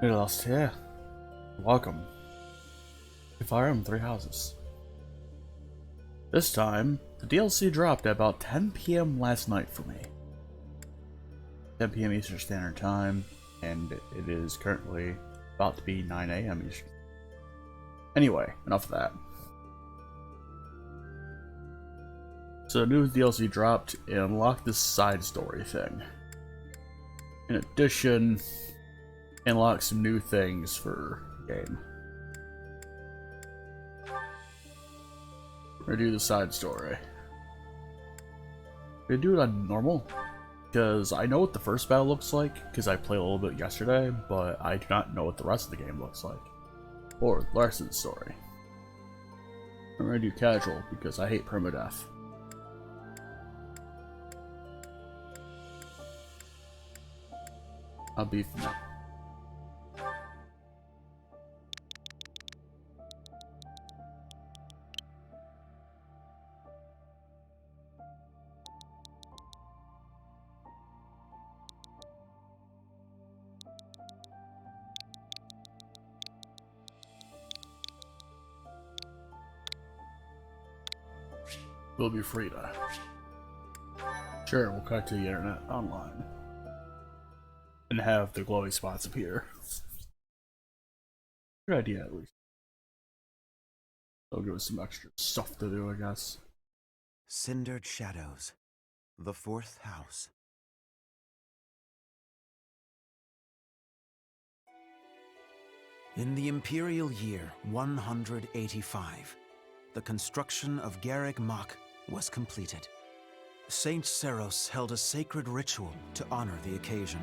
Hey, Lost here. Welcome to Fire Emblem Three Houses. This time, the DLC dropped at about 10 p.m. last night for me. 10 p.m. Eastern Standard Time, and it is currently about to be 9 a.m. Eastern. Anyway, enough of that. So the new DLC dropped and unlocked this side story thing. In addition, unlock some new things for the game. We're gonna do the side story. We're gonna do it on normal, because I know what the first battle looks like, because I played a little bit yesterday, but I do not know what the rest of the game looks like, or the rest of the story. I'm gonna do casual, because I hate permadeath. I'll be fine. We'll be free to. Sure, we'll cut to the internet online. And have the glowy spots appear. Good idea, at least. They'll give us some extra stuff to do, I guess. Cindered Shadows, the fourth house. In the imperial year 185, the construction of Garreg Mach was completed. Saint Seros held a sacred ritual to honor the occasion.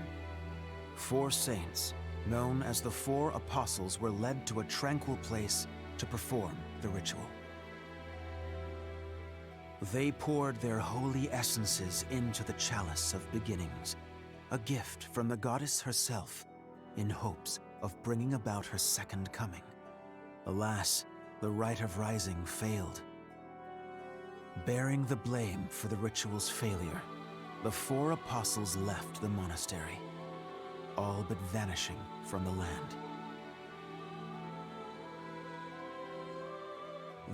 4 saints, known as the 4 Apostles, were led to a tranquil place to perform the ritual. They poured their holy essences into the chalice of beginnings, a gift from the goddess herself, in hopes of bringing about her second coming. Alas, the rite of rising failed. Bearing the blame for the ritual's failure, the 4 apostles left the monastery, all but vanishing from the land.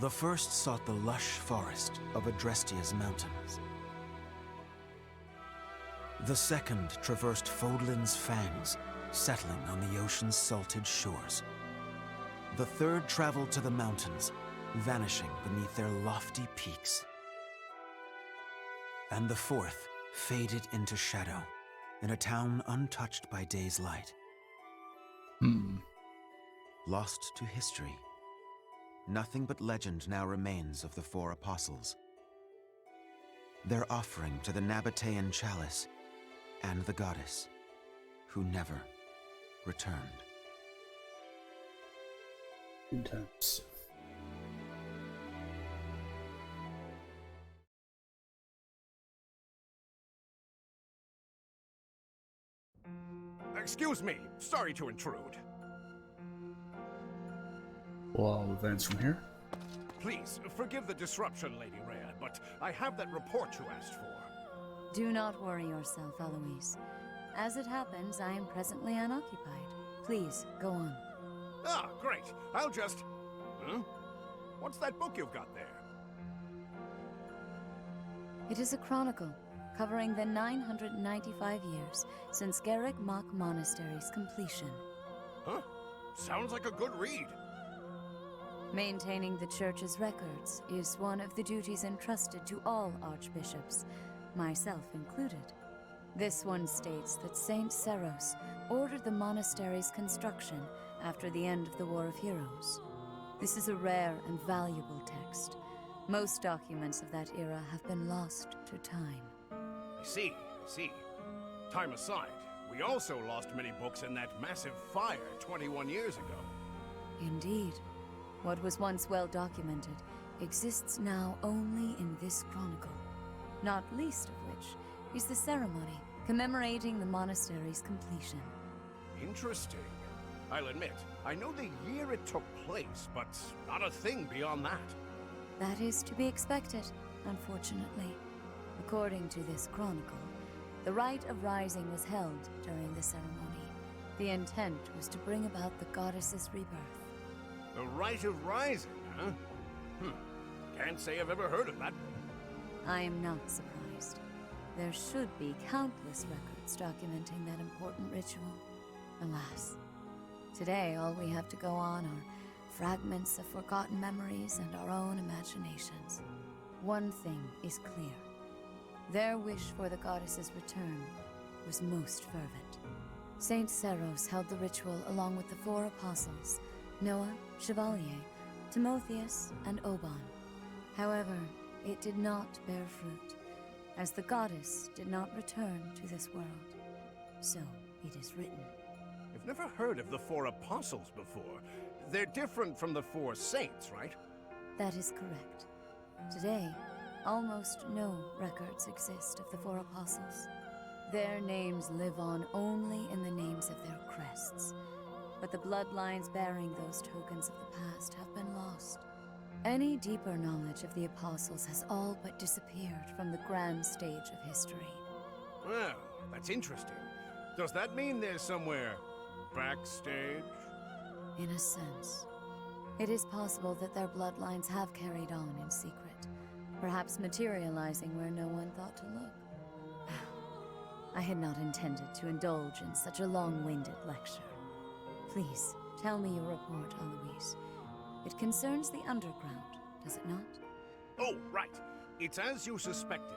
The first sought the lush forest of Adrestia's mountains. The second traversed Fodlan's fangs, settling on the ocean's salted shores. The third traveled to the mountains, vanishing beneath their lofty peaks. And the fourth faded into shadow, in a town untouched by day's light. Lost to history. Nothing but legend now remains of the 4 apostles. Their offering to the Nabatean chalice and the goddess, who never returned. Intense. Excuse me, sorry to intrude. Well, I'll advance from here. Please, forgive the disruption, Lady Rhea, but I have that report you asked for. Do not worry yourself, Eloise. As it happens, I am presently unoccupied. Please, go on. Ah, great. I'll just... What's that book you've got there? It is a chronicle, covering the 995 years since Garreg Mach Monastery's completion. Huh? Sounds like a good read. Maintaining the Church's records is one of the duties entrusted to all archbishops, myself included. This one states that Saint Seros ordered the monastery's construction after the end of the War of Heroes. This is a rare and valuable text. Most documents of that era have been lost to time. I see. Time aside, we also lost many books in that massive fire 21 years ago. Indeed. What was once well documented exists now only in this chronicle, not least of which is the ceremony commemorating the monastery's completion. Interesting. I'll admit, I know the year it took place, but not a thing beyond that. That is to be expected, unfortunately. According to this chronicle, the rite of rising was held during the ceremony. The intent was to bring about the goddess's rebirth. The Rite of Rising, huh? Can't say I've ever heard of that. I am not surprised. There should be countless records documenting that important ritual. Alas, today all we have to go on are fragments of forgotten memories and our own imaginations. One thing is clear. Their wish for the goddess's return was most fervent. Saint Seros held the ritual along with the 4 apostles, Noah, Chevalier, Timotheus, and Oban. However, it did not bear fruit, as the goddess did not return to this world. So it is written. I've never heard of the 4 apostles before. They're different from the 4 saints, right? That is correct. Today, almost no records exist of the 4 apostles. Their names live on only in the names of their crests, but the bloodlines bearing those tokens of the past have been lost. Any deeper knowledge of the apostles has all but disappeared from the grand stage of history. Well, that's interesting. Does that mean there's somewhere backstage? In a sense. It is possible that their bloodlines have carried on in secret, perhaps materializing where no one thought to look. I had not intended to indulge in such a long-winded lecture. Please, tell me your report, Alois. It concerns the underground, does it not? Oh, right. It's as you suspected.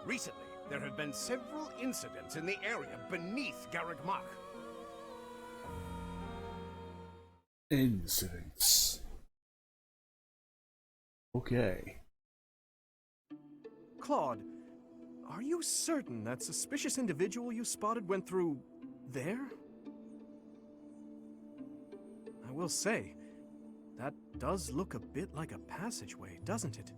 Recently, there have been several incidents in the area beneath Garreg Mach. Incidents. Okay. Claude, are you certain that suspicious individual you spotted went through there? I will say, that does look a bit like a passageway, doesn't it?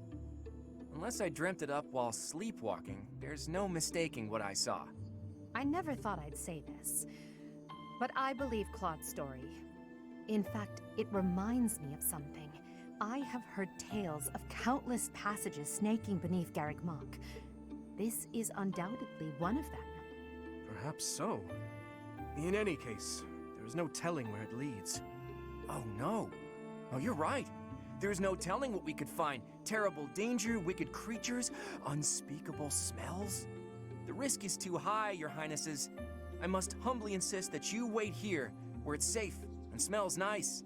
Unless I dreamt it up while sleepwalking, there's no mistaking what I saw. I never thought I'd say this, but I believe Claude's story. In fact, it reminds me of something. I have heard tales of countless passages snaking beneath Garreg Mach. This is undoubtedly one of them. Perhaps so. In any case, there is no telling where it leads. Oh no. Oh, you're right. There's no telling what we could find. Terrible danger, wicked creatures, unspeakable smells. The risk is too high, your highnesses. I must humbly insist that you wait here, where it's safe and smells nice.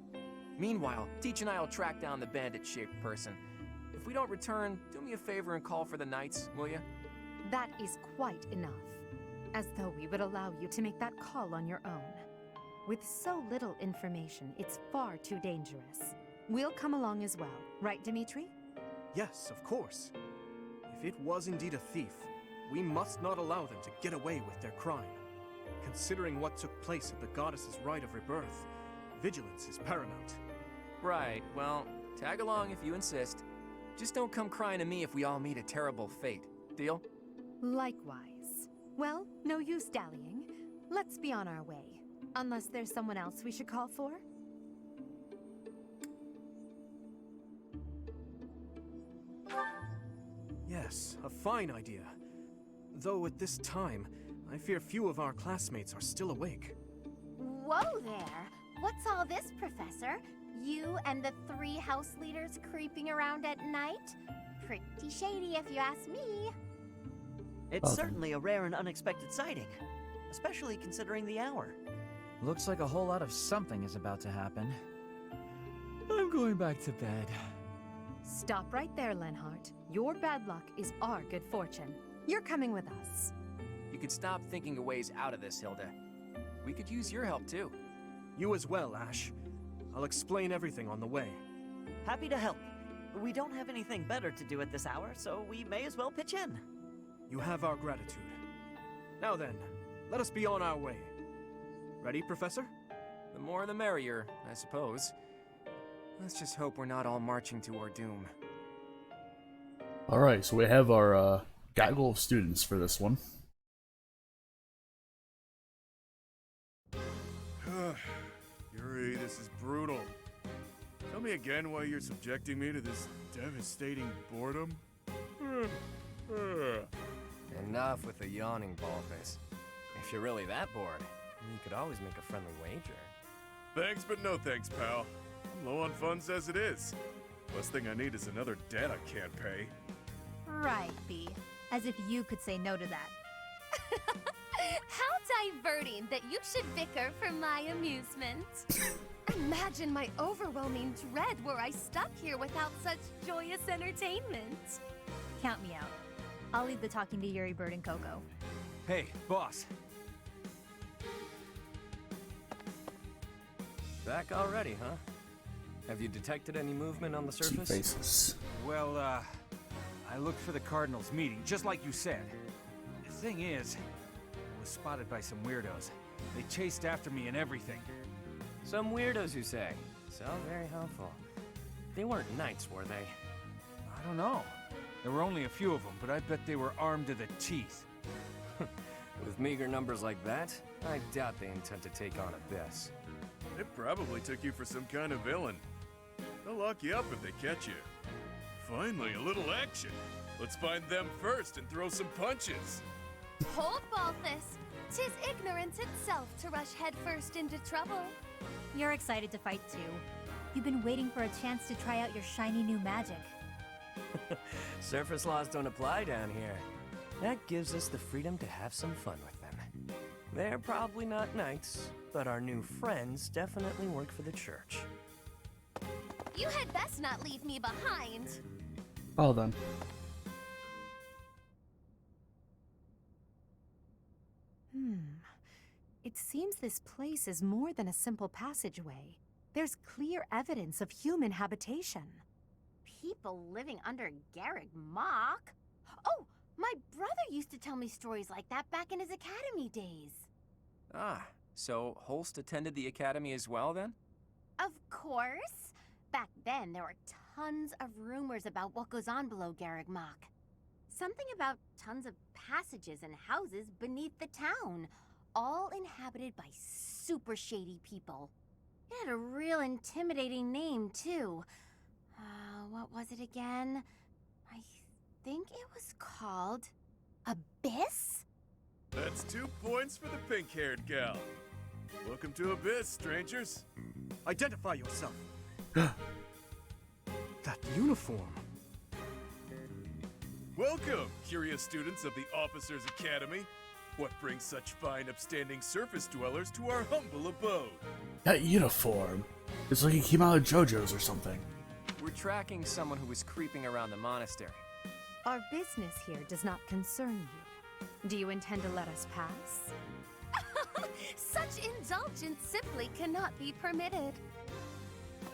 Meanwhile, Teach and I'll track down the bandit-shaped person. If we don't return, do me a favor and call for the knights, will you? That is quite enough. As though we would allow you to make that call on your own. With so little information, it's far too dangerous. We'll come along as well, right, Dimitri? Yes, of course. If it was indeed a thief, we must not allow them to get away with their crime. Considering what took place at the goddess's rite of rebirth, vigilance is paramount. Right, well, tag along if you insist. Just don't come crying to me if we all meet a terrible fate. Deal? Likewise. Well, no use dallying. Let's be on our way. Unless there's someone else we should call for? Yes, a fine idea. Though at this time, I fear few of our classmates are still awake. Whoa there! What's all this, Professor? You and the 3 house leaders creeping around at night? Pretty shady if you ask me. It's certainly a rare and unexpected sighting, especially considering the hour. Looks like a whole lot of something is about to happen. I'm going back to bed. Stop right there, Lenhart. Your bad luck is our good fortune. You're coming with us. You could stop thinking of ways out of this, Hilda. We could use your help, too. You as well, Ash. I'll explain everything on the way. Happy to help. We don't have anything better to do at this hour, so we may as well pitch in. You have our gratitude. Now then, let us be on our way. Ready, Professor? The more the merrier, I suppose. Let's just hope we're not all marching to our doom. Alright, so we have our gaggle of students for this one. Yuri, this is brutal. Tell me again why you're subjecting me to this devastating boredom? Enough with the yawning, Baldface. If you're really that bored, You could always make a friendly wager. Thanks, but no thanks, pal. I'm low on funds as it is. Last thing I need is another debt I can't pay. Right, B. As if you could say no to that. How diverting that you should bicker for my amusement. Imagine my overwhelming dread were I stuck here without such joyous entertainment. Count me out. I'll leave the talking to Yuri, Bird, and Coco. Hey, boss. Back already, huh? Have you detected any movement on the surface? Faces. Well, I looked for the Cardinals meeting, just like you said. The thing is, I was spotted by some weirdos. They chased after me and everything. Some weirdos, you say? So very helpful. They weren't knights, were they? I don't know. There were only a few of them, but I bet they were armed to the teeth. With meager numbers like that, I doubt they intend to take on Abyss. They probably took you for some kind of villain. They'll lock you up if they catch you. Finally, a little action. Let's find them first and throw some punches. Hold, Balthus. 'Tis ignorance itself to rush headfirst into trouble. You're excited to fight too. You've been waiting for a chance to try out your shiny new magic. Surface laws don't apply down here. That gives us the freedom to have some fun with them. They're probably not knights, but our new friends definitely work for the church. You had best not leave me behind. Well then. It seems this place is more than a simple passageway. There's clear evidence of human habitation. People living under Garreg Mach? Oh, my brother used to tell me stories like that back in his academy days. Ah, so Holst attended the academy as well, then? Of course. Back then, there were tons of rumors about what goes on below Garreg Mach. Something about tons of passages and houses beneath the town, all inhabited by super shady people. It had a real intimidating name, too. What was it again? I think it was called Abyss? That's 2 points for the pink-haired gal. Welcome to Abyss, strangers. Identify yourself. That uniform. Welcome, curious students of the Officers' Academy. What brings such fine, upstanding surface dwellers to our humble abode? That uniform. It's like he came out of JoJo's or something. We're tracking someone who was creeping around the monastery. Our business here does not concern you. Do you intend to let us pass? Such indulgence simply cannot be permitted.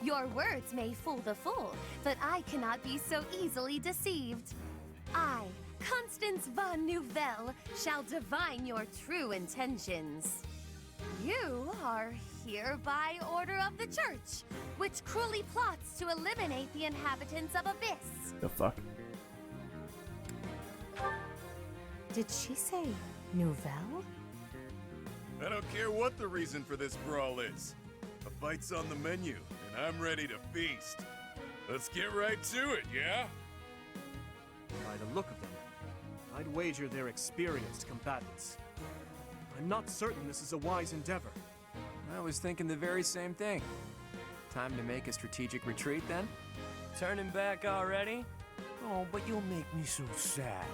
Your words may fool the fool, but I cannot be so easily deceived. I, Constance von Nouvelle, shall divine your true intentions. You are here by order of the church, which cruelly plots to eliminate the inhabitants of Abyss. The fuck? Did she say Nouvelle? I don't care what the reason for this brawl is. A fight's on the menu, and I'm ready to feast. Let's get right to it, yeah? By the look of them, I'd wager they're experienced combatants. I'm not certain this is a wise endeavor. I was thinking the very same thing. Time to make a strategic retreat, then? Turning back already? Oh, but you'll make me so sad.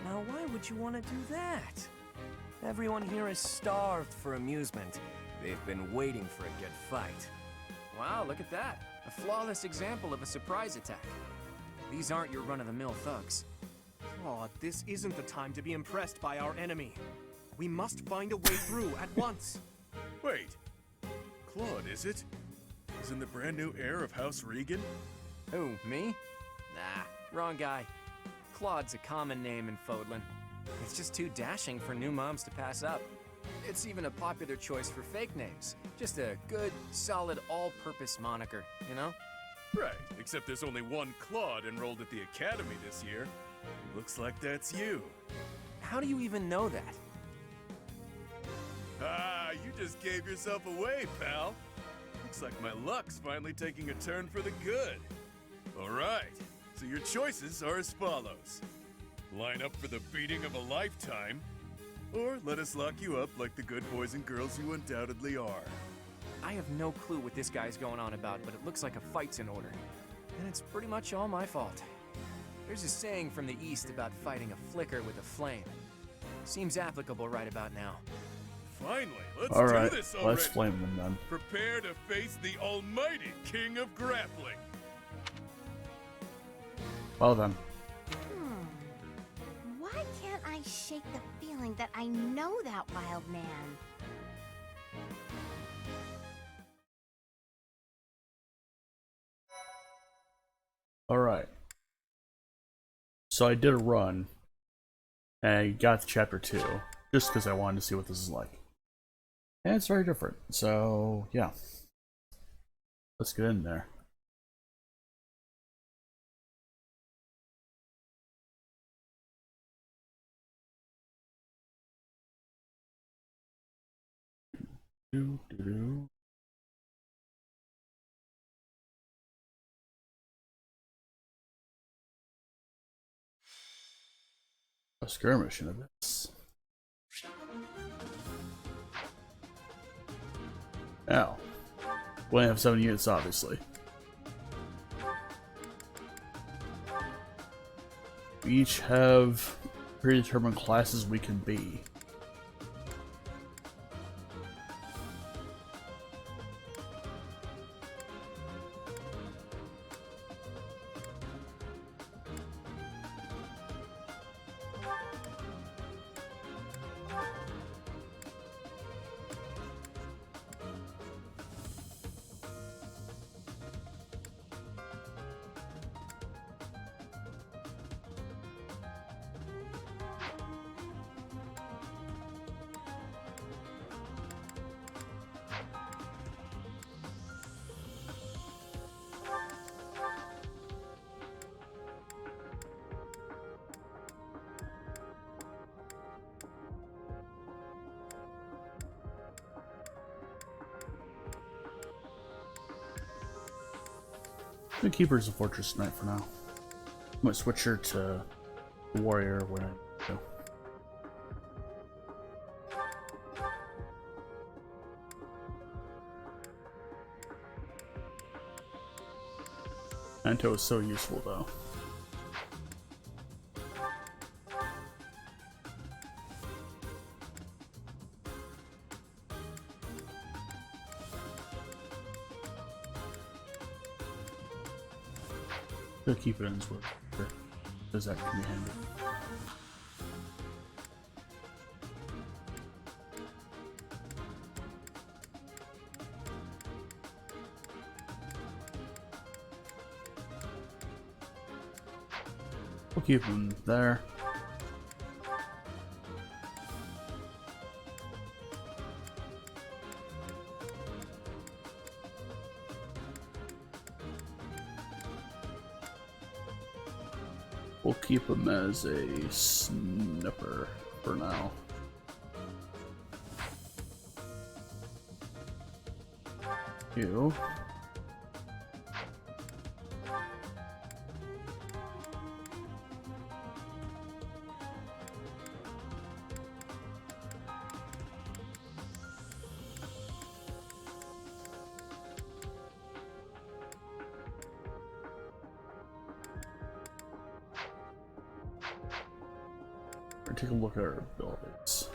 Now, why would you want to do that? Everyone here is starved for amusement. They've been waiting for a good fight. Wow, look at that. A flawless example of a surprise attack. These aren't your run-of-the-mill thugs. Claude, this isn't the time to be impressed by our enemy. We must find a way through at once. Wait. Claude, is it? Isn't the brand new heir of House Regan? Who, me? Nah, wrong guy. Claude's a common name in Fodlan. It's just too dashing for new moms to pass up. It's even a popular choice for fake names. Just a good, solid, all-purpose moniker, you know? Right, except there's only one Claude enrolled at the academy this year. Looks like that's you. How do you even know that? Ah, you just gave yourself away, pal. Looks like my luck's finally taking a turn for the good. All right, so your choices are as follows. Line up for the beating of a lifetime, Or let us lock you up like the good boys and girls you undoubtedly are. I have no clue what this guy's going on about, but it looks like a fight's in order. And it's pretty much all my fault. There's a saying from the East about fighting a flicker with a flame. Seems applicable right about now. Finally, let's Alright, do this already. let's flame them then. Prepare to face the almighty king of grappling. Well then. Why can't I shake the feeling that I know that wild man? Alright. So I did a run, and I got to chapter 2, just because I wanted to see what this is like. And it's very different, so yeah. Let's get in there. Do. A skirmish in this. Now, we only have 7 units, obviously. We each have predetermined classes we can be. I'm gonna keep her as a Fortress Knight for now. I'm gonna switch her to Warrior when I go. Anto is so useful though. He'll keep it in his work, because that can be handy. We'll keep him there. We'll keep him as a snipper for now. You. Take a look at our abilities.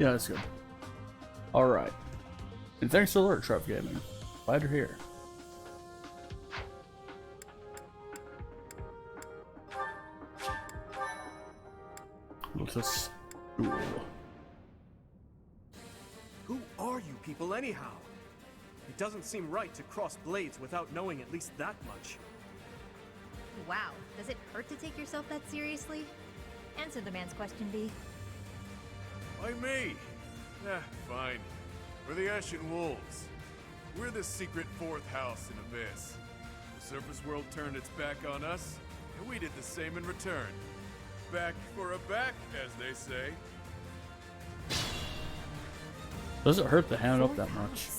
Yeah, that's good. Alright. And thanks to Alert Trap Gaming. Glad you're here. Let us duel. Who are you people anyhow? It doesn't seem right to cross blades without knowing at least that much. Wow, does it hurt to take yourself that seriously? Answer the man's question, B. Why me? Fine. We're the Ashen Wolves. We're the secret fourth house in Abyss. The surface world turned its back on us, and we did the same in return. Back for a back, as they say. Does it hurt to hand up that much?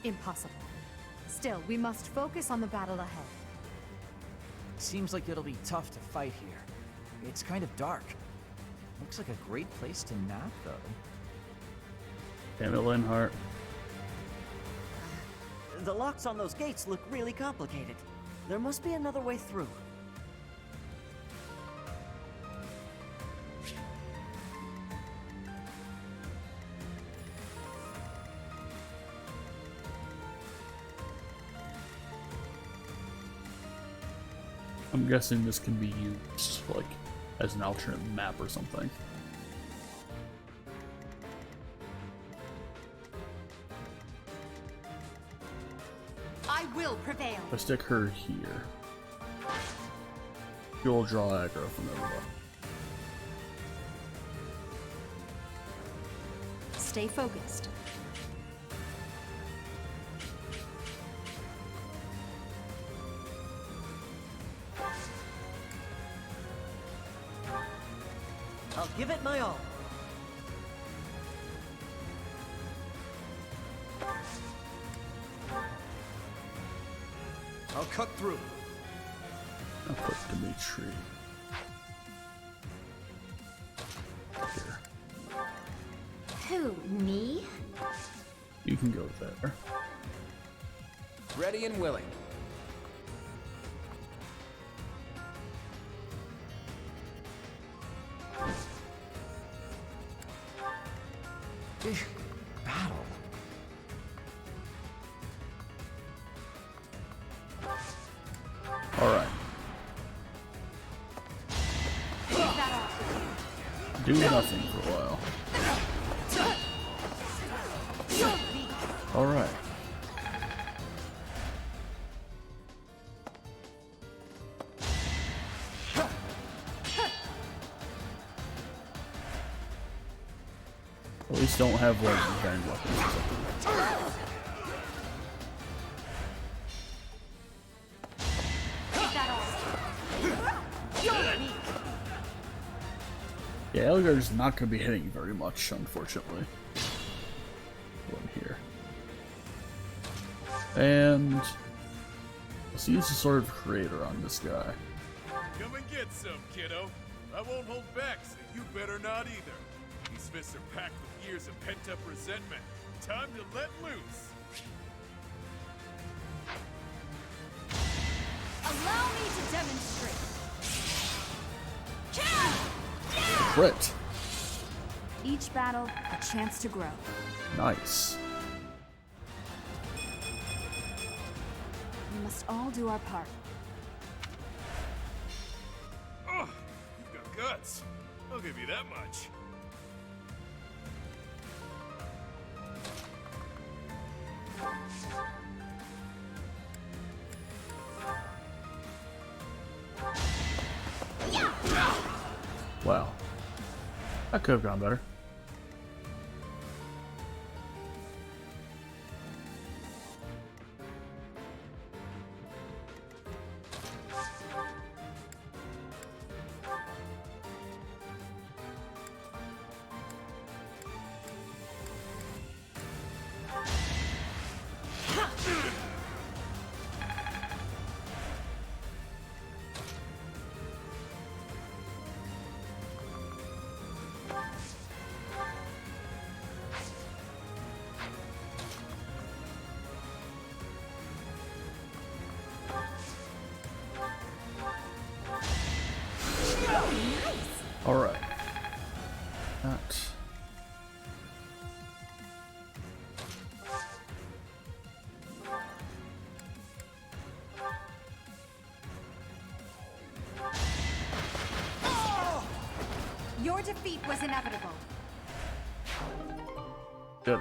Impossible. Still, we must focus on the battle ahead. Seems like it'll be tough to fight here. It's kind of dark. Looks like a great place to nap, though. Damn it, Linhart. The locks on those gates look really complicated. There must be another way through. I'm guessing this can be used, like, as an alternate map or something. I will prevail. If I stick her here, you'll draw aggro from everybody. Stay focused. I'll give it my all. I'll cut through. I'll put Dimitri here. Who, me? You can go there. Ready and willing. Battle. Alright. Do nothing for a while. Alright. At least don't have like bang weapons or something. Yeah, Elgar's not going to be hitting very much, unfortunately. One here. And let's use the Sword of Creator on this guy. Come and get some, kiddo. I won't hold back, so you better not either. These fists are packed with years of pent-up resentment. Time to let loose. Allow me to demonstrate. Crit. Each battle, a chance to grow. Nice. We must all do our part. Oh, you've got guts. I'll give you that much. Wow. That could have gone better. Alright. That. Your defeat was inevitable. Did it.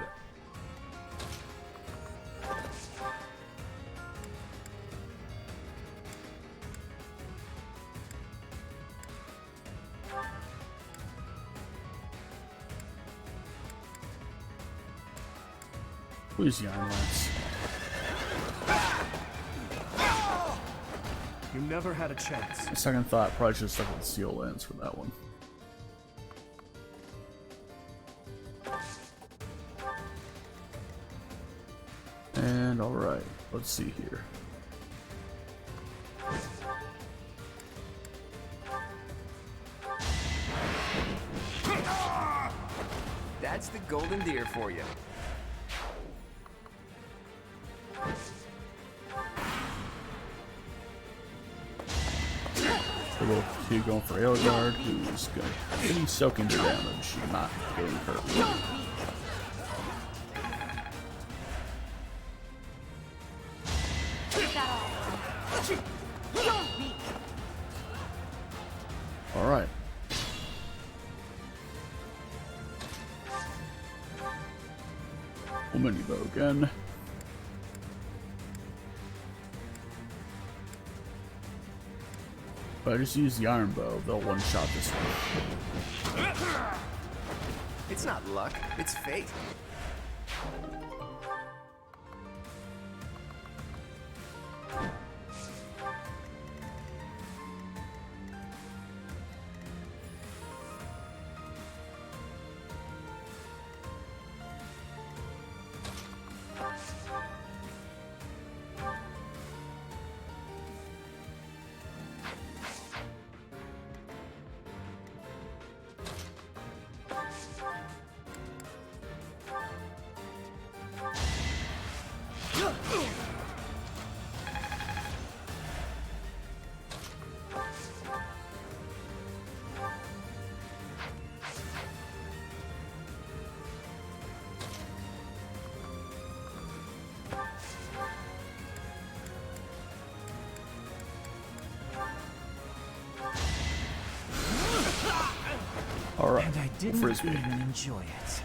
Who's the Iron Lance? You never had a chance. A second thought, probably should have stuck with the Steel Lance for that one. And alright, let's see here. That's the golden deer for you. So we'll keep going for Aelgard, who's going to be soaking the damage, not getting hurt. Alright. We'll mini bow again. If I just use the iron bow, they'll one-shot this one. It's not luck, it's fate. Alright, And I didn't Frisbee. even enjoy it.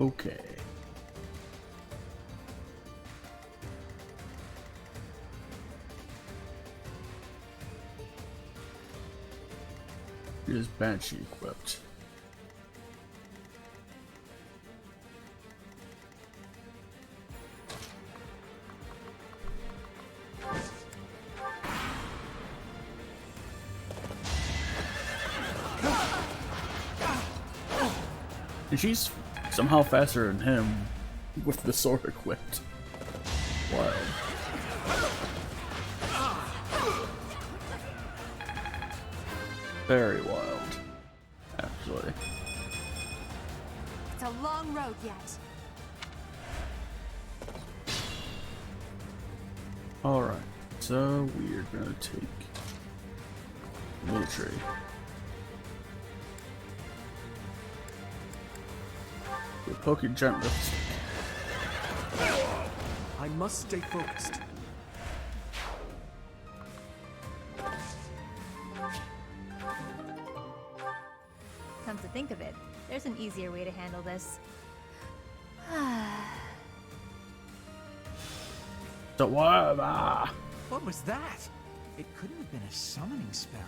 Okay. Is Banshee equipped? And she's somehow faster than him with the sword equipped. Wild. Very wild, actually. It's a long road yet. Alright, so we're gonna take military. We'll poke it gently. I must stay focused. Come to think of it, there's an easier way to handle this. So what? What was that? It couldn't have been a summoning spell.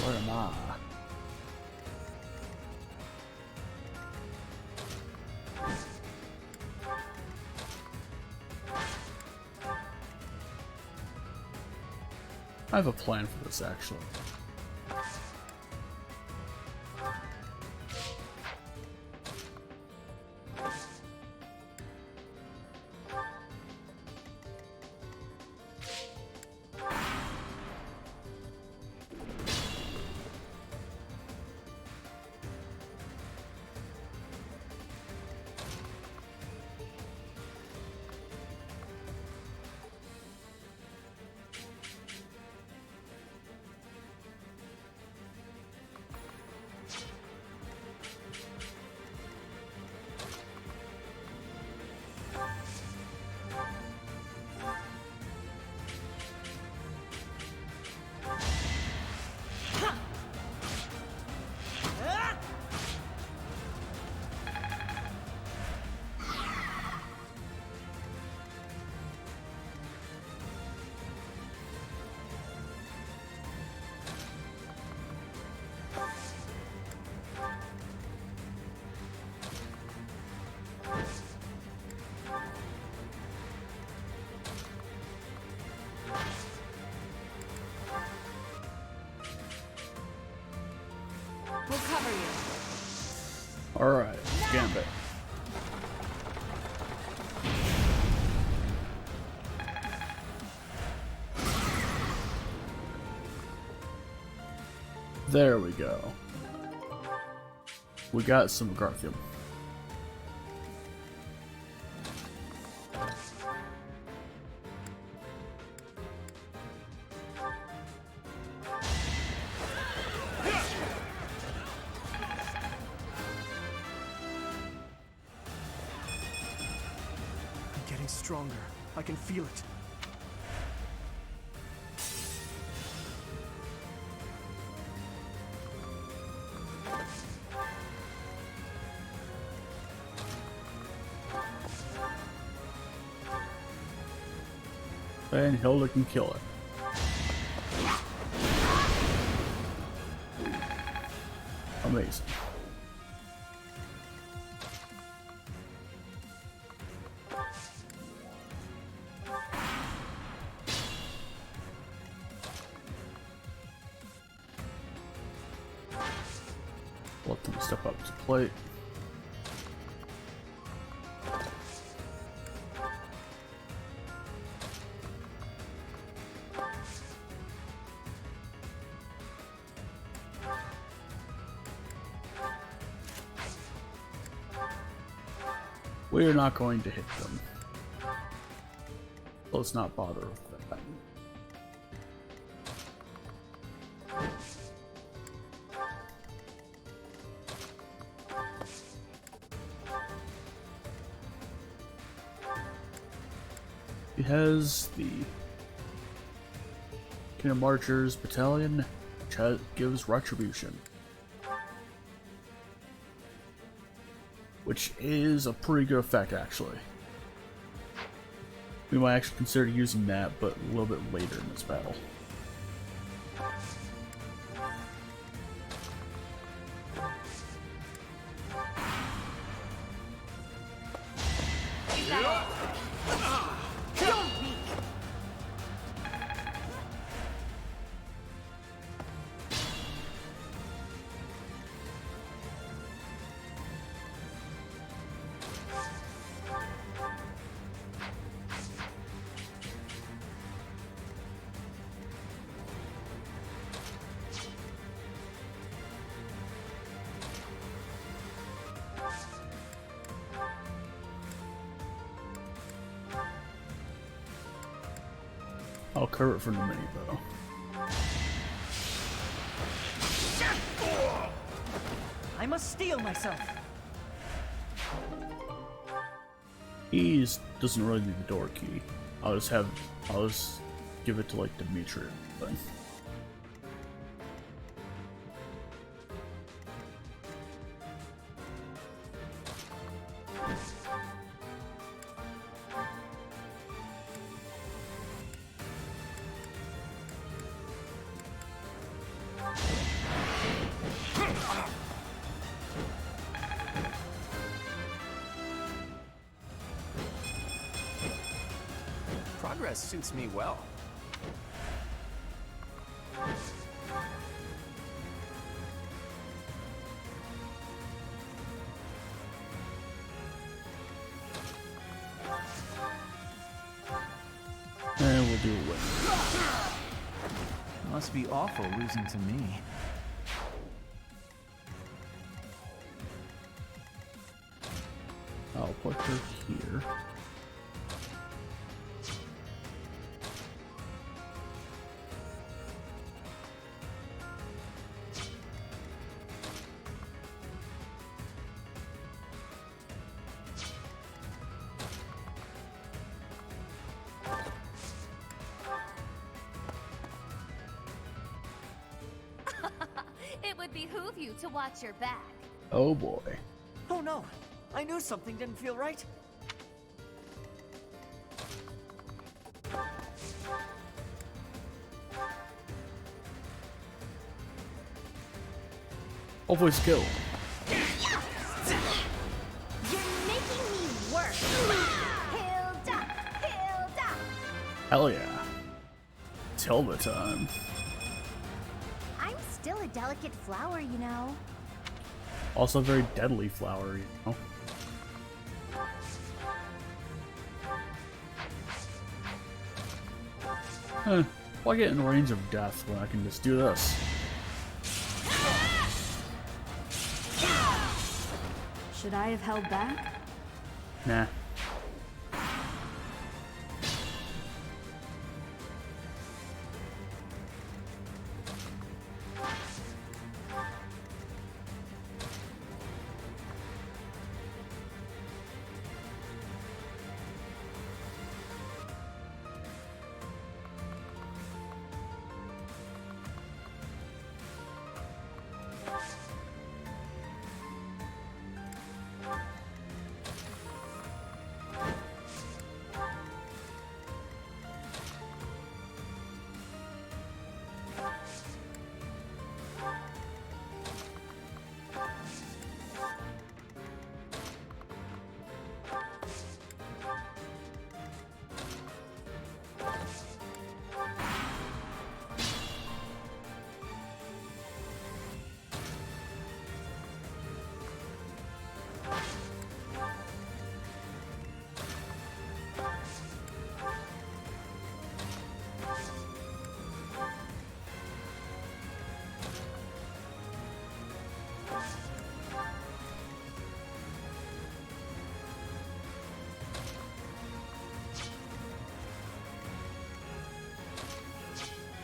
Where am I? I have a plan for this, actually. We'll cover you. Alright, Gambit. There we go. We got some Garthium. Stronger. I can feel it. And Hilda can kill it. Amazing. Let them step up to plate. We are not going to hit them. Let's not bother with that. He has the Kingdom Archers Battalion, which gives Retribution. Which is a pretty good effect, actually. We might actually consider using that, but a little bit later in this battle. I'll cover it from the mini though. I must steel myself. He doesn't really need the door key. I'll just give it to like Dimitri or something. dress suits me well. And we'll do it. Must be awful losing to me. I'll put her here. It would behoove you to watch your back. Oh boy. Oh no! I knew something didn't feel right. Hopefully skill. You're making me work. Hilda! Hilda! Hell yeah. Tilda time. I'm still a delicate flower, you know. Also a very deadly flower, you know. Why get in range of death when I can just do this? Should I have held back? Nah.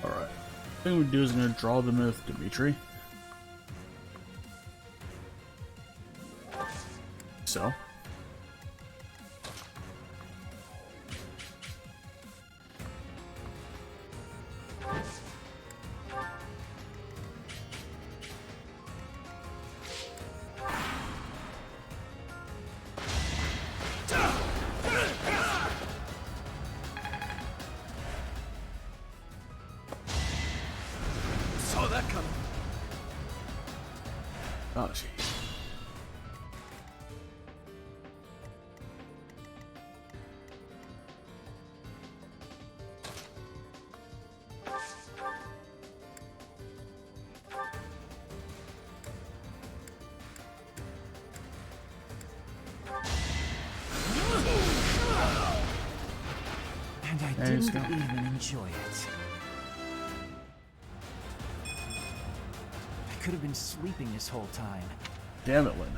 Alright. Thing we do is gonna draw the myth, Dimitri. So. Saw that coming. Oh, jeez. And I There you didn't go. even enjoy it. I could have been sleeping this whole time. Damn it, Lynn.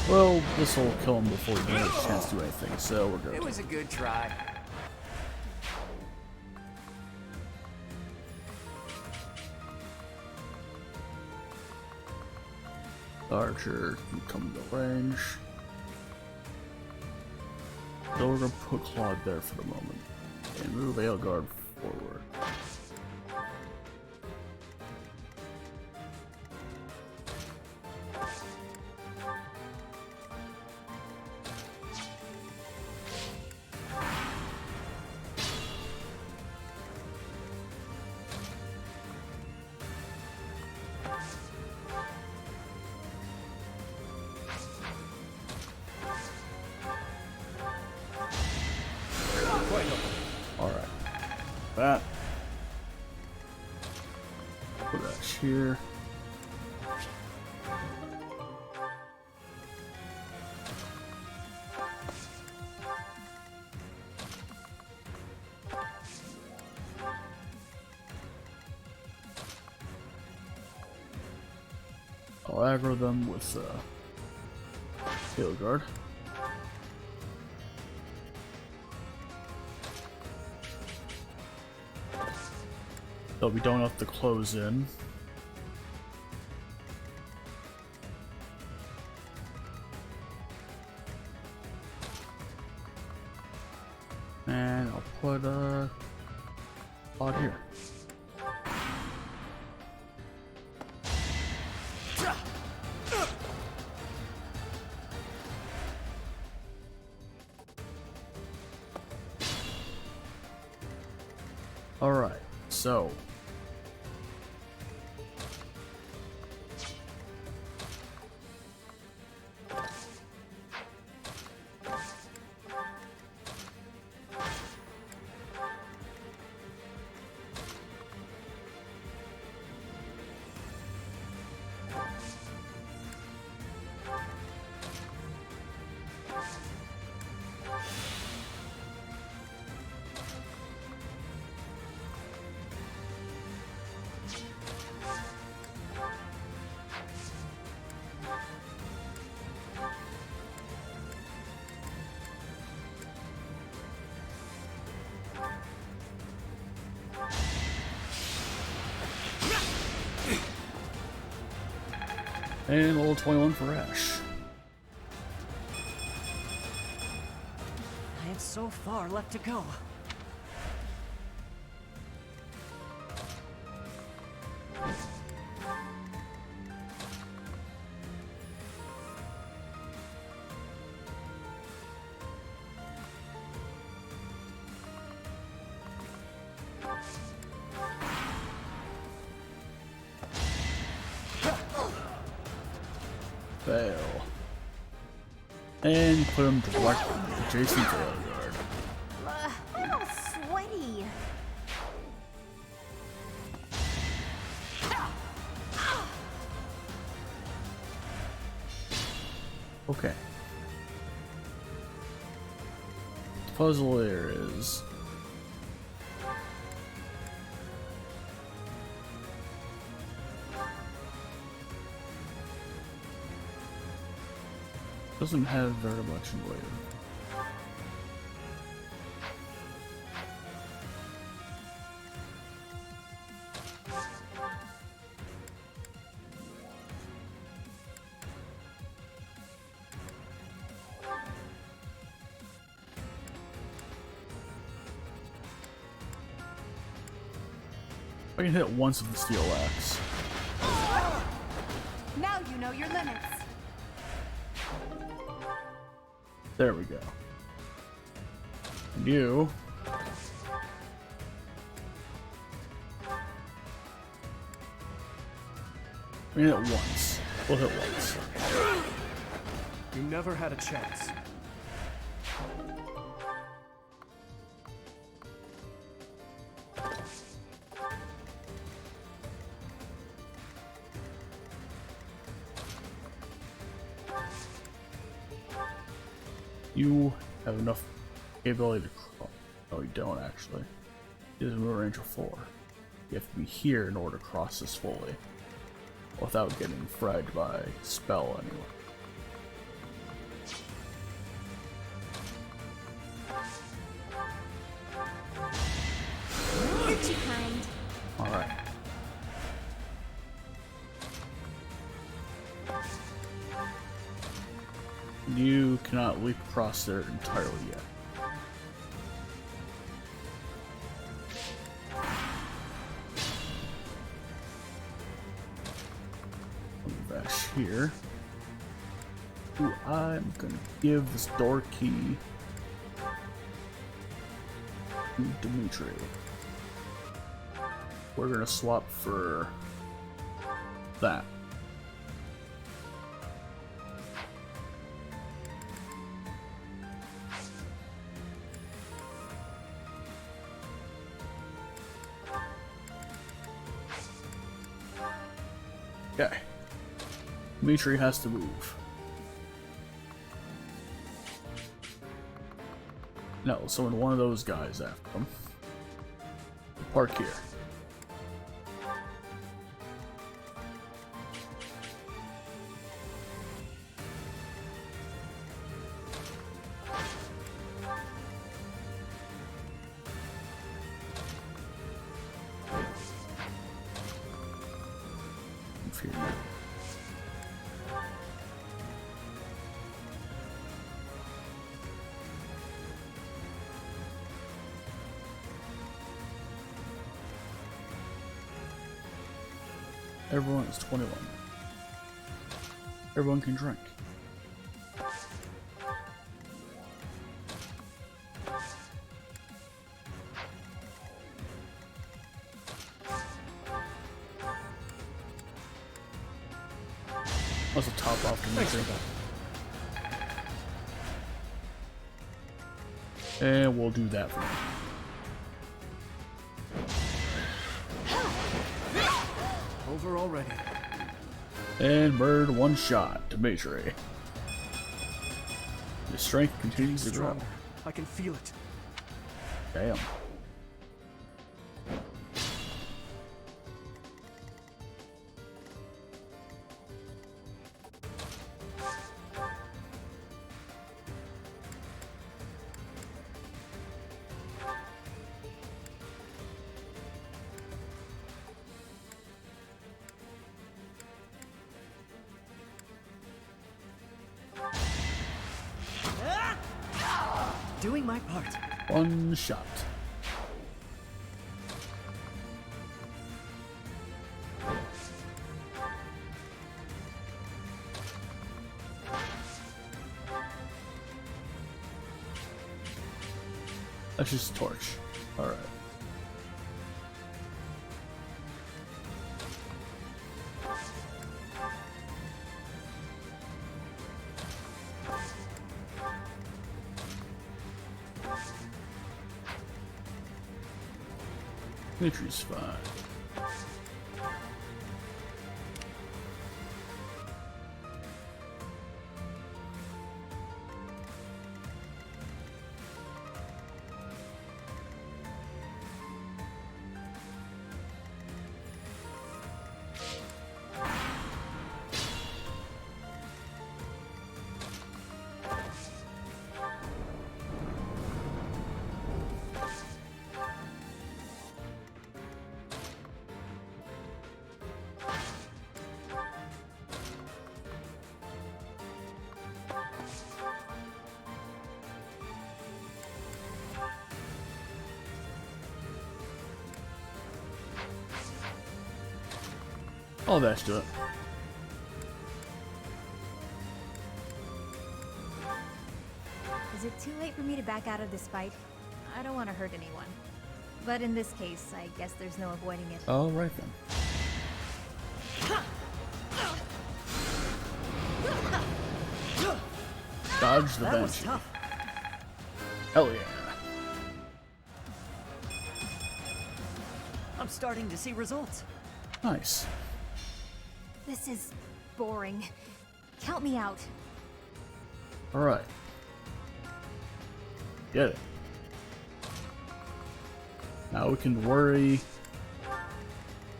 Well, this will kill him before he gets a chance to do anything, so we're good. It was a good try. Archer can come to range. So we're gonna put Claude there for the moment. And move Aelgard forward. Alright. That. Put that here. I'll aggro them with Aelgard. So we don't have to close in. And I'll put a Claude here. Alright, so and level 21 for Ash. I have so far left to go. Fail. And put him directly adjacent to Aelgard. I'm all sweaty. Okay. The puzzle here is doesn't have very much in the way of I can hit it once with the steel axe. Now you know your limits. There we go. And you. We hit it once. We'll hit once. You never had a chance. You have enough capability to cross. No, you don't actually. It is a movement range of 4. You have to be here in order to cross this fully, without getting fried by spell anyway. You're too kind. Alright. You cannot leap across there entirely yet. Bash here. Who I'm gonna give this door key to Dimitri. We're gonna swap for that. Okay. Dimitri has to move. No, summon one of those guys after him. Park here. Here. Everyone is 21. Everyone can drink. Also top off to make and we'll do that for now. Over already. And bird one shot, Dimitri. His strength continues to grow. I can feel it. Damn. Doing my part. One shot. That's just a torch. Alright. Dimitri's fine. I'll dash to it. Is it too late for me to back out of this fight? I don't want to hurt anyone. But in this case, I guess there's no avoiding it. All right then. Dodge the bench. Hell yeah. I'm starting to see results. Nice. This is boring. Count me out. Alright. Get it. Now we can worry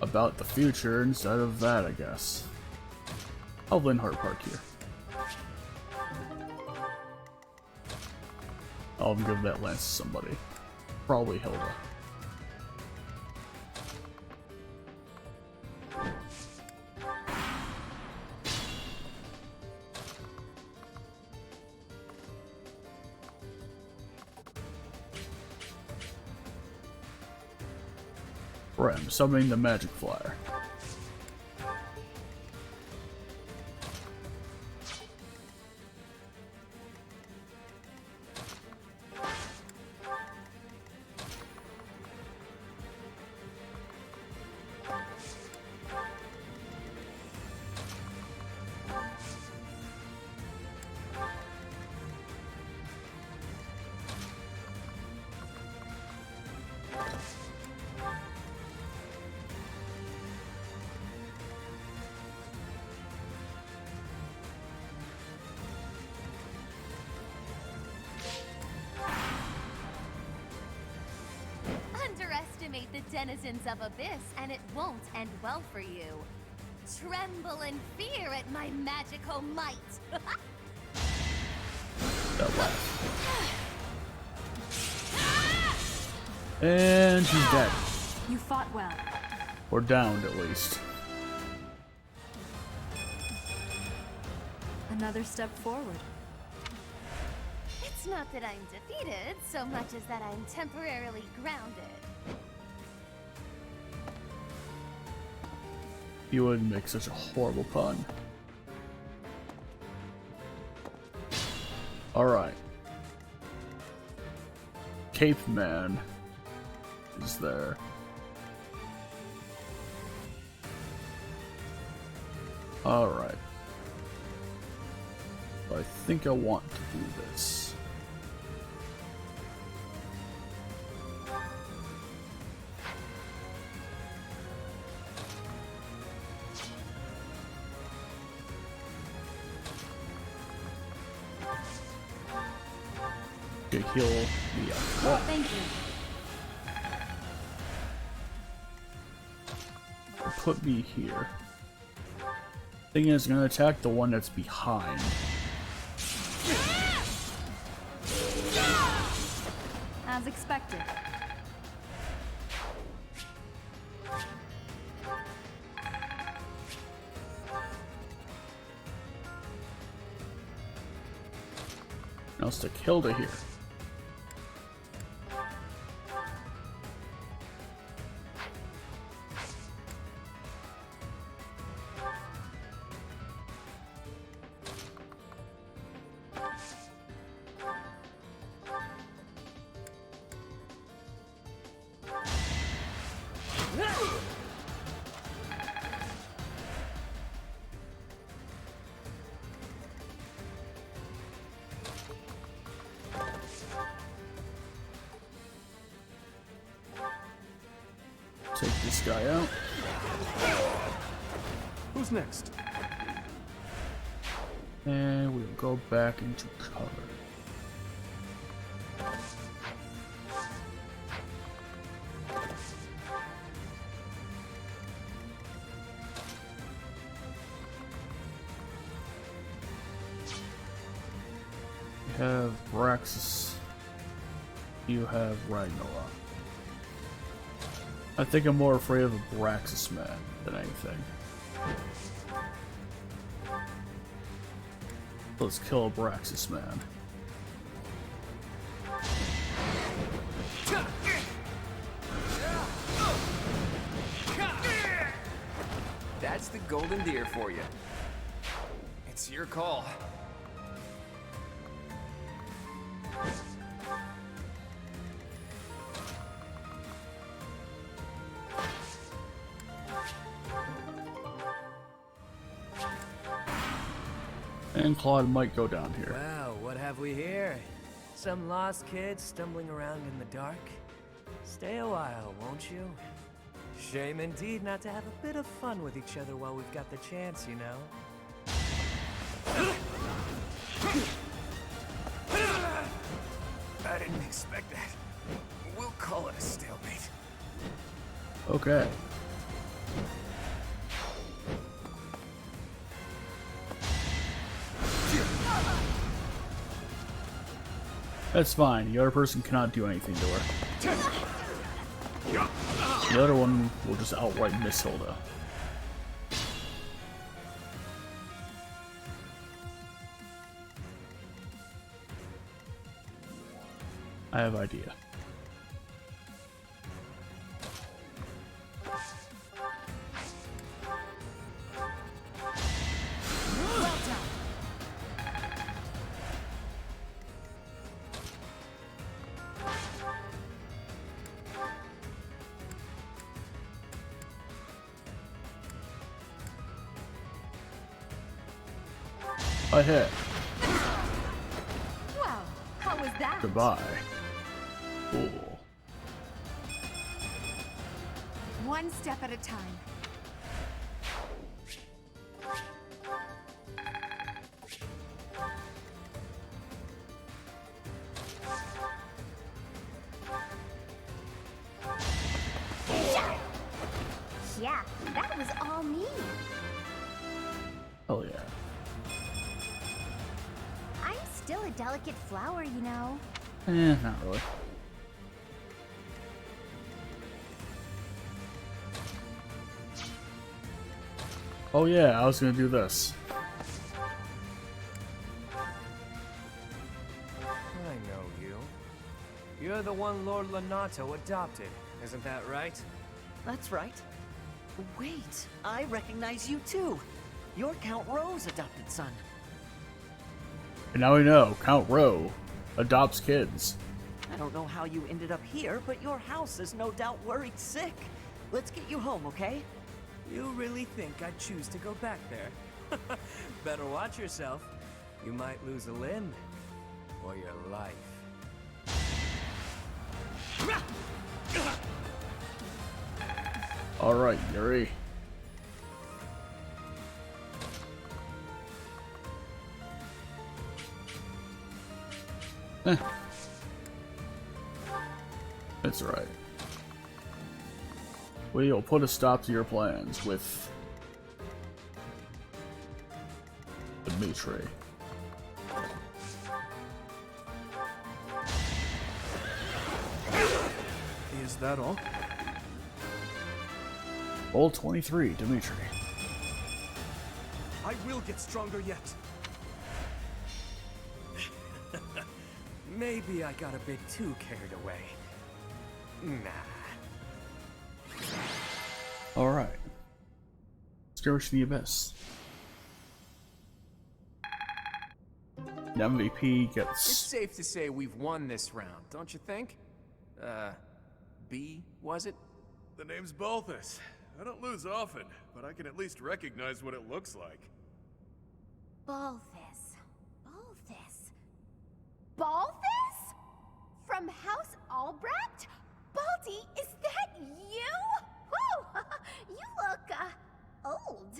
about the future instead of that, I guess. I'll win Heart Park here. I'll give that lance to somebody. Probably Hilda. Right, I'm summoning the magic flyer. Underestimate the denizens of Abyss, and it won't end well for you. Tremble in fear at my magical might. That laugh. And he's dead. You fought well. Or downed, at least. Another step forward. It's not that I'm defeated, so much as that I'm temporarily grounded. You wouldn't make such a horrible pun. Alright. Cape Man is there. Alright. I think I want to do this. Okay, heal me up. Oh, thank you. Put me here. Thing is, I'm gonna attack the one that's behind. As expected. Now stick Hilda here. Take this guy out. Who's next? And we'll go back into cover. You have Braxis. You have Ragnarok. I think I'm more afraid of a Braxis man than anything. Let's kill a Braxis man. That's the golden deer for you. It's your call. And Claude might go down here. Wow, what have we here? Some lost kids stumbling around in the dark? Stay a while, won't you? Shame indeed not to have a bit of fun with each other while we've got the chance, you know? I didn't expect that. We'll call it a stalemate. Okay. That's fine. The other person cannot do anything to her. The other one will just outright miss Hilda. I have idea. A hit. Well, how was that? Goodbye. Cool. One step at a time. Yeah, that was all me. Hell yeah. I'm still a delicate flower, you know. Not really. Oh yeah, I was gonna do this. I know you. You're the one Lord Lonato adopted, isn't that right? That's right. Wait, I recognize you too. You're Count Rowe's adopted son. And now we know Count Rowe adopts kids. I don't know how you ended up here, but your house is no doubt worried sick. Let's get you home, okay? You really think I'd choose to go back there? Better watch yourself. You might lose a limb. Or your life. Alright, Yuri. That's right. We'll put a stop to your plans with Dimitri. Is that all? Roll 23, Dimitri. I will get stronger yet. Maybe I got a bit too carried away. Nah. Alright. Skirmish in the Abyss. The MVP gets... It's safe to say we've won this round, don't you think? B, was it? The name's Balthus. I don't lose often, but I can at least recognize what it looks like. Balthus. Balthus. Balthus? From House Albrecht? Baldy, is that you? Whew! You look, old.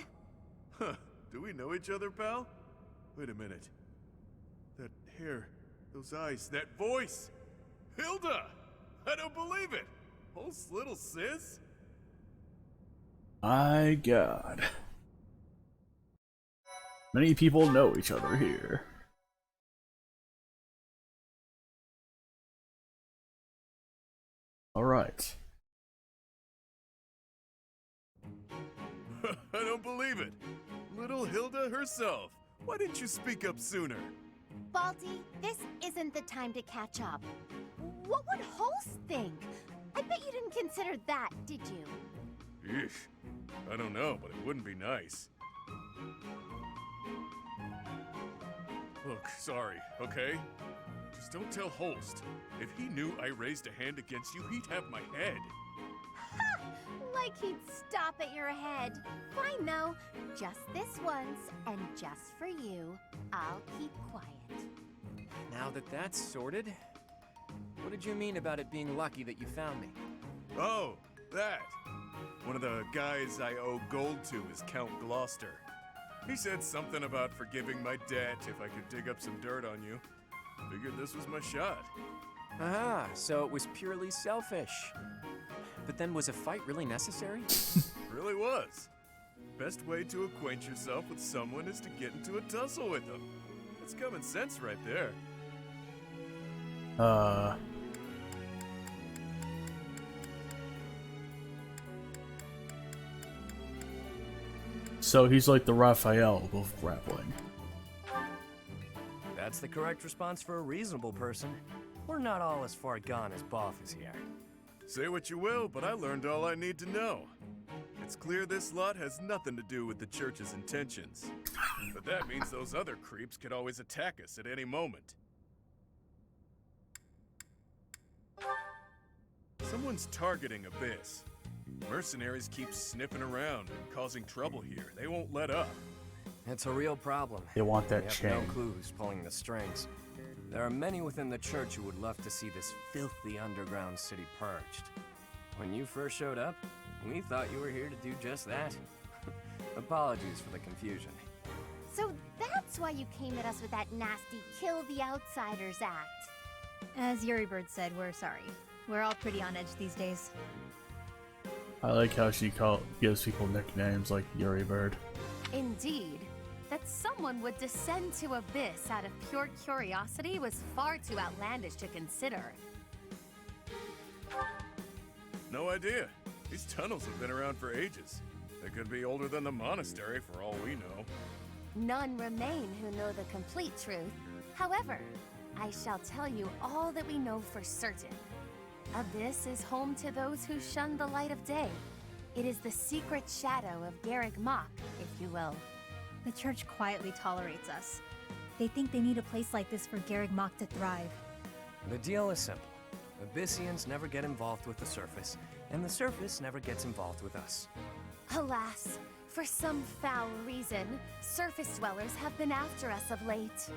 Huh. Do we know each other, pal? Wait a minute. That hair, those eyes, that voice! Hilda! I don't believe it! Oh, little sis? My god. Many people know each other here. Alright. I don't believe it. Little Hilda herself. Why didn't you speak up sooner? Baldy, this isn't the time to catch up. What would Holst think? I bet you didn't consider that, did you? Eesh. I don't know, but it wouldn't be nice. Look, sorry, okay? Just don't tell Holst. If he knew I raised a hand against you, he'd have my head. Ha! Like he'd stop at your head. Fine, though. Just this once, and just for you, I'll keep quiet. Now that that's sorted, what did you mean about it being lucky that you found me? Oh, that. One of the guys I owe gold to is Count Gloucester. He said something about forgiving my debt if I could dig up some dirt on you. Figured this was my shot. Ah, so it was purely selfish. But then was a fight really necessary? Really was. Best way to acquaint yourself with someone is to get into a tussle with them. That's common sense right there. So he's like the Raphael of grappling. That's the correct response for a reasonable person. We're not all as far gone as Boff is here. Say what you will, but I learned all I need to know. It's clear this lot has nothing to do with the church's intentions. But that means those other creeps could always attack us at any moment. Someone's targeting Abyss. Mercenaries keep sniffing around and causing trouble here. They won't let up. It's a real problem. They want that We have chain. no clue who's pulling the strings. There are many within the church who would love to see this filthy underground city purged. When you first showed up, we thought you were here to do just that. Apologies for the confusion. So that's why you came at us with that nasty Kill the Outsiders act. As Yuribird said, we're sorry. We're all pretty on edge these days. I like how she gives people nicknames like Yuribird. Indeed. That someone would descend to Abyss out of pure curiosity was far too outlandish to consider. No idea. These tunnels have been around for ages. They could be older than the monastery for all we know. None remain who know the complete truth. However, I shall tell you all that we know for certain. Abyss is home to those who shun the light of day. It is the secret shadow of Garreg Mach, if you will. The church quietly tolerates us. They think they need a place like this for Garreg Mach to thrive. The deal is simple. Abyssians never get involved with the surface, and the surface never gets involved with us. Alas, for some foul reason, surface dwellers have been after us of late.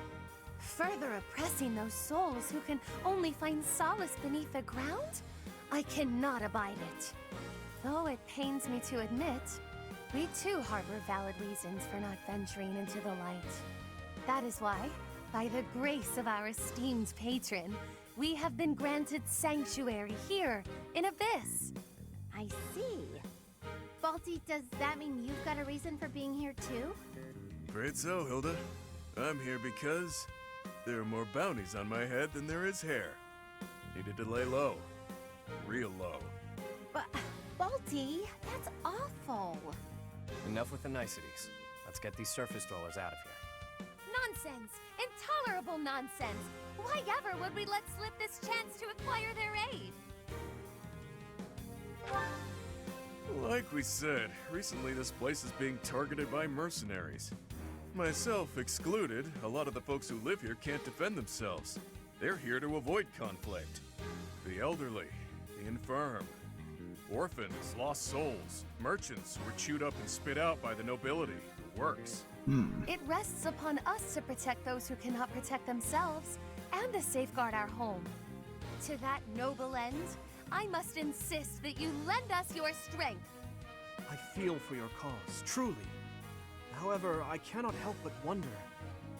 Further oppressing those souls who can only find solace beneath the ground? I cannot abide it. Though it pains me to admit, we too harbor valid reasons for not venturing into the light. That is why, by the grace of our esteemed patron, we have been granted sanctuary here in Abyss. I see. Balti, does that mean you've got a reason for being here too? Afraid so, Hilda. I'm here because there are more bounties on my head than there is hair. Needed to lay low. Real low. But, Balti, that's awful. Enough with the niceties. Let's get these surface dwellers out of here. Nonsense! Intolerable nonsense! Why ever would we let slip this chance to acquire their aid? Like we said, recently this place is being targeted by mercenaries. Myself excluded, a lot of the folks who live here can't defend themselves. They're here to avoid conflict. The elderly, the infirm, orphans, lost souls, merchants who were chewed up and spit out by the nobility, the works. It rests upon us to protect those who cannot protect themselves, and to safeguard our home. To that noble end, I must insist that you lend us your strength. I feel for your cause, truly. However, I cannot help but wonder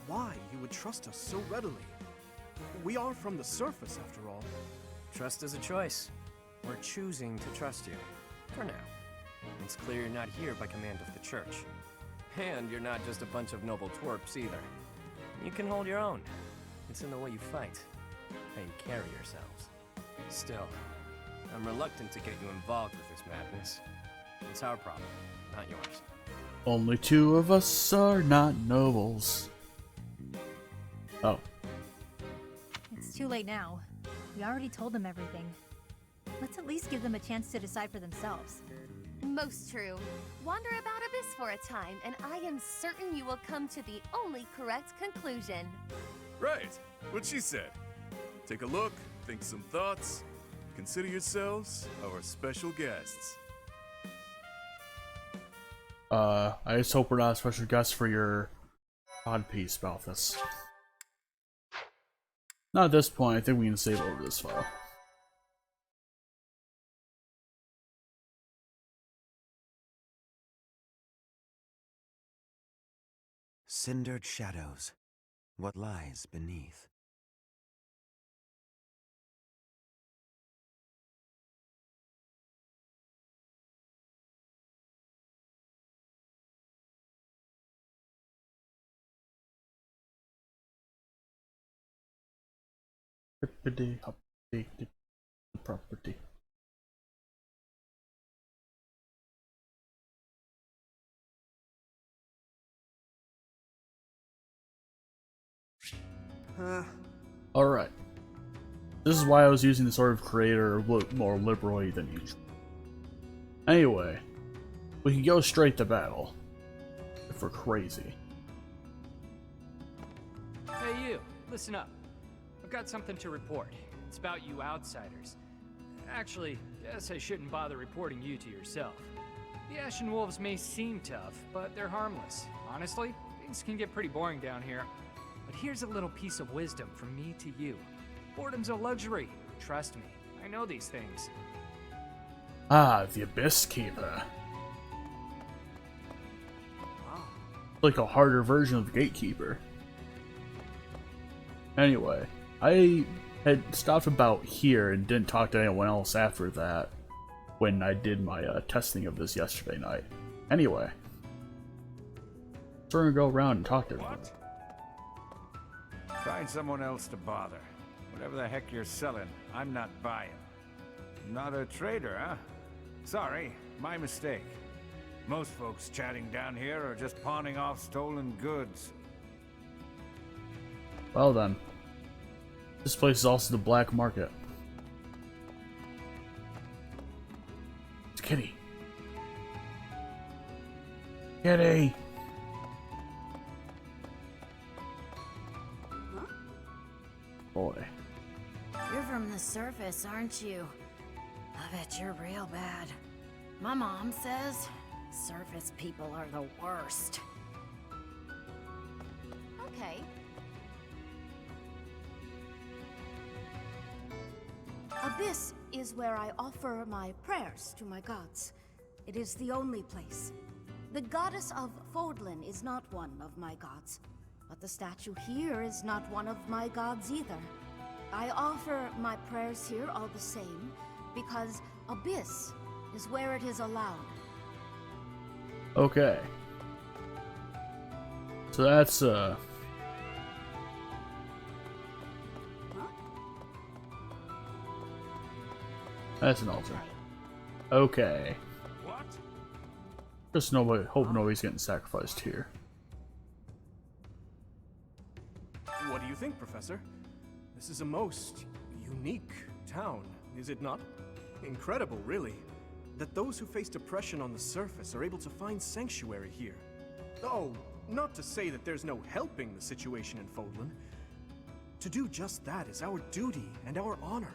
why you would trust us so readily. We are from the surface, after all. Trust is a choice. We're choosing to trust you. For now. It's clear you're not here by command of the church. And you're not just a bunch of noble twerps either. You can hold your own. It's in the way you fight, how you carry yourselves. Still, I'm reluctant to get you involved with this madness. It's our problem, not yours. Only two of us are not nobles. Oh. It's too late now. We already told them everything. Let's at least give them a chance to decide for themselves. Most true. Wander about Abyss for a time, and I am certain you will come to the only correct conclusion. Right, what she said. Take a look, think some thoughts. Consider yourselves our special guests. I just hope we're not a special guest for your odd piece, Balthus. Not at this point, I think we can save over this file. Cindered shadows. What lies beneath? Property. Alright. This is why I was using the sort of creator more liberally than usual. Anyway, we can go straight to battle. If we're crazy. Hey you, listen up. I've got something to report. It's about you outsiders. Actually, guess I shouldn't bother reporting you to yourself. The Ashen Wolves may seem tough, but they're harmless. Honestly, Things can get pretty boring down here. But here's a little piece of wisdom from me to you. Boredom's a luxury. Trust me, I know these things. Ah, the Abyss Keeper. Like a harder version of the Gatekeeper. Anyway, I had stopped about here and didn't talk to anyone else after that when I did my testing of this yesterday night. Anyway, so we're gonna go around and talk to everyone. Find someone else to bother. Whatever the heck you're selling, I'm not buying. Not a trader, huh? Sorry, my mistake. Most folks chatting down here are just pawning off stolen goods. Well then, this place is also the black market. It's Kitty. Kitty! Boy. You're from the surface, aren't you? I bet you're real bad. My mom says surface people are the worst. Okay. Abyss is where I offer my prayers to my gods. It is the only place. The goddess of Fodlan is not one of my gods, but the statue here is not one of my gods either. I offer my prayers here all the same, because Abyss is where it is allowed. Okay. So that's, that's an altar. Okay. What? Just hope nobody's getting sacrificed here. What do you think, Professor? This is a most unique town, is it not? Incredible, really, that those who face oppression on the surface are able to find sanctuary here. Oh, not to say that there's no helping the situation in Fodlan. To do just that is our duty and our honor.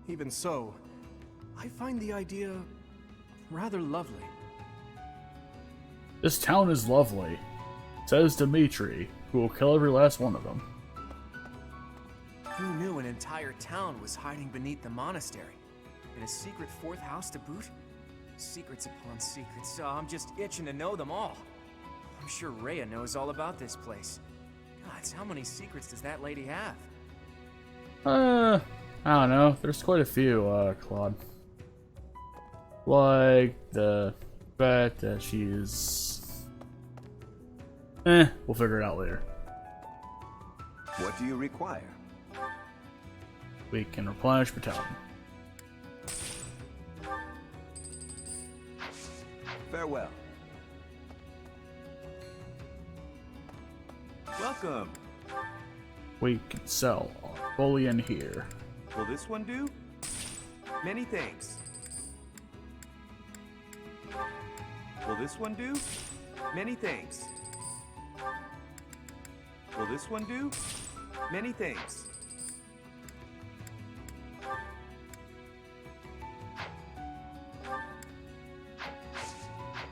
Even so, I find the idea rather lovely. This town is lovely, says Dimitri, who will kill every last one of them. Who knew an entire town was hiding beneath the monastery? In a secret fourth house to boot? Secrets upon secrets, so I'm just itching to know them all. I'm sure Rhea knows all about this place. Gods, how many secrets does that lady have? I don't know. There's quite a few, Claude. Like the fact that she's... we'll figure it out later. What do you require? We can replenish battalion. Farewell. Welcome. We can sell our bullion here. Will this one do? Many thanks. Will this one do? Many thanks. Will this one do? Many thanks.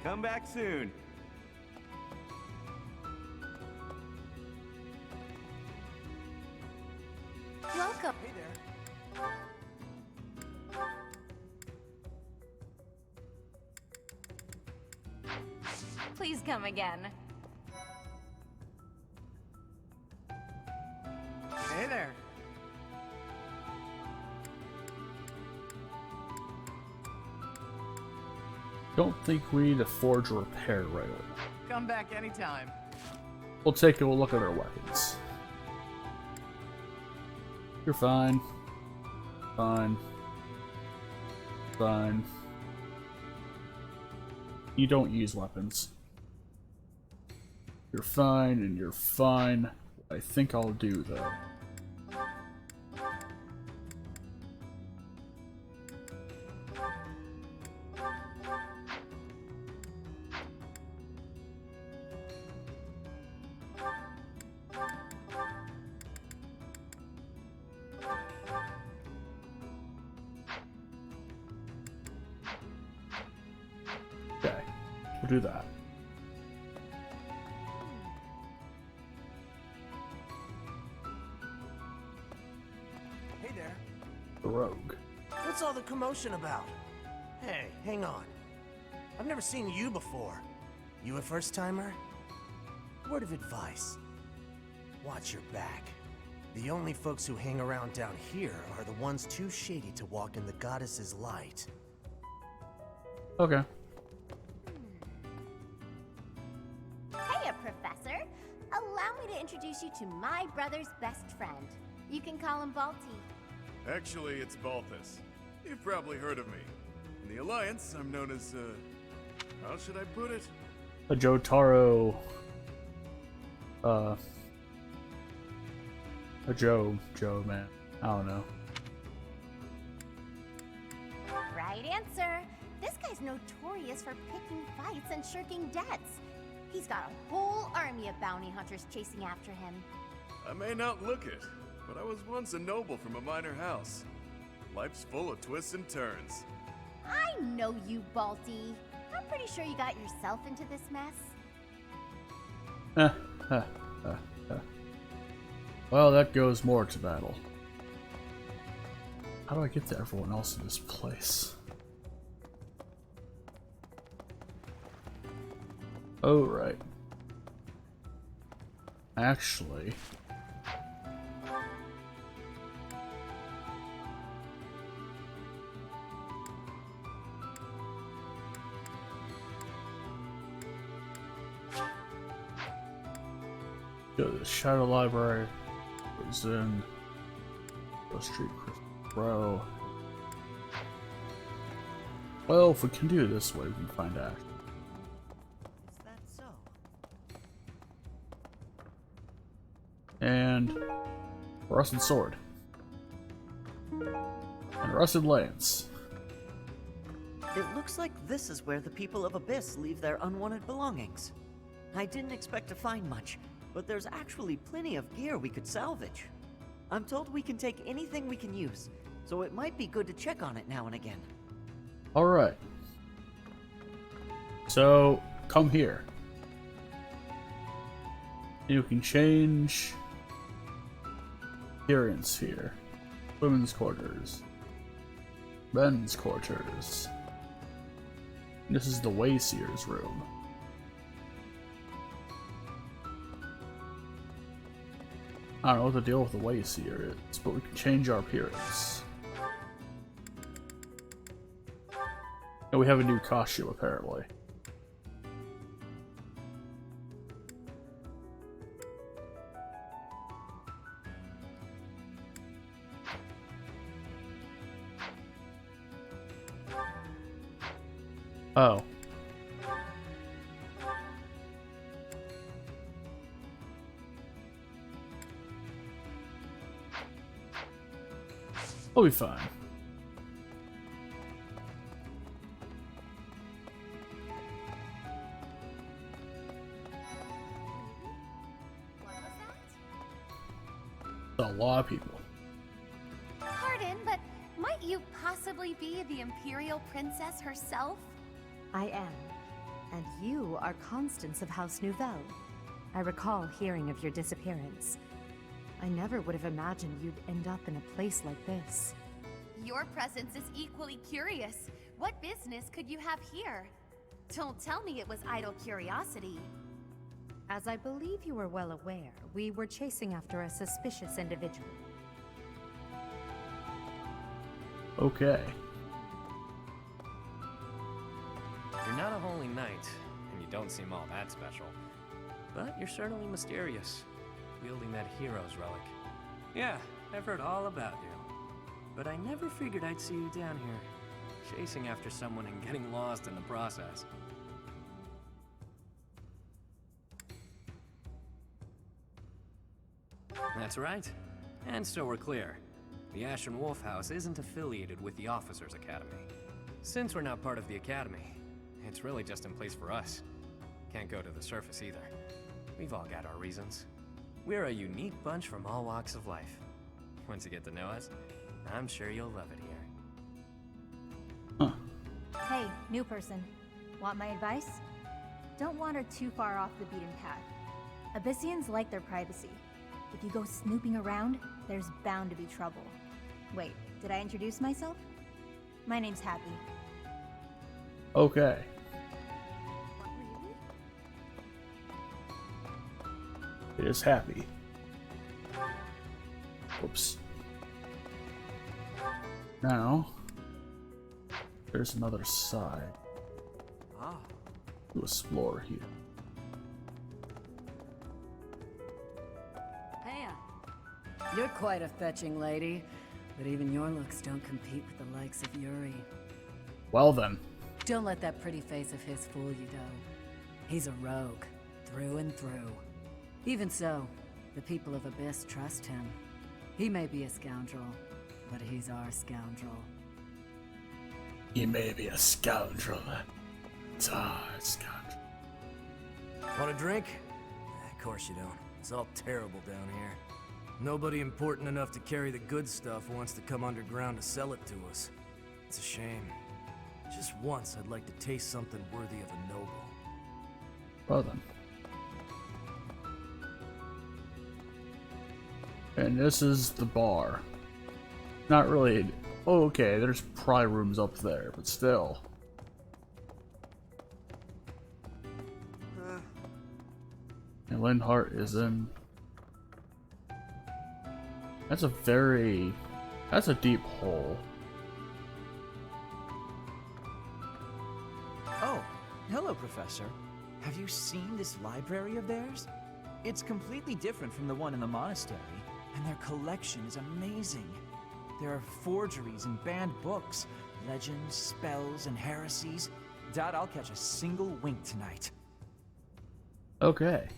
Come back soon. Welcome. Hey there. Please come again. Hey there. Don't think we need to forge or repair right away. Come back anytime. We'll take a look at our weapons. You're fine. Fine. Fine. You don't use weapons. You're fine and you're fine. What I think I'll do though. Okay, we'll do that. The rogue. What's all the commotion about? Hey, hang on. I've never seen you before. You a first-timer? Word of advice. Watch your back. The only folks who hang around down here are the ones too shady to walk in the goddess's light. Okay. Hiya, Professor. Allow me to introduce you to my brother's best friend. You can call him Balti. Actually, it's Balthus. You've probably heard of me. In the Alliance, I'm known as, how should I put it? A Jotaro. A Joe, man. I don't know. Right answer. This guy's notorious for picking fights and shirking debts. He's got a whole army of bounty hunters chasing after him. I may not look it, but I was once a noble from a minor house. Life's full of twists and turns. I know you, Balti. I'm pretty sure you got yourself into this mess. Well, that goes more to battle. How do I get to everyone else in this place? Oh, right. Actually... go to the Shadow Library. Goes in the Street Row. Well, if we can do it this way, we can find out. Is that so? And rusted sword. And rusted lance. It looks like this is where the people of Abyss leave their unwanted belongings. I didn't expect to find much, but there's actually plenty of gear we could salvage. I'm told we can take anything we can use, so it might be good to check on it now and again. Alright. So, come here. You can change appearance here. Women's quarters. Men's quarters. This is the Wayseer's room. I don't know what the deal with the Wayseer is, but we can change our appearance. And we have a new costume, apparently. Oh. We'll be fine. A lot of people. Pardon, but might you possibly be the Imperial Princess herself? I am. And you are Constance of House Nouvelle. I recall hearing of your disappearance. I never would have imagined you'd end up in a place like this. Your presence is equally curious. What business could you have here? Don't tell me it was idle curiosity. As I believe you are well aware, we were chasing after a suspicious individual. Okay. You're not a holy knight, and you don't seem all that special. But you're certainly mysterious, wielding that hero's relic. Yeah, I've heard all about you. But I never figured I'd see you down here, chasing after someone and getting lost in the process. That's right. And so we're clear. The Ashen Wolf House isn't affiliated with the Officers Academy. Since we're not part of the Academy, it's really just in place for us. Can't go to the surface either. We've all got our reasons. We're a unique bunch from all walks of life. Once you get to know us, I'm sure you'll love it here. Hey, new person. Want my advice? Don't wander too far off the beaten path. Abyssians like their privacy. If you go snooping around, there's bound to be trouble. Wait, Did I introduce myself? My name's Happy. Okay. It is Happy. Whoops. Now, there's another side to explore here. Hey, you're quite a fetching lady, but even your looks don't compete with the likes of Yuri. Well then. Don't let that pretty face of his fool you, though. He's a rogue, through and through. Even so, the people of Abyss trust him. He may be a scoundrel, but he's our scoundrel. He may be a scoundrel. It's our scoundrel. Want a drink? Of course you don't. It's all terrible down here. Nobody important enough to carry the good stuff wants to come underground to sell it to us. It's a shame. Just once I'd like to taste something worthy of a noble. Well then. And this is the bar. Not really. Oh, okay, there's probably rooms up there, but still. And Linhart is in. That's a deep hole. Oh, hello, Professor. Have you seen this library of theirs? It's completely different from the one in the monastery, and their collection is amazing. There are forgeries and banned books, legends, spells, and heresies. Doubt I'll catch a single wink tonight. Okay.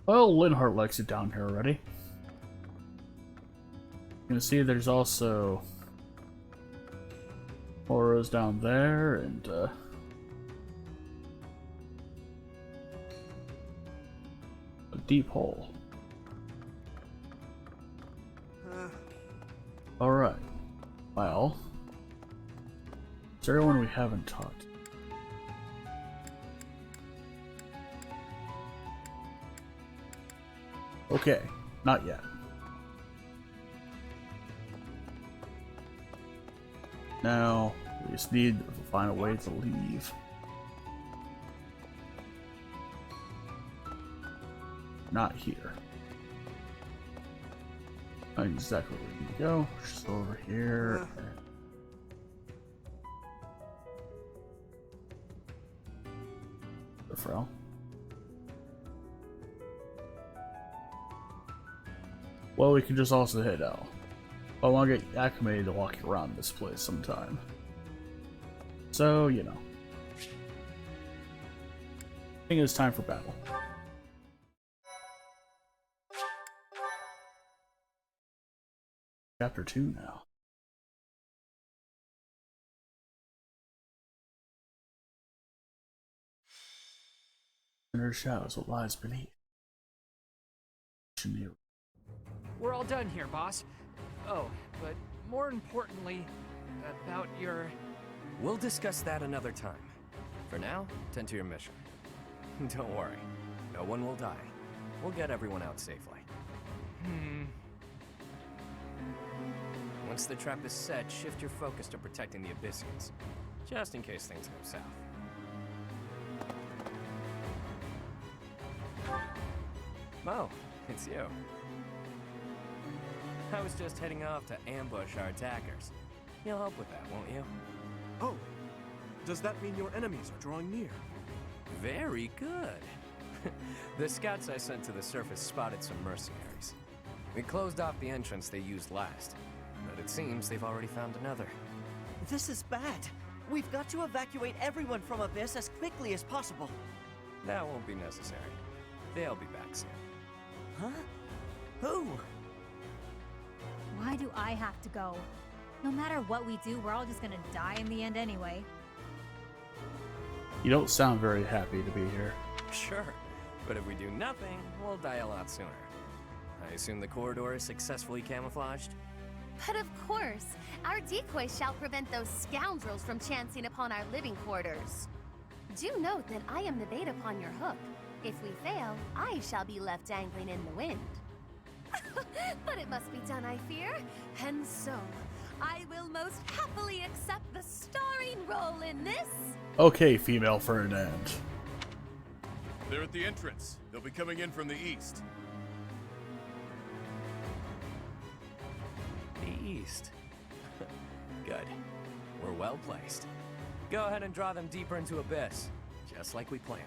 Well, Linhart likes it down here already. You can see there's also auras down there, and a deep hole. Alright. Well, is there anyone we haven't talked to? Okay, not yet. Now, we just need to find a way to leave. Not here. Not exactly where we need to go. Just over here. The Frau. Well, we can just also hit L. I want to get acclimated to walking around this place sometime. So, you know. I think it's time for battle. Chapter 2 now. Inner shadows, what lies beneath? We're all done here, boss. Oh, but more importantly, about your... We'll discuss that another time. For now, tend to your mission. Don't worry. No one will die. We'll get everyone out safely. Once the trap is set, shift your focus to protecting the Abyssians. Just in case things go south. Oh, it's you. I was just heading off to ambush our attackers. You'll help with that, won't you? Oh, does that mean your enemies are drawing near? Very good. The scouts I sent to the surface spotted some mercenaries. We closed off the entrance they used last, but it seems they've already found another. This is bad. We've got to evacuate everyone from Abyss as quickly as possible. That won't be necessary. They'll be back soon. Huh? Who? Why do I have to go? No matter what we do, we're all just gonna die in the end anyway. You don't sound very happy to be here. Sure, but if we do nothing, we'll die a lot sooner. I assume the corridor is successfully camouflaged? But of course, our decoy shall prevent those scoundrels from chancing upon our living quarters. Do note that I am the bait upon your hook. If we fail, I shall be left dangling in the wind. But it must be done, I fear. And so, I will most happily accept the starring role in this. Okay, female Ferdinand. They're at the entrance. They'll be coming in from the east. The east. Good. We're well placed. Go ahead and draw them deeper into Abyss, just like we planned.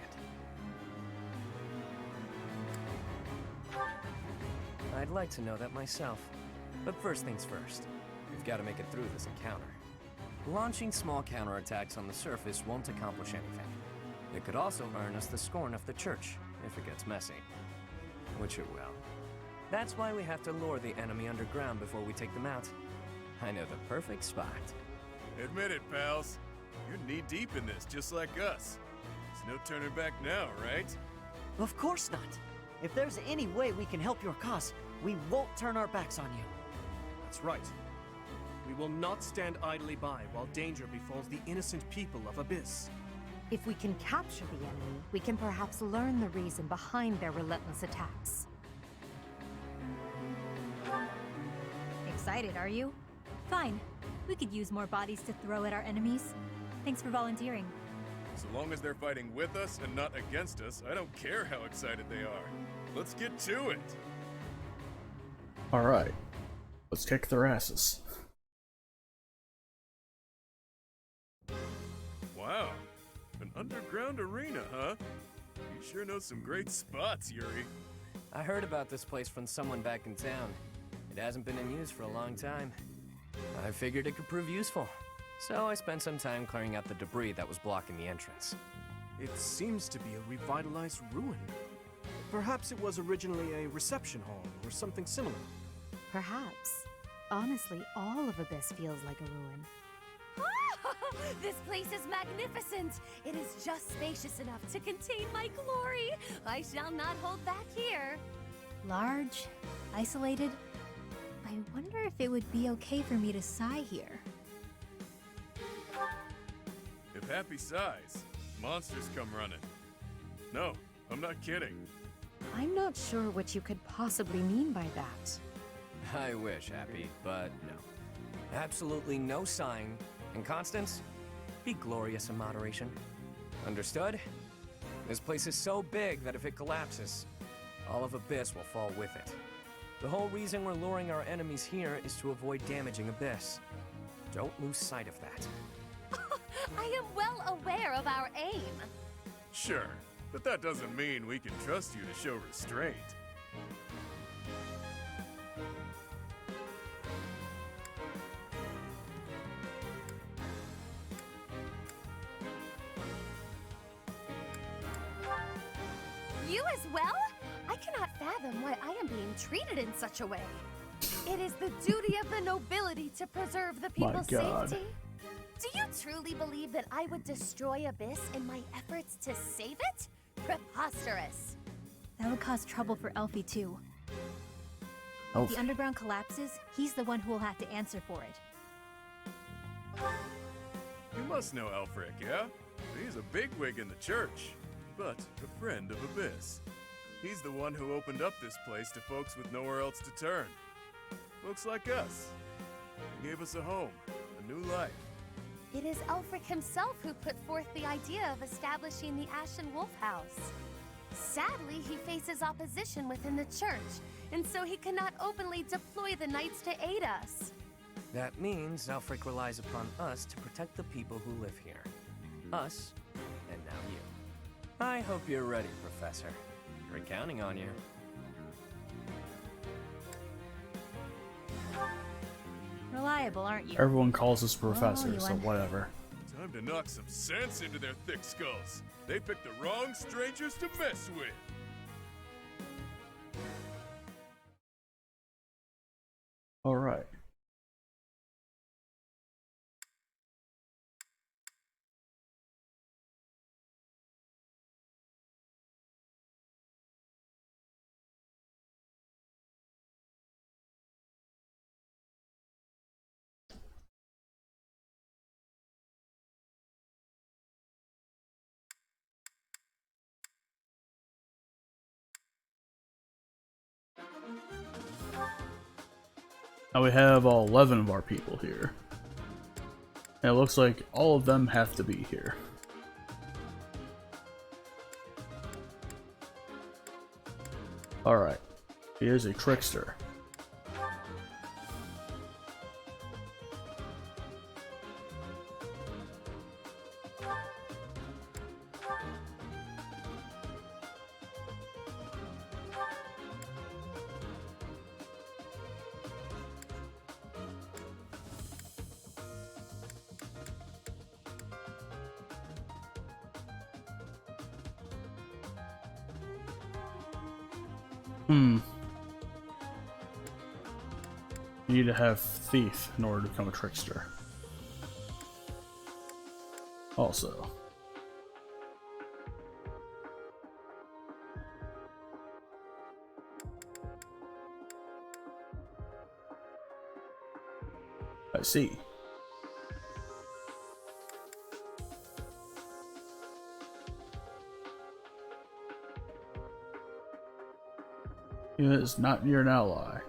I'd like to know that myself. But first things first. We've got to make it through this encounter. Launching small counterattacks on the surface won't accomplish anything. It could also earn us the scorn of the church, if it gets messy. Which it will. That's why we have to lure the enemy underground before we take them out. I know the perfect spot. Admit it, pals. You're knee-deep in this, just like us. There's no turning back now, right? Of course not. If there's any way we can help your cause, we won't turn our backs on you. That's right. We will not stand idly by while danger befalls the innocent people of Abyss. If we can capture the enemy, we can perhaps learn the reason behind their relentless attacks. Excited, are you? Fine. We could use more bodies to throw at our enemies. Thanks for volunteering. So long as they're fighting with us and not against us, I don't care how excited they are. Let's get to it! Alright. Let's kick their asses. Wow. An underground arena, huh? You sure know some great spots, Yuri. I heard about this place from someone back in town. It hasn't been in use for a long time. I figured it could prove useful. So I spent some time clearing out the debris that was blocking the entrance. It seems to be a revitalized ruin. Perhaps it was originally a reception hall or something similar. Perhaps. Honestly, all of Abyss feels like a ruin. This place is magnificent. It is just spacious enough to contain my glory. I shall not hold back here. Large, isolated. I wonder if it would be okay for me to sigh here. If Happy sighs, monsters come running. No, I'm not kidding. I'm not sure what you could possibly mean by that. I wish, Happy, but no. Absolutely no sighing. And Constance, be glorious in moderation. Understood? This place is so big that if it collapses, all of Abyss will fall with it. The whole reason we're luring our enemies here is to avoid damaging Abyss. Don't lose sight of that. I am well aware of our aim. Sure, but that doesn't mean we can trust you to show restraint. You as well? I cannot fathom why I am being treated in such a way. It is the duty of the nobility to preserve the people's safety. Do you truly believe that I would destroy Abyss in my efforts to save it? Preposterous. That would cause trouble for Elfie too. Oh. If the underground collapses, he's the one who will have to answer for it. You must know Alfric, yeah? He's a bigwig in the church, but a friend of Abyss. He's the one who opened up this place to folks with nowhere else to turn. Folks like us. He gave us a home, a new life. It is Elfric himself who put forth the idea of establishing the Ashen Wolf House. Sadly, he faces opposition within the church, and so he cannot openly deploy the knights to aid us. That means Alfric relies upon us to protect the people who live here. Us, and now you. I hope you're ready, Professor. We're counting on you. Reliable, aren't you? Everyone calls us Oh, professor, you so won. whatever. Time to knock some sense into their thick skulls. They picked the wrong strangers to mess with. Alright. Now we have all 11 of our people here. And it looks like all of them have to be here. Alright. He is a trickster. You need to have thief in order to become a trickster. Also. I see. He is not near an ally.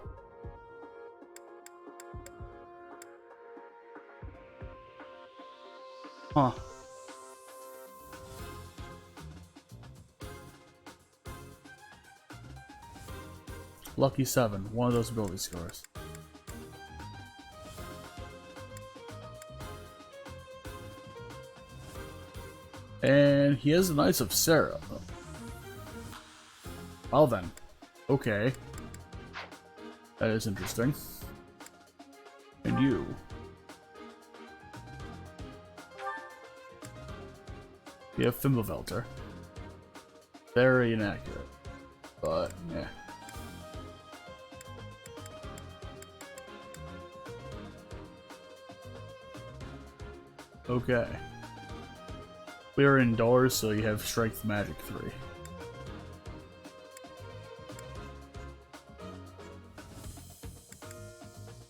Huh. Lucky 7, one of those ability scores. And he is the Knights of Sarah. Well then. Okay. That is interesting. And you. You have Fimblevelter. Very inaccurate. But, yeah. Okay. We are indoors, so you have Strength Magic 3.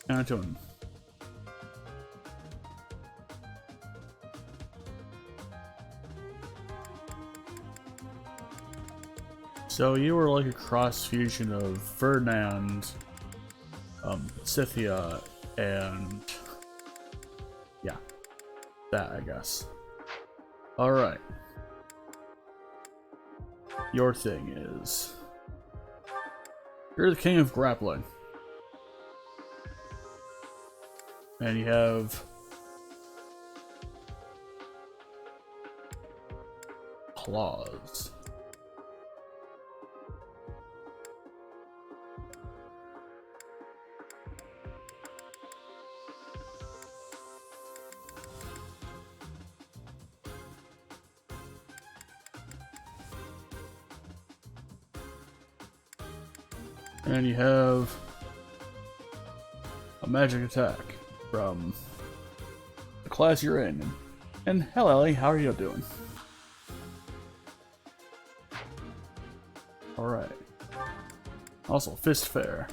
Anton. So you were like a cross fusion of Ferdinand, Scythia, and yeah, that I guess. Alright. Your thing is... You're the king of grappling. And you have... claws. And you have a magic attack from the class you're in. And hello Ellie, how are you doing? Alright. Also, Fist Fair.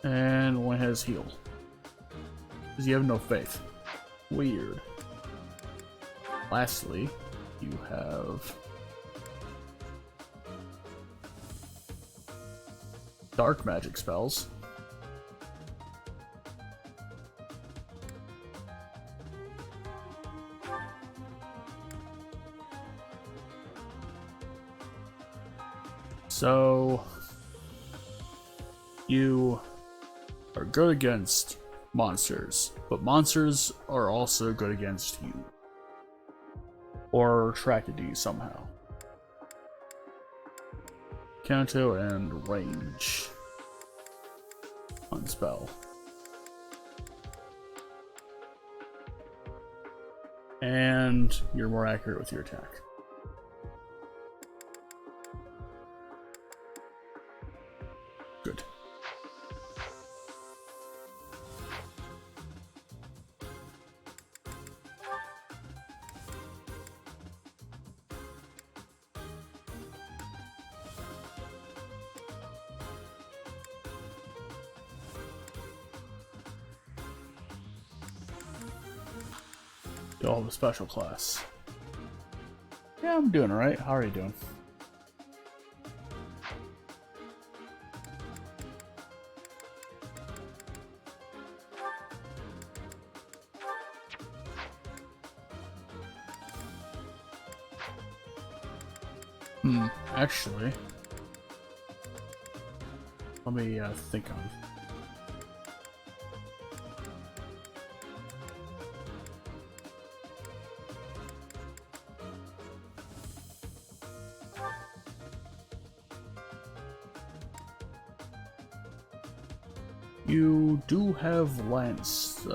And one has heal. Because you have no faith. Weird. Lastly, you have dark magic spells. So you are good against monsters, but monsters are also good against you. Or attracted to you somehow. Counter and range on spell. And you're more accurate with your attack. Good. You'll have a special class. Yeah, I'm doing alright. How are you doing? Actually, let me think on. You do have lance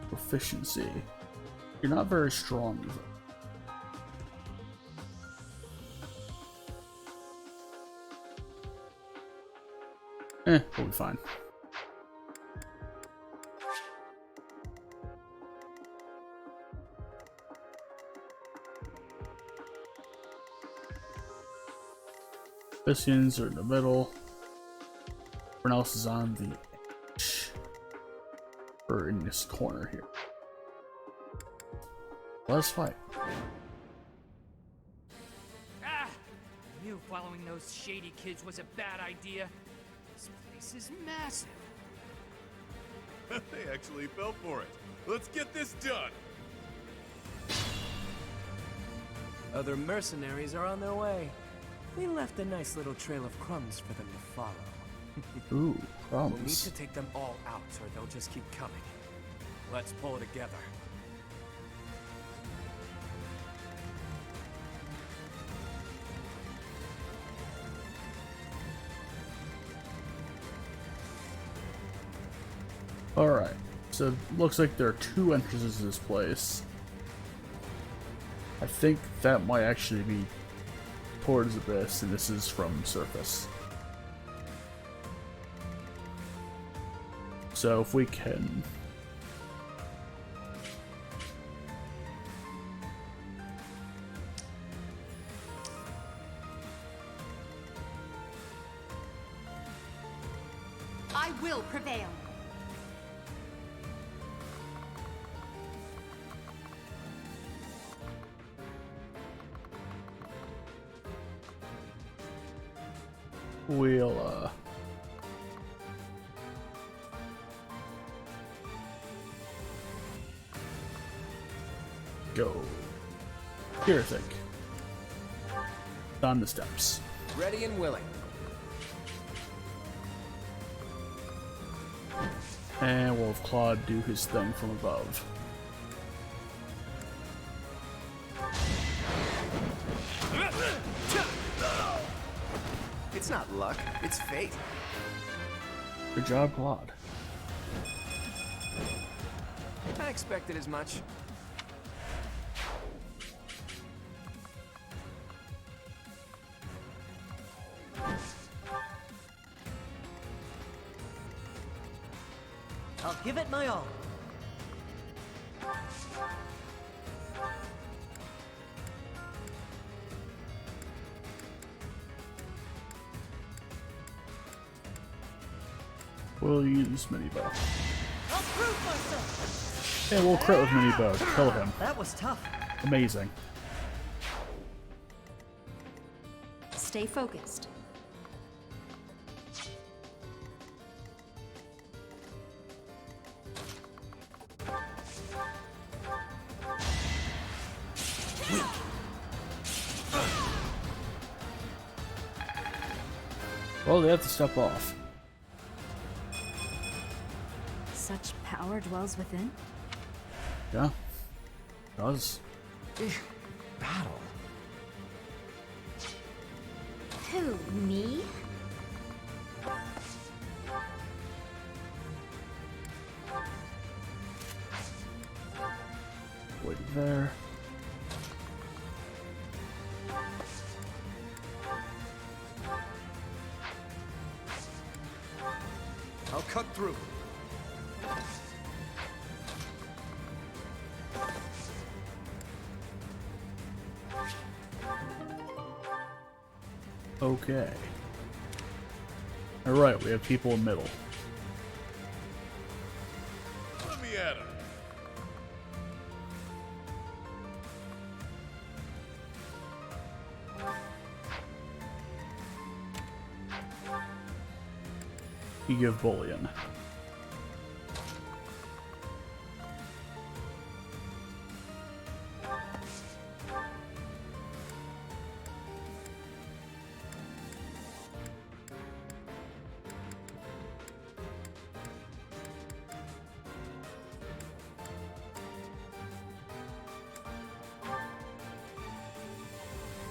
proficiency. You're not very strong either. We'll be fine. Piscians are in the middle. Everyone else is on the edge. Or in this corner here. Let's fight. Ah! I knew following those shady kids was a bad idea. This is massive. They actually fell for it. Let's get this done. Other mercenaries are on their way. We left a nice little trail of crumbs for them to follow. Ooh, crumbs. We'll need to take them all out, or they'll just keep coming. Let's pull it together. Alright, so it looks like there are two entrances to this place. I think that might actually be towards Abyss, and this is from surface. So if we can... I will prevail. We'll, go here, I think. Down the steps. Ready and willing. And we'll have Claude do his thing from above. It's not luck, it's fate. Good job, Claude. I expected as much. I'll give it my all. We'll use mini bow. I'll prove myself. And we'll crit with mini bow to kill him. That was tough. Amazing. Stay focused. Well, they have to step off. Such power dwells within? Yeah. It does. Battle. Who, me? Wait there. I'll cut through. Okay. Alright, we have people in the middle. Let me at him. you give bullion.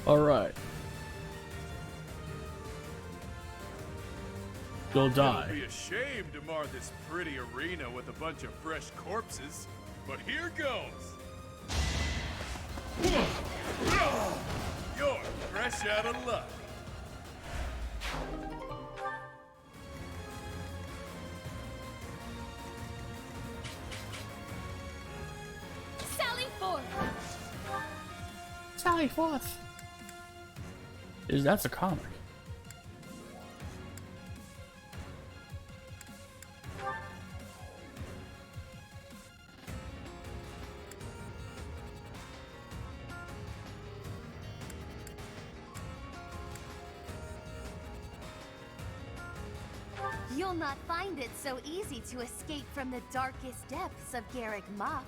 Alright. You'll die. It would be a shame to mar this pretty arena with a bunch of fresh corpses, but here goes. You're fresh out of luck. Sally forth! Sally forth! That's a comic. You'll not find it so easy to escape from the darkest depths of Garrick Mach.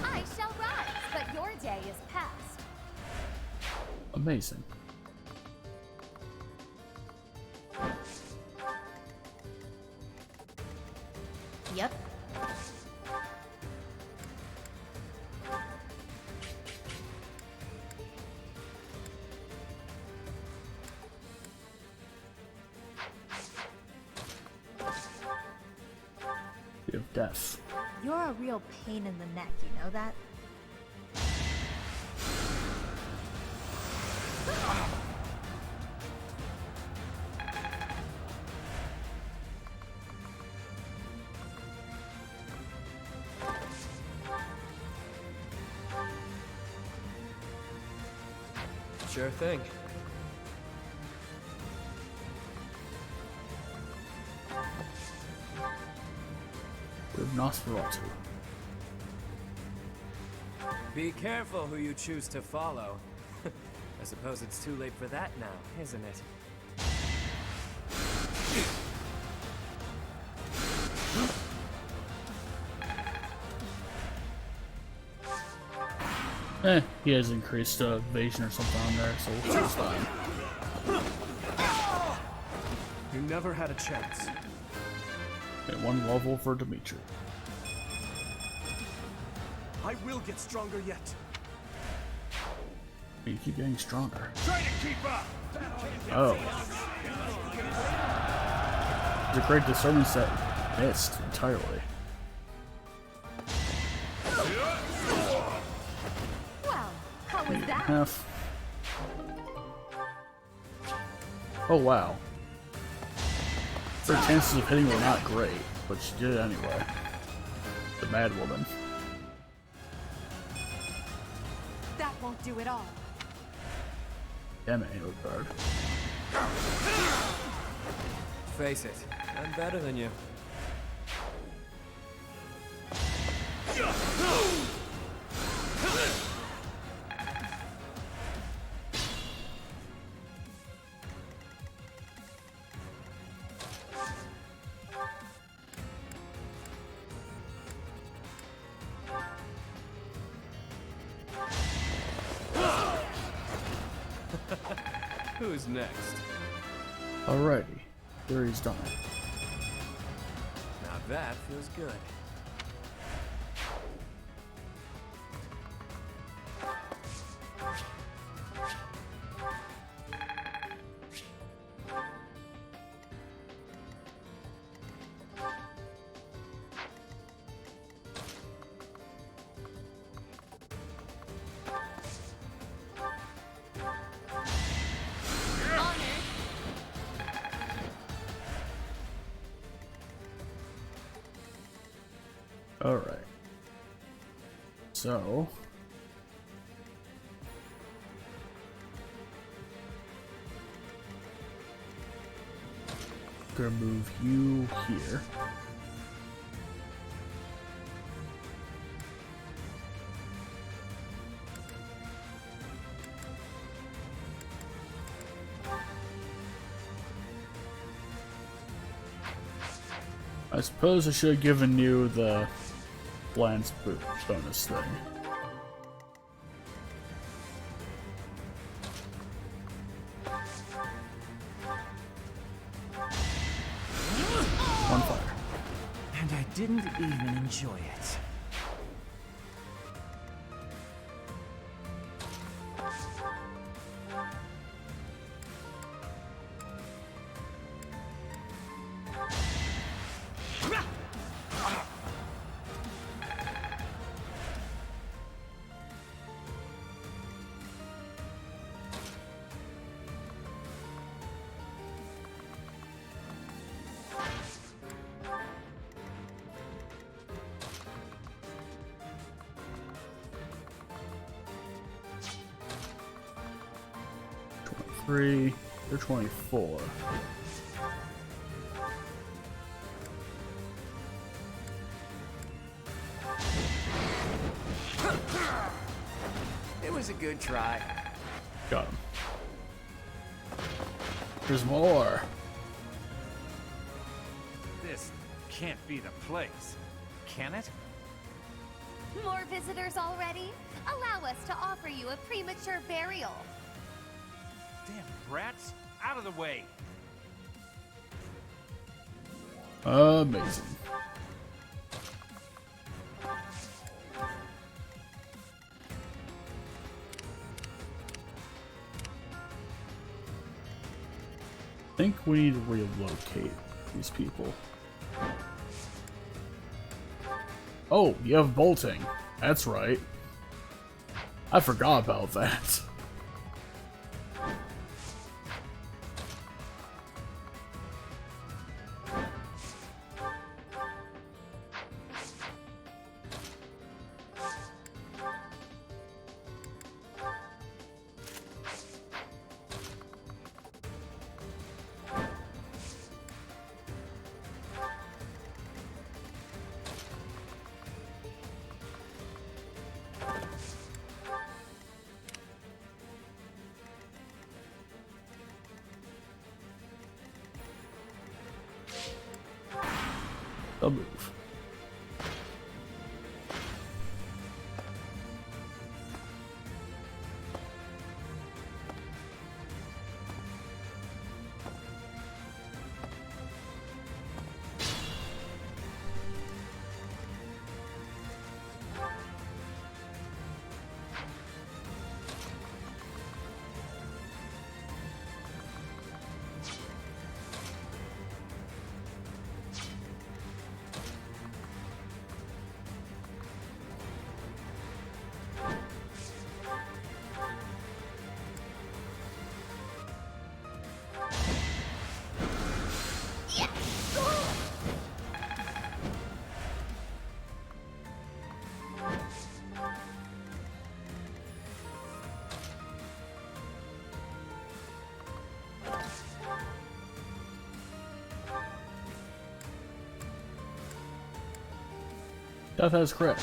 I shall rise, but your day is past. Amazing. Yep. You have death. You're a real pain in the neck, you know that? Sure thing. We have Nosferatu. Be careful who you choose to follow. I suppose it's too late for that now, isn't it? He has increased evasion or something on there, so it's fine. You never had a chance. Okay, one level for Dimitri. I will get stronger yet. You keep getting stronger. Try to keep up. Oh. It's a great disturbance that missed entirely. Well, how was that? Half. Oh wow. Her chances of hitting were not great, but she did it anyway. The mad woman. That won't do it all. Damn it, Halo Guard. Face it, I'm better than you. Who's next? Alrighty, Fury's done it. Now that feels good. Alright. So... gonna move you here. I suppose I should have given you the Lance bonus thing. On fire. And I didn't even enjoy it. They're 24. It was a good try. Got him. There's more. This can't be the place, can it? More visitors already? Allow us to offer you a premature burial. Damn brats, out of the way. Amazing. I think we need to relocate these people. Oh, you have bolting. That's right. I forgot about that. They'll move. Death has crit.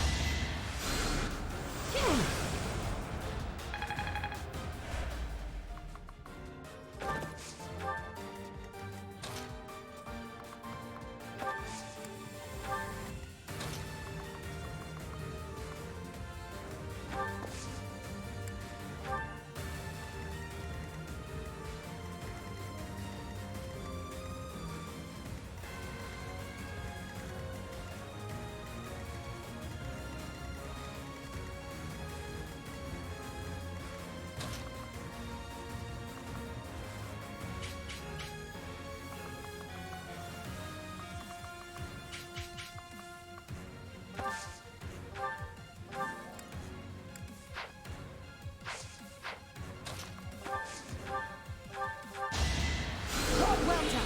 Well done.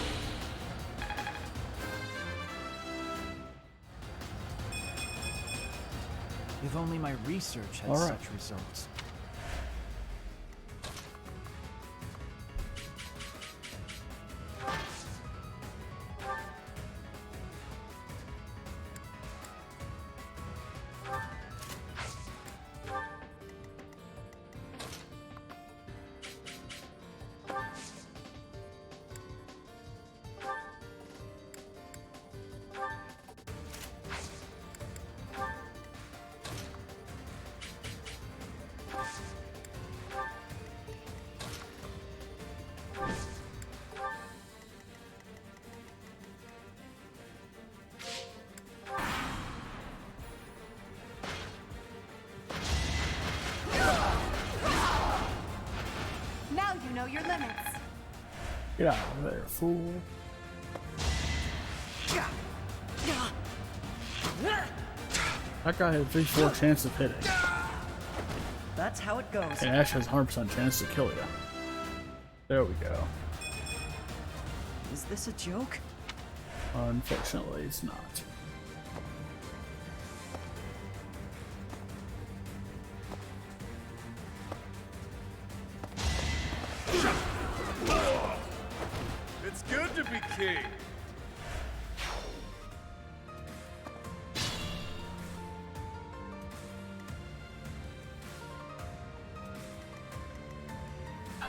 If only my research had All right. such results. know your limits. Get out of there, fool. That guy had a 3-4 chance of hitting. That's how it goes. And Ash has 100% chance to kill you. There we go. Is this a joke? Unfortunately, it's not. It's good to be king.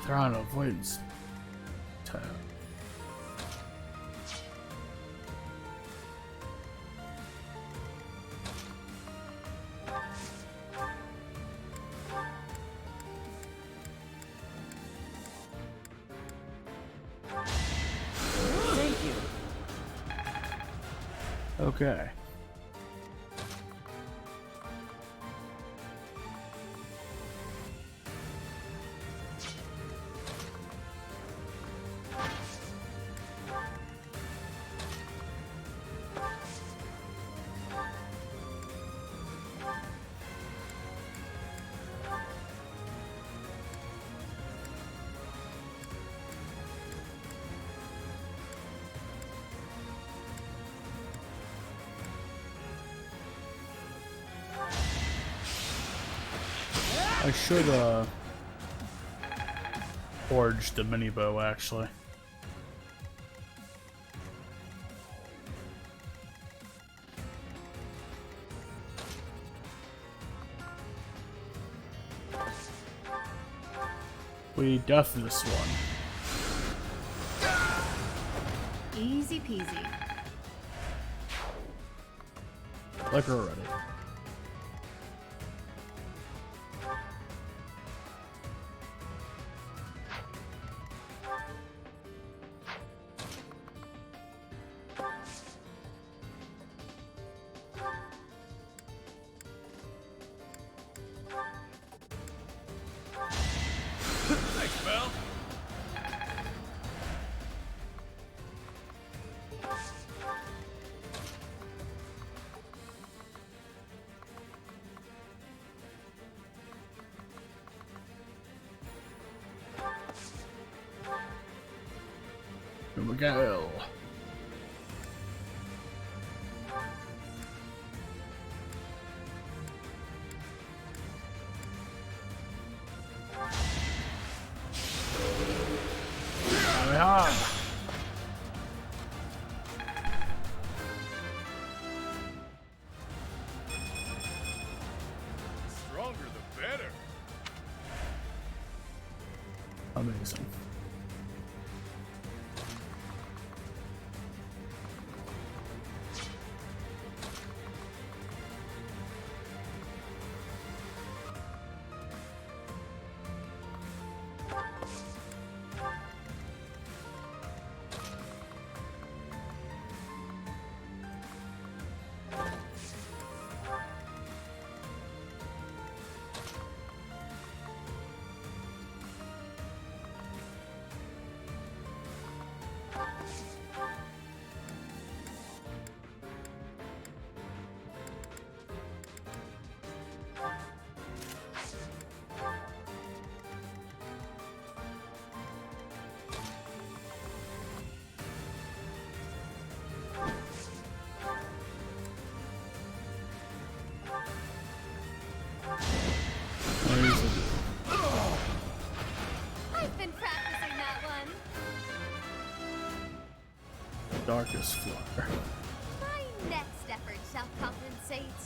They're on avoidance tab. Thank you. Okay. I should forge the mini bow actually. We duff this one. Easy peasy. Liquor already. Thanks, pal. Here we go. Stronger the better. Amazing. I've been practicing that one. Darkest Flower. My next effort shall compensate.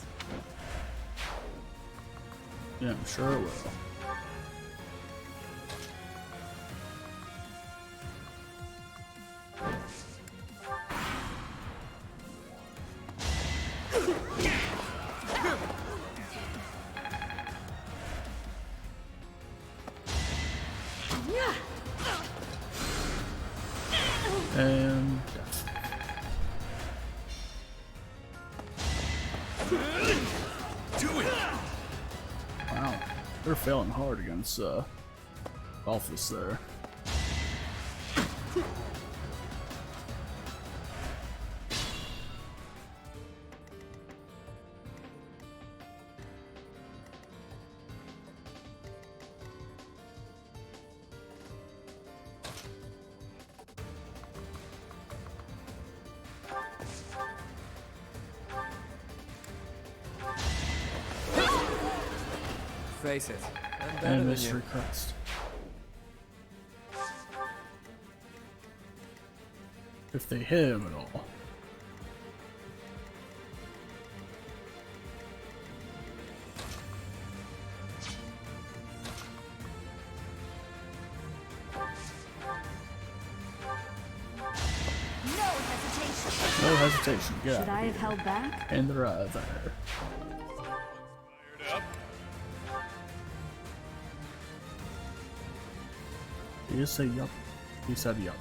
Yeah, I'm sure it will. And death. Do it. Wow, they're failing hard against Balthus there. Face it, I'm better And than Mystery you. Crest. If they hit him at all. No hesitation. Get Should out I of have held back? here. And they're out of there. Did you just say yup? He said yup.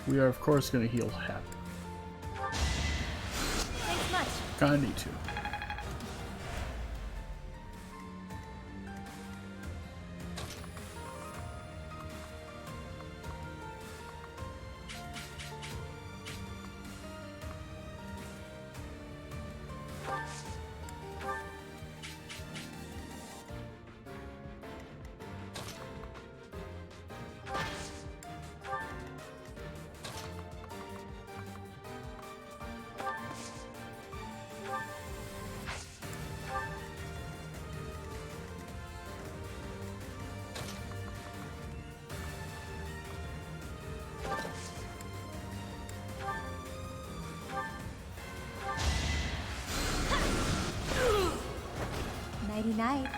We are of course going to heal Hap. Thanks much. Kinda need to. Nighty night.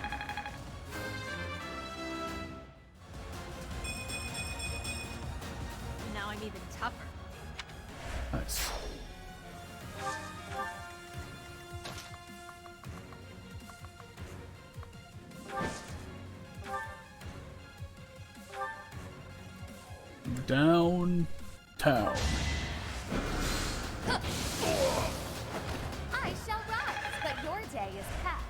Now I'm even tougher. Nice. Downtown. I shall rise, but your day is past.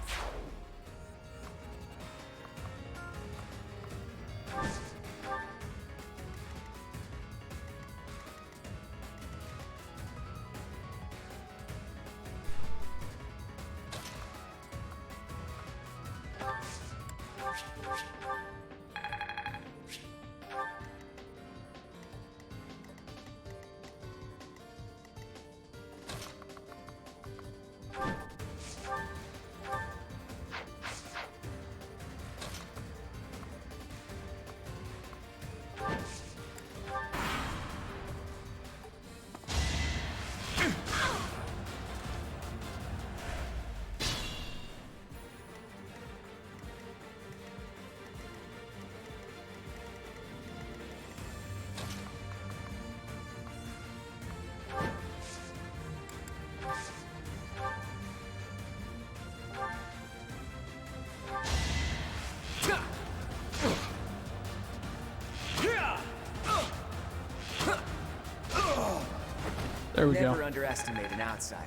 There we Never go. underestimate an outsider.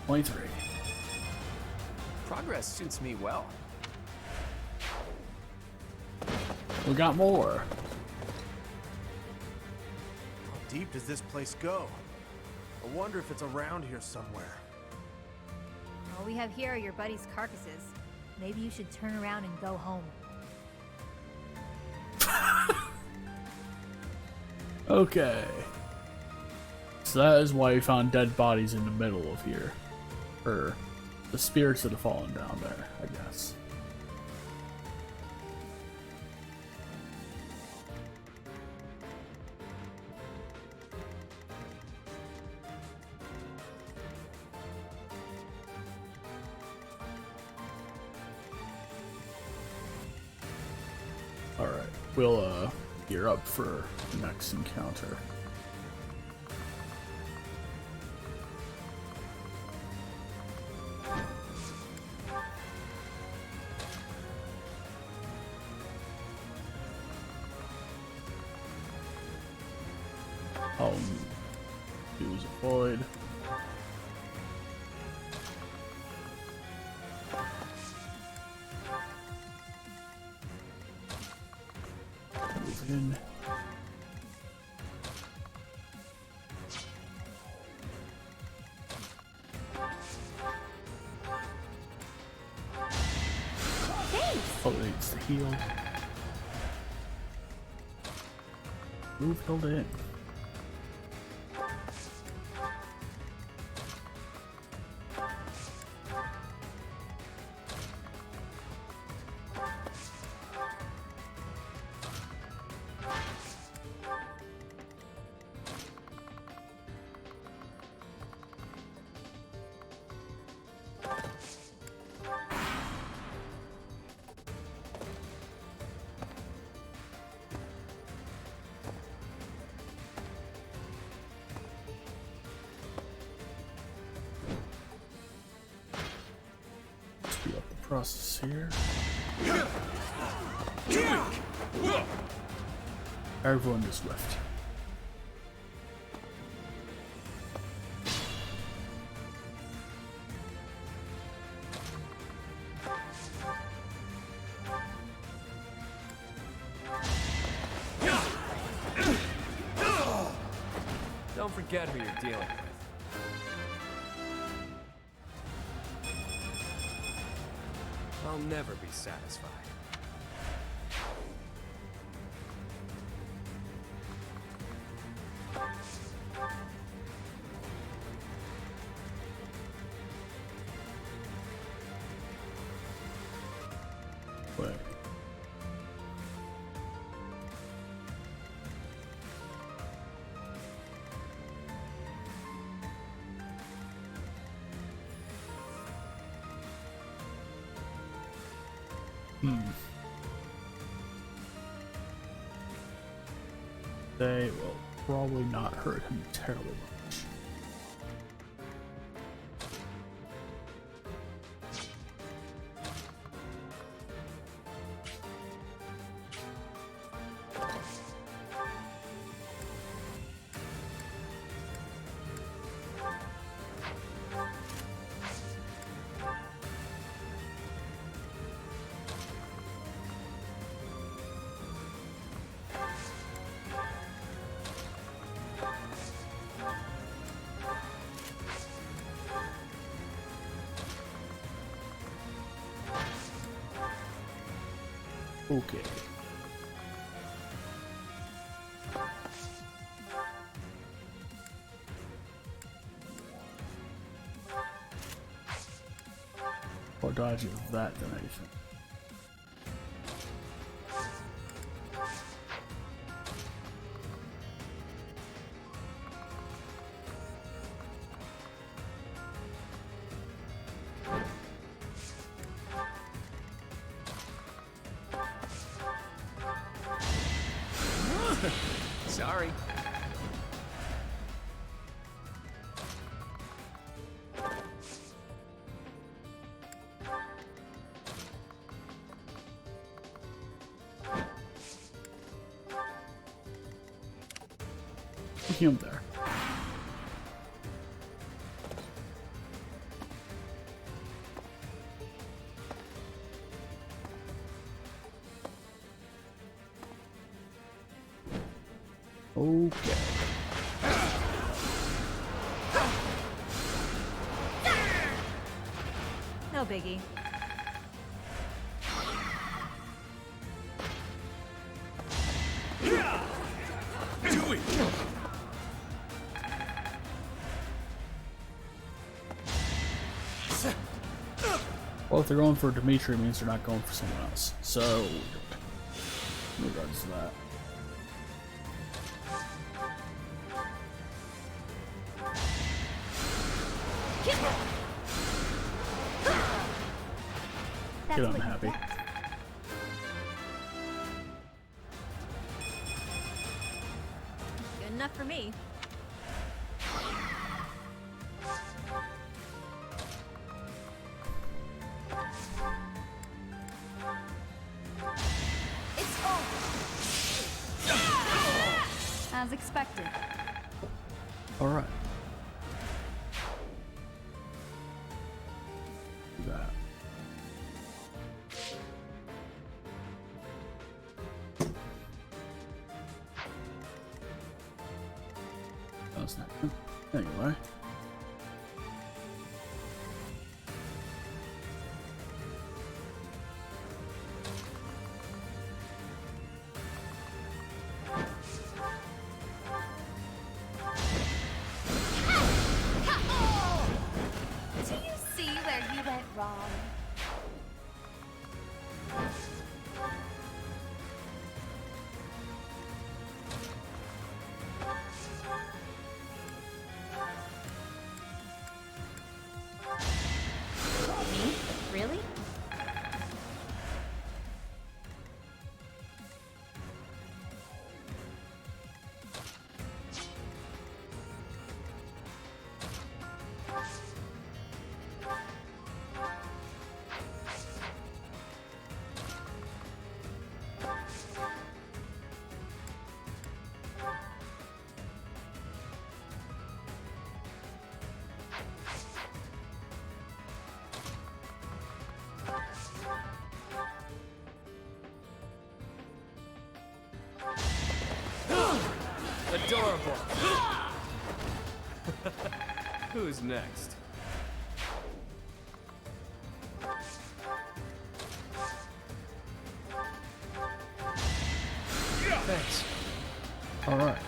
23. Progress suits me well. We got more. How deep does this place go? I wonder if it's around here somewhere. All we have here are your buddies' carcasses. Maybe you should turn around and go home. Okay. So that is why we found dead bodies in the middle of here. Or the spirits that have fallen down there, I guess. Alright, we'll gear up for the next encounter. I'll use a void. Move in. Totally needs to heal. Move Hilda in. Speed up the process here. Everyone just left. Don't forget who you're dealing with. I'll never be satisfied. Wait. They will probably not hurt him terribly much. Okay. More dodgy of that than anything. Sorry. Him there. Okay. No biggie. Do it! Well, if they're going for Dimitri, it means they're not going for someone else. So, in regards to that. Get unhappy. Good enough for me. It's over. As expected. All right. Do that. That's not good. Anyway. where you went wrong. Me? Really? Adorable. Who's next? Thanks. All right.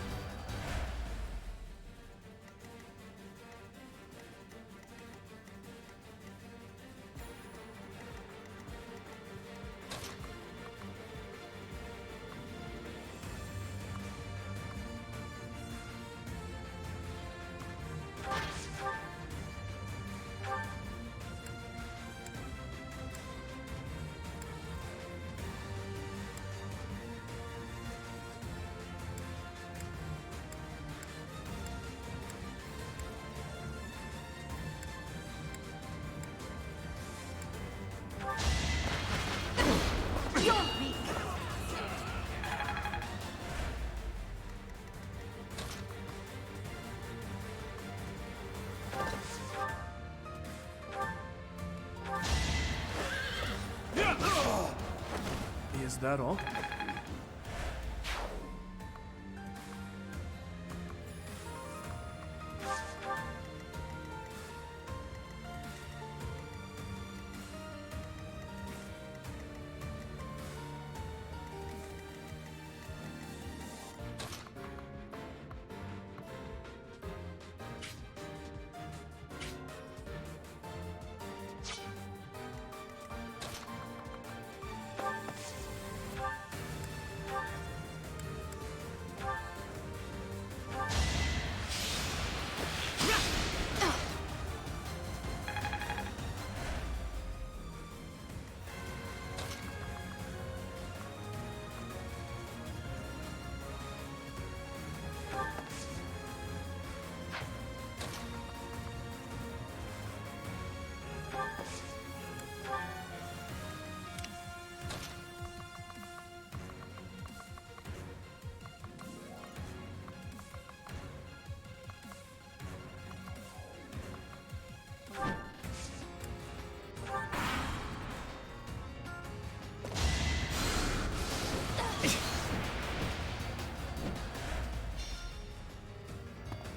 Is that all?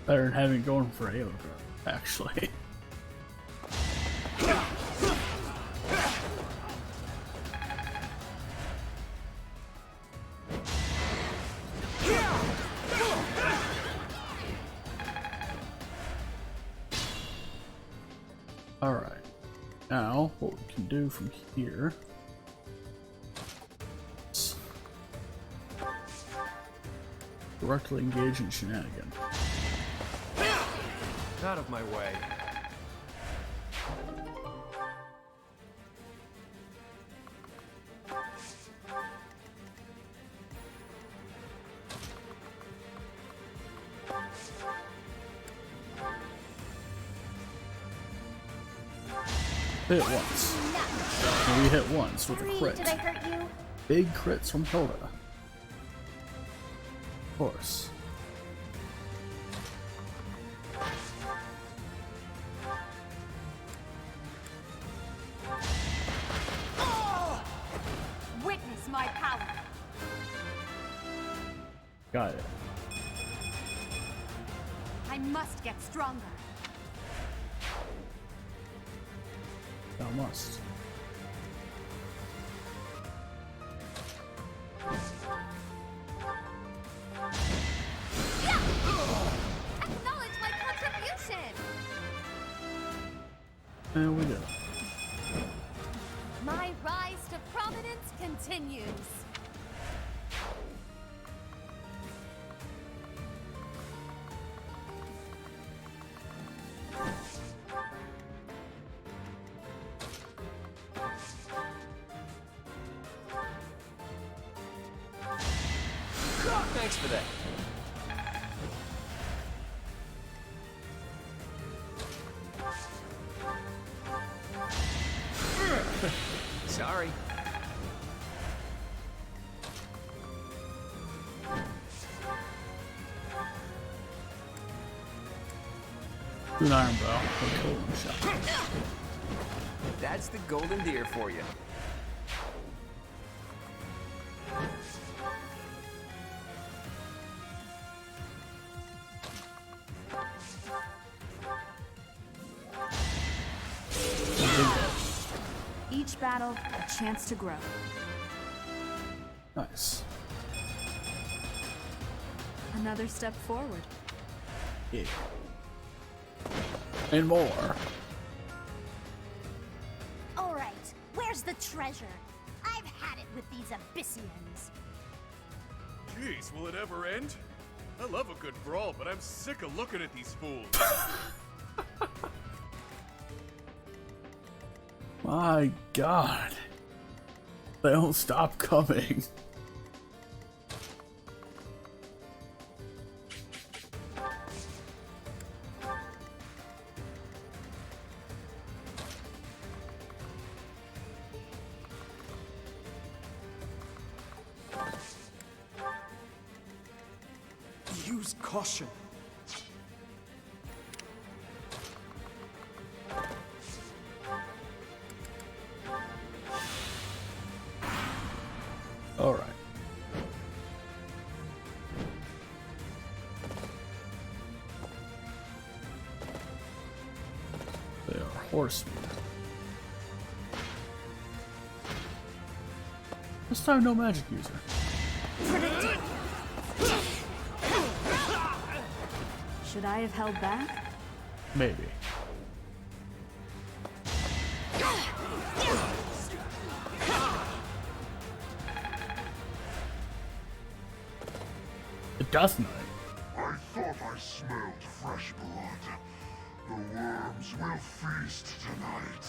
Better than having it going for Aoga, actually. Alright, now what we can do from here is directly engage in shenanigans. Out of my way. Hit once. And we hit once with a crit. Did I hurt you? Big crits from Hilda. Of course. Witness my power. Got it. I must get stronger. I must. Acknowledge my contribution. There we go. My rise to prominence continues. Thanks for that. Sorry. An iron bow. Okay, one shot. That's the golden deer for you. Each battle, a chance to grow. Nice. Another step forward. Yeah. And more. All right, where's the treasure? I've had it with these Abyssians. Jeez, will it ever end? I love a good brawl, but I'm sick of looking at these fools. My God. They don't stop coming. Use caution. All right. They are horsemen. This time, no magic user. Should I have held back? Maybe. The Death Knight. I thought I smelled fresh blood. The worms will feast tonight.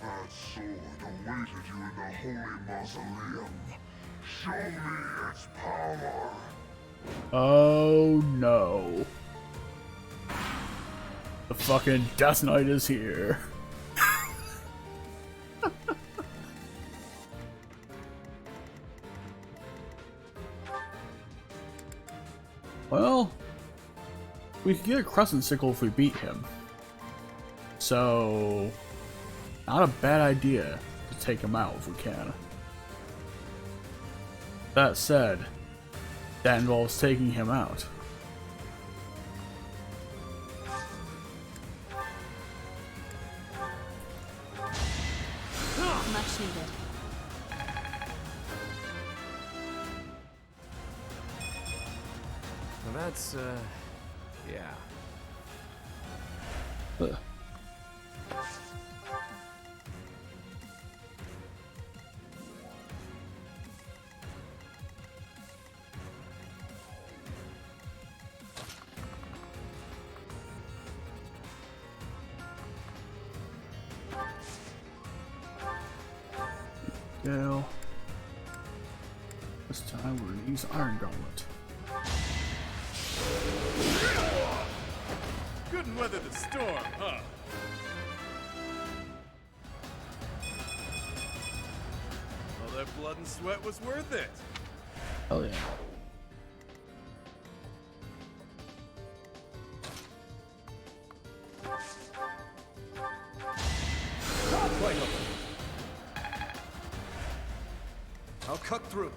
That sword awaited you in the holy mausoleum. Show me its power. Oh no. The fucking Death Knight is here. Well, we could get a crescent sickle if we beat him. So, not a bad idea to take him out if we can. That said, that involves taking him out. Much needed. Well, that's, yeah. Ugh. Go. This time we're gonna use Iron Gauntlet. Couldn't weather the storm, huh? All that blood and sweat was worth it. Oh yeah. Quite open. I'll cut through.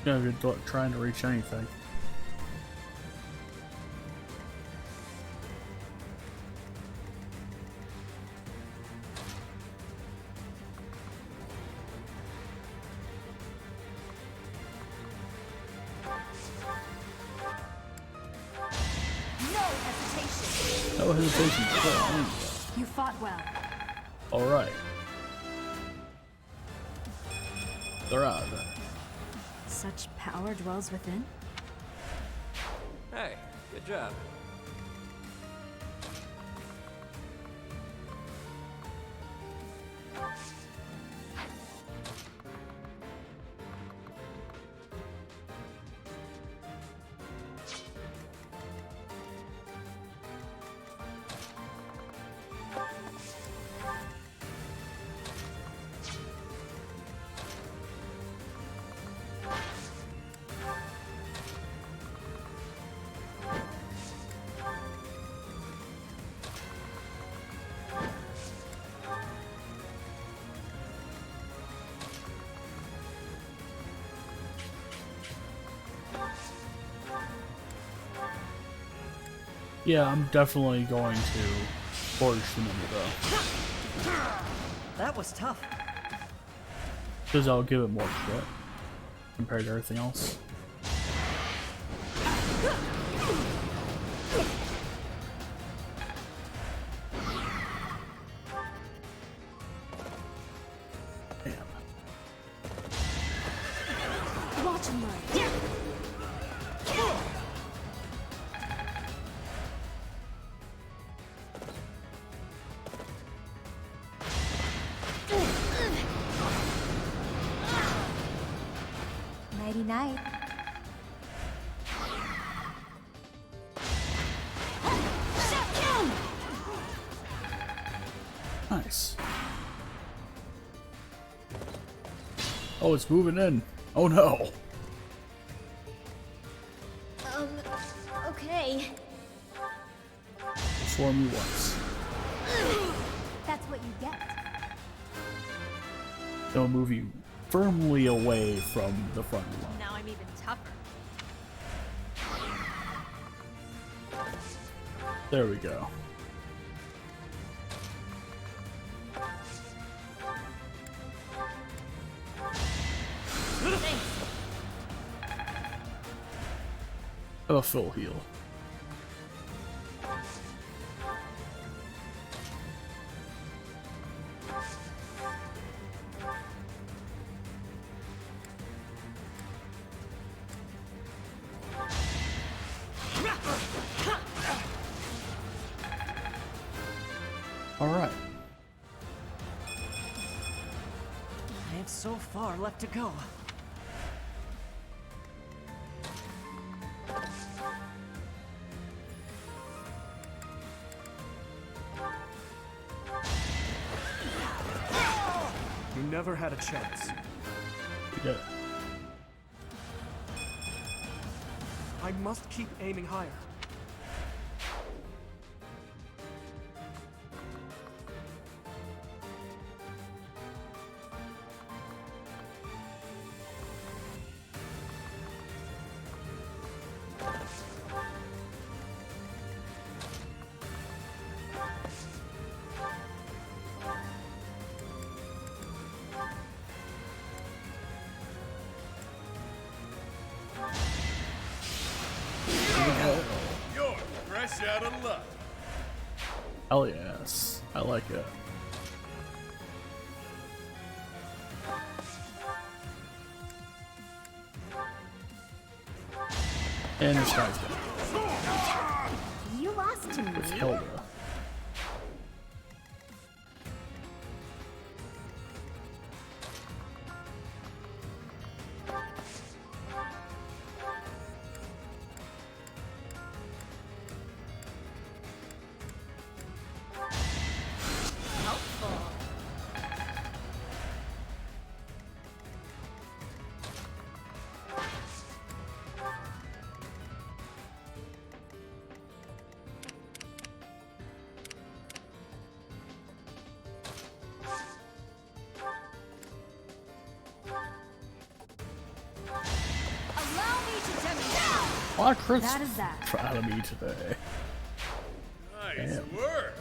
Yeah, if you're trying to reach anything. No hesitation. You fought well. Alright. They're out of there. Such power dwells within? Hey, good job. Yeah, I'm definitely going to forge them into though. That was tough. Because I'll give it more crit compared to everything else. Watch and learn. Nighty night. Nice. Oh, it's moving in. Oh no. Okay. Swarm you once. That's what you get. They'll move you firmly away from the front line. Now I'm even tougher. There we go. A full heal. All right. I have so far left to go. You never had a chance. We did it. I must keep aiming higher. You're fresh out of luck. Hell yes. I like it. And this guy's dead. You lost to me. With Hilda. lot of crits That is that. out of me today. Nice Damn. work.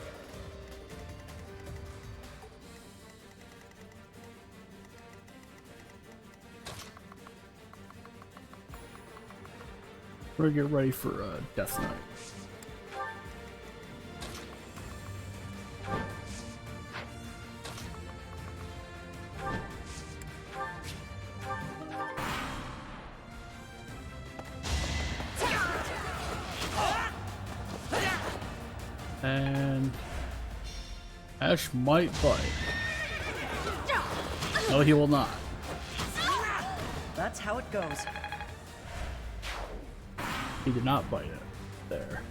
We're gonna get ready for Death Knight. And Ash might bite. No, he will not. That's how it goes. He did not bite it. There.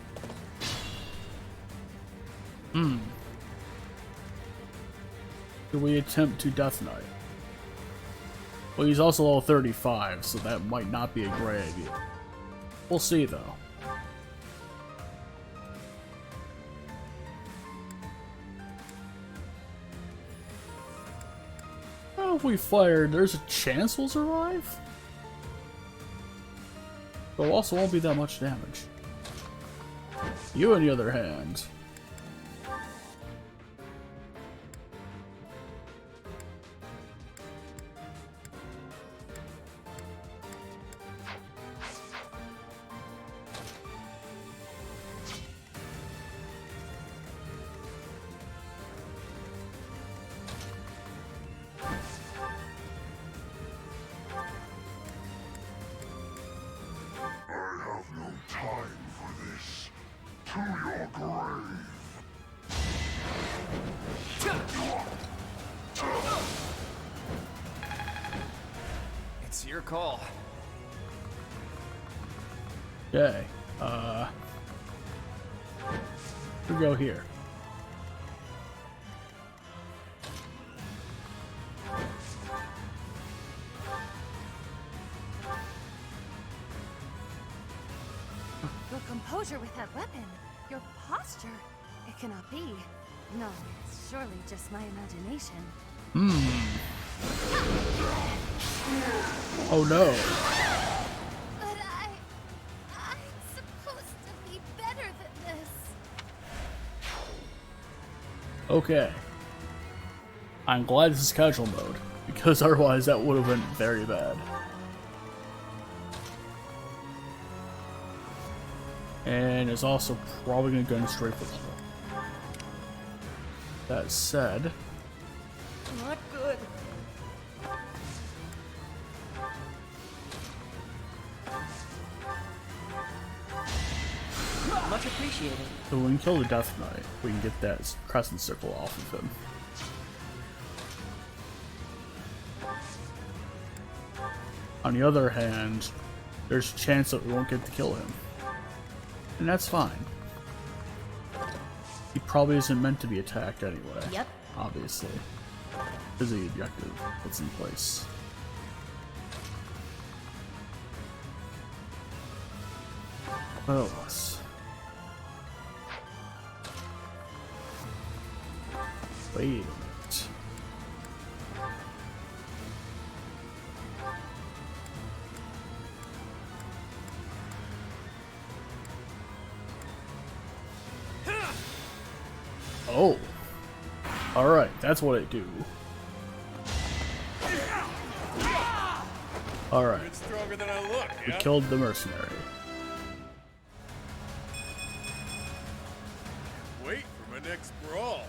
Hmm. Do we attempt to Death Knight? Well, he's also level 35, so that might not be a great idea. We'll see, though. Well, if we fire, there's a chance we'll survive? But also won't be that much damage. You, on the other hand... To your grave. It's your call. Okay, we go here. Your composure with that weapon. Your posture. It cannot be. No, it's surely just my imagination. Oh no. But I'm supposed to be better than this. Okay. I'm glad this is casual mode, because otherwise that would have been very bad. And it's also probably going to go straight for level. That said... Not good. Much appreciated. So when we kill the Death Knight, we can get that crescent circle off of him. On the other hand, there's a chance that we won't get to kill him. And that's fine. He probably isn't meant to be attacked anyway. Yep. Obviously. Because of the objective that's in place. What else? Wait a minute. Oh. Alright, that's what I do. Alright. It's stronger than I look, We yeah? killed the mercenary. Wait for my next brawl.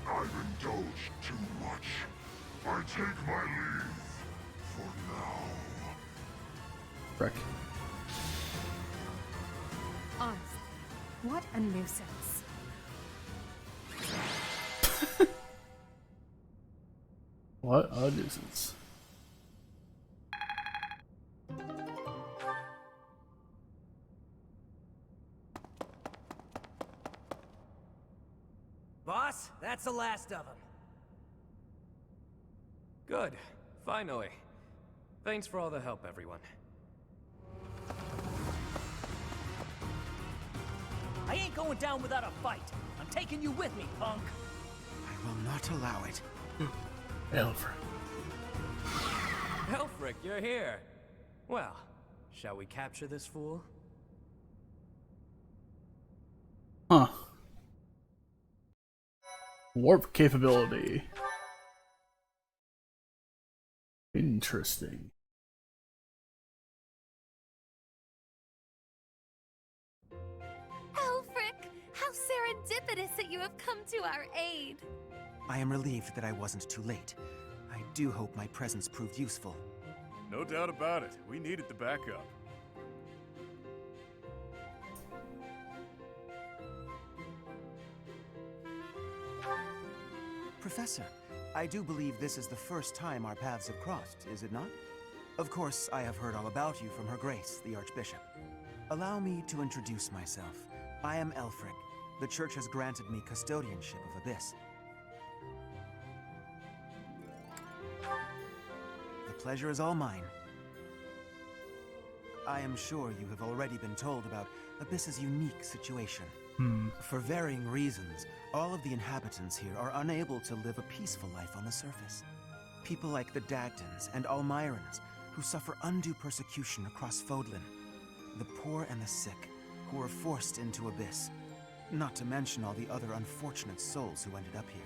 I've indulged too much. I take my leave for now. Frick. Honestly, what a nuisance. What a nuisance. Boss, that's the last of them. Good. Finally. Thanks for all the help, everyone. I ain't going down without a fight. I'm taking you with me, punk. I will not allow it. Alfred. Helfric, you're here. Well, shall we capture this fool? Huh. Warp capability. Interesting. Alfric, how serendipitous that you have come to our aid. I am relieved that I wasn't too late. I do hope my presence proved useful. No doubt about it. We needed the backup. Professor, I do believe this is the first time our paths have crossed, is it not? Of course, I have heard all about you from Her Grace, the Archbishop. Allow me to introduce myself. I am Elfric. The Church has granted me custodianship of Abyss. The pleasure is all mine. I am sure you have already been told about Abyss's unique situation. For varying reasons, all of the inhabitants here are unable to live a peaceful life on the surface. People like the Dagdans and Almirans, who suffer undue persecution across Fodlan. The poor and the sick, who are forced into Abyss. Not to mention all the other unfortunate souls who ended up here.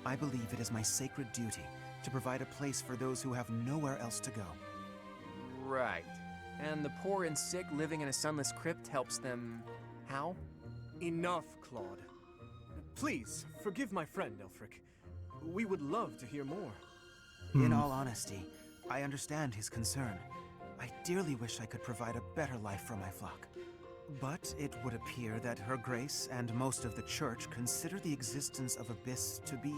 I believe it is my sacred duty to provide a place for those who have nowhere else to go. Right. And the poor and sick living in a sunless crypt helps them... how? Enough, Claude. Please, forgive my friend, Elfric. We would love to hear more. In all honesty, I understand his concern. I dearly wish I could provide a better life for my flock. But it would appear that Her Grace and most of the Church consider the existence of Abyss to be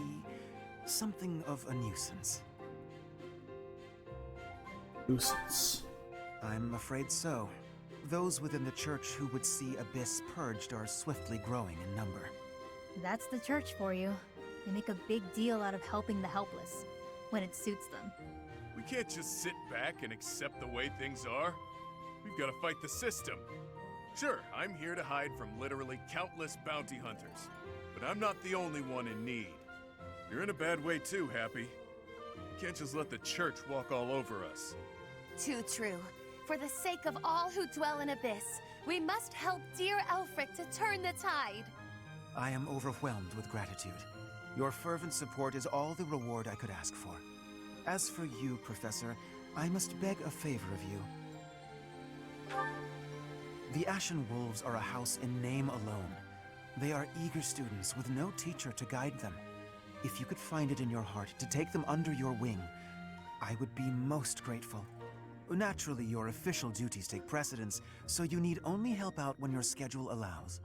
something of a nuisance. Nuisance. I'm afraid so. Those within the Church who would see Abyss purged are swiftly growing in number. That's the Church for you. They make a big deal out of helping the helpless, when it suits them. We can't just sit back and accept the way things are. We've got to fight the system. Sure, I'm here to hide from literally countless bounty hunters, but I'm not the only one in need. You're in a bad way too, Happy. You can't just let the Church walk all over us. Too true. For the sake of all who dwell in Abyss, we must help dear Elfric to turn the tide. I am overwhelmed with gratitude. Your fervent support is all the reward I could ask for. As for you, Professor, I must beg a favor of you. The Ashen Wolves are a house in name alone. They are eager students with no teacher to guide them. If you could find it in your heart to take them under your wing, I would be most grateful. Naturally, your official duties take precedence, so you need only help out when your schedule allows.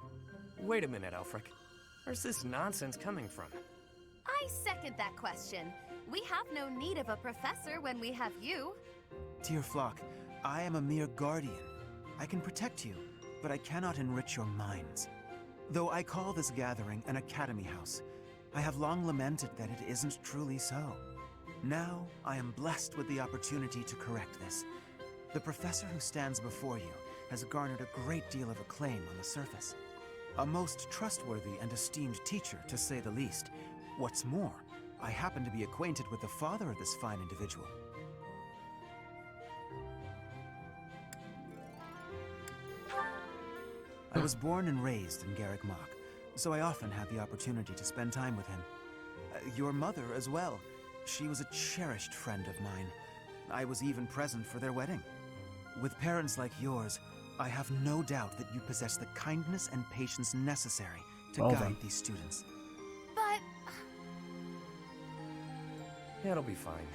Wait a minute, Elfric. Where's this nonsense coming from? I second that question. We have no need of a professor when we have you. Dear flock, I am a mere guardian. I can protect you, but I cannot enrich your minds. Though I call this gathering an academy house, I have long lamented that it isn't truly so. Now, I am blessed with the opportunity to correct this. The professor who stands before you has garnered a great deal of acclaim on the surface. A most trustworthy and esteemed teacher, to say the least. What's more, I happen to be acquainted with the father of this fine individual. I was born and raised in Garrick Mach, so I often had the opportunity to spend time with him. Your mother as well. She was a cherished friend of mine. I was even present for their wedding. With parents like yours, I have no doubt that you possess the kindness and patience necessary to guide these students. But... It'll be fine.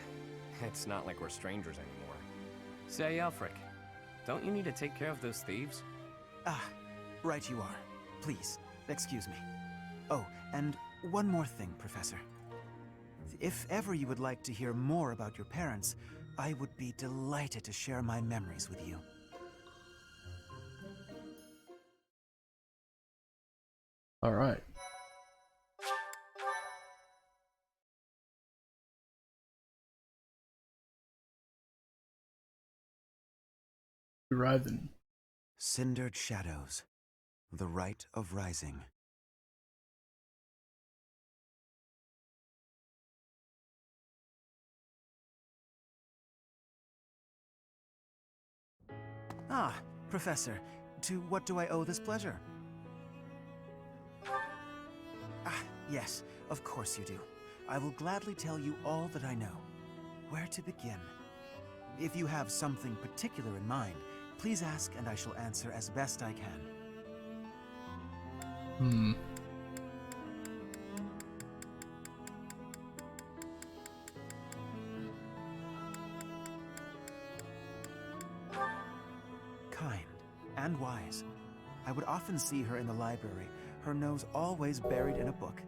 It's not like we're strangers anymore. Say, Elfric, don't you need to take care of those thieves? Ah, right you are. Please, excuse me. Oh, and one more thing, Professor. If ever you would like to hear more about your parents, I would be delighted to share my memories with you. All right. Arrived in Cindered shadows, the rite of rising. Ah, Professor, to what do I owe this pleasure? Ah, yes, of course you do. I will gladly tell you all that I know. Where to begin? If you have something particular in mind, please ask and I shall answer as best I can. Kind and wise. I would often see her in the library, her nose always buried in a book.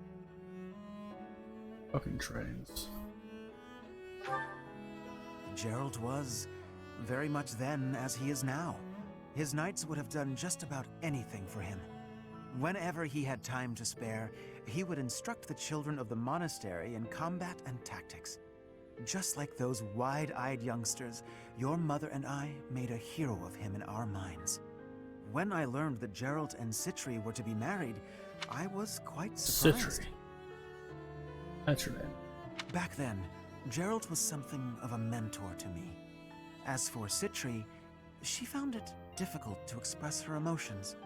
Fucking trains. Gerald was very much then as he is now. His knights would have done just about anything for him. Whenever he had time to spare, he would instruct the children of the monastery in combat and tactics. Just like those wide-eyed youngsters, your mother and I made a hero of him in our minds. When I learned that Gerald and Citri were to be married, I was quite surprised. Citri. That's your name. Back then, Gerald was something of a mentor to me. As for Citri, she found it difficult to express her emotions.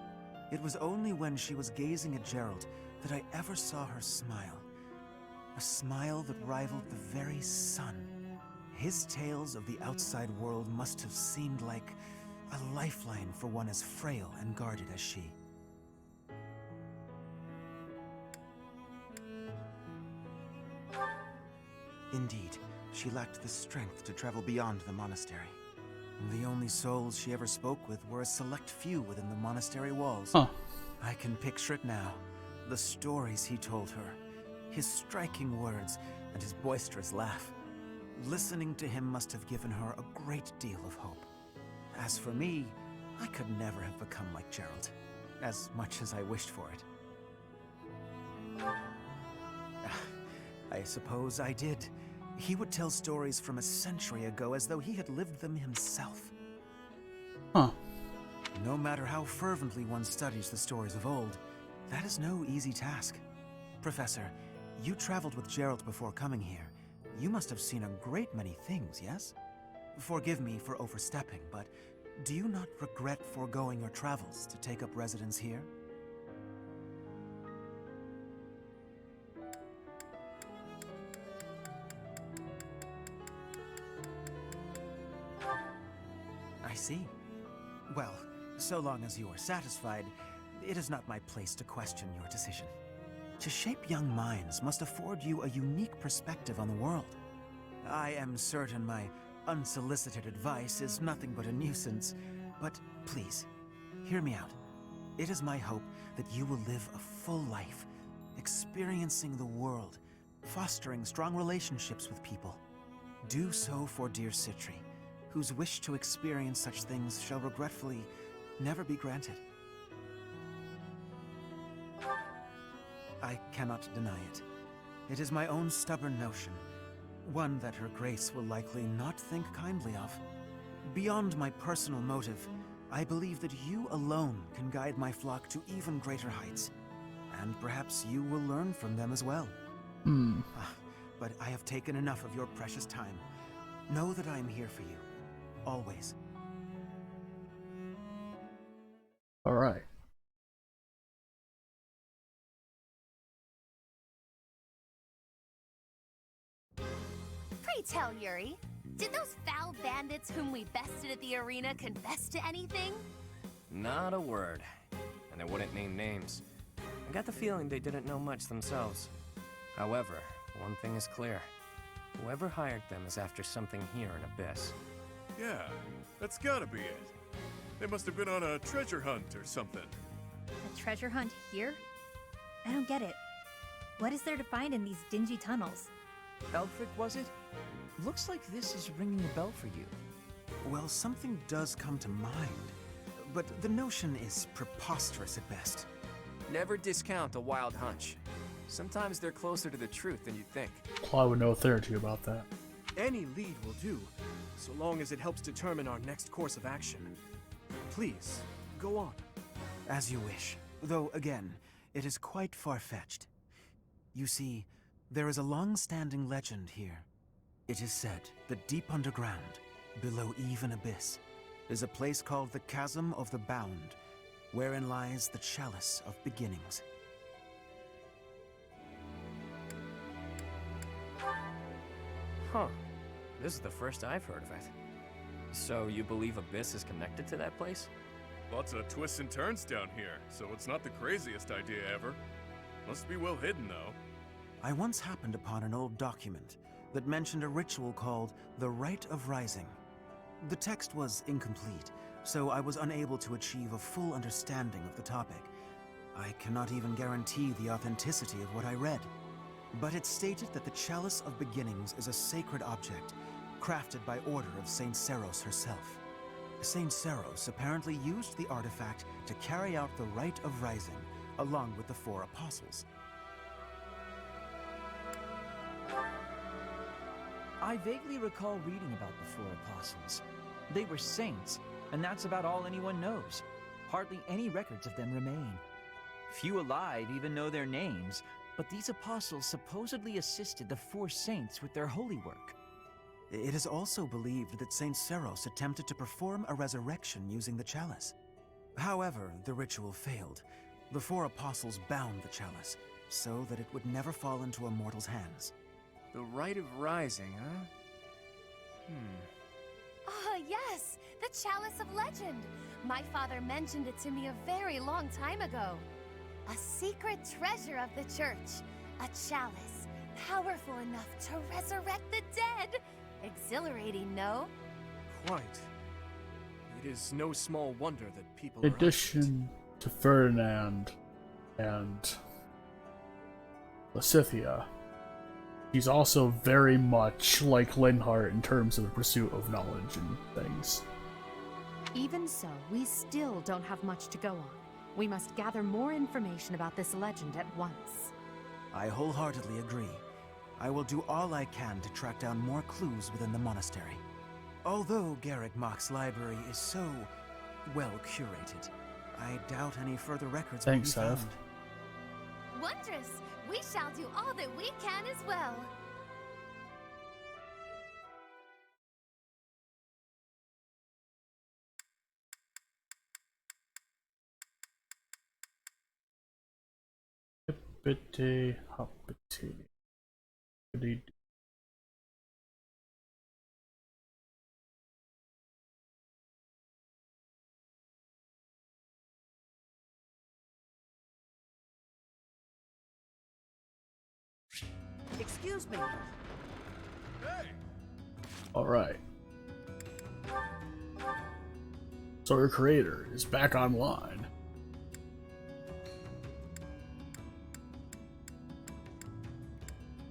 It was only when she was gazing at Gerald that I ever saw her smile. A smile that rivaled the very sun. His tales of the outside world must have seemed like a lifeline for one as frail and guarded as she. Indeed, she lacked the strength to travel beyond the monastery. The only souls she ever spoke with were a select few within the monastery walls. I can picture it now. The stories he told her, his striking words, and his boisterous laugh. Listening to him must have given her a great deal of hope. As for me, I could never have become like Gerald, as much as I wished for it. I suppose I did. He would tell stories from a century ago as though he had lived them himself. No matter how fervently one studies the stories of old, that is no easy task. Professor, you traveled with Gerald before coming here. You must have seen a great many things, yes? Forgive me for overstepping, but do you not regret foregoing your travels to take up residence here? I see. Well, so long as you are satisfied, it is not my place to question your decision. To shape young minds must afford you a unique perspective on the world. I am certain my unsolicited advice is nothing but a nuisance, but please, hear me out. It is my hope that you will live a full life, experiencing the world, fostering strong relationships with people. Do so for dear Citri, whose wish to experience such things shall regretfully never be granted. I cannot deny it. It is my own stubborn notion, one that Her Grace will likely not think kindly of. Beyond my personal motive, I believe that you alone can guide my flock to even greater heights, and perhaps you will learn from them as well. But I have taken enough of your precious time. Know that I am here for you. Always. All right. Pray tell, Yuri, did those foul bandits whom we bested at the arena confess to anything? Not a word. And they wouldn't name names. I got the feeling they didn't know much themselves. However, one thing is clear. Whoever hired them is after something here in Abyss. Yeah, that's gotta be it. They must have been on a treasure hunt or something. A treasure hunt here? I don't get it. What is there to find in these dingy tunnels? Belfric, was it? Looks like this is ringing a bell for you. Well, something does come to mind, but the notion is preposterous at best. Never discount a wild hunch. Sometimes they're closer to the truth than you think. Well, I would know a thing or two about that. Any lead will do, so long as it helps determine our next course of action. Please, go on. As you wish, though again, it is quite far-fetched. You see, there is a long-standing legend here. It is said that deep underground, below even Abyss, is a place called the Chasm of the Bound, wherein lies the Chalice of Beginnings. Huh. This is the first I've heard of it. So you believe Abyss is connected to that place? Lots of twists and turns down here, so it's not the craziest idea ever. Must be well hidden, though. I once happened upon an old document that mentioned a ritual called the Rite of Rising. The text was incomplete, so I was unable to achieve a full understanding of the topic. I cannot even guarantee the authenticity of what I read. But it stated that the Chalice of Beginnings is a sacred object, crafted by order of Saint Seros herself. Saint Seros apparently used the artifact to carry out the Rite of Rising, along with the 4 apostles. I vaguely recall reading about the 4 apostles. They were saints, and that's about all anyone knows. Hardly any records of them remain. Few alive even know their names, but these apostles supposedly assisted the 4 saints with their holy work. It is also believed that Saint Seros attempted to perform a resurrection using the chalice. However, the ritual failed. The 4 apostles bound the chalice, so that it would never fall into a mortal's hands. The Rite of Rising, huh? Ah, yes! The Chalice of Legend! My father mentioned it to me a very long time ago. A secret treasure of the church. A chalice, powerful enough to resurrect the dead. Exhilarating, no? Quite. It is no small wonder that people In addition to Ferdinand and Lysithea, he's also very much like Linhardt in terms of the pursuit of knowledge and things. Even so, we still don't have much to go on. We must gather more information about this legend at once. I wholeheartedly agree. I will do all I can to track down more clues within the monastery. Although Garrick Mach's library is so well curated, I doubt any further records will be found. Thanks, Wondrous! We shall do all that we can as well. Hippity hoppity. Hippity. Excuse me. Alright. So her creator is back online.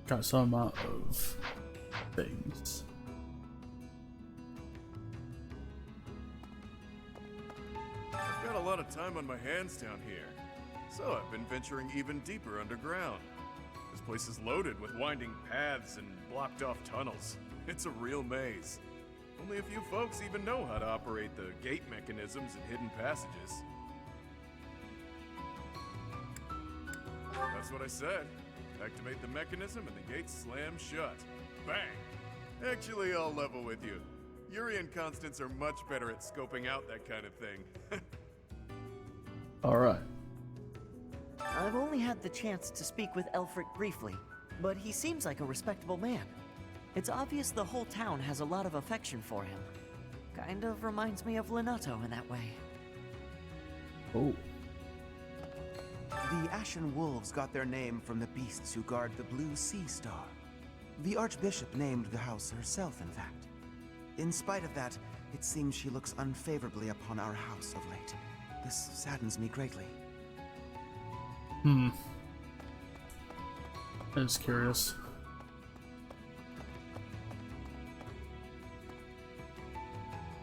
Got some amount of things. I've got a lot of time on my hands down here, so I've been venturing even deeper underground. This place is loaded with winding paths and blocked-off tunnels. It's a real maze. Only a few folks even know how to operate the gate mechanisms and hidden passages. That's what I said. Activate the mechanism and the gates slam shut. Bang! Actually, I'll level with you. Yuri and Constance are much better at scoping out that kind of thing. Alright. I've only had the chance to speak with Elfric briefly, but he seems like a respectable man. It's obvious the whole town has a lot of affection for him. Kind of reminds me of Lenato in that way. Oh. The Ashen Wolves got their name from the beasts who guard the Blue Sea Star. The Archbishop named the house herself, in fact. In spite of that, it seems she looks unfavorably upon our house of late. This saddens me greatly. I'm just curious.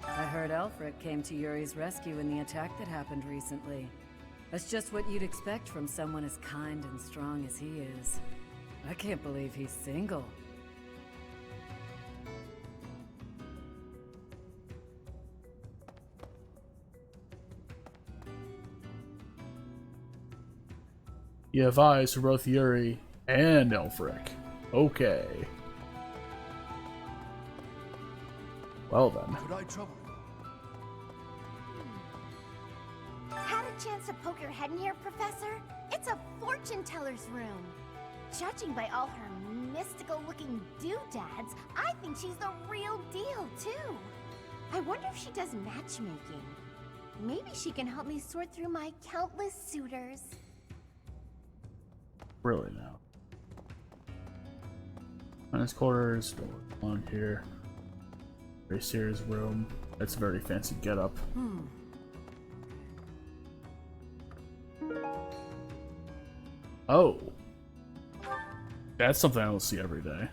I heard Elfric came to Yuri's rescue in the attack that happened recently. That's just what you'd expect from someone as kind and strong as he is. I can't believe he's single. You have eyes for both Yuri and Elfric. Okay. Well then. Could I trouble you? chance to poke your head in here, Professor? It's a fortune teller's room. Judging by all her mystical-looking doodads, I think she's the real deal, too. I wonder if she does matchmaking. Maybe she can help me sort through my countless suitors. Really now. Finance quarters, on here. Racier's room. That's a very fancy getup. Oh. That's something I don't see every day.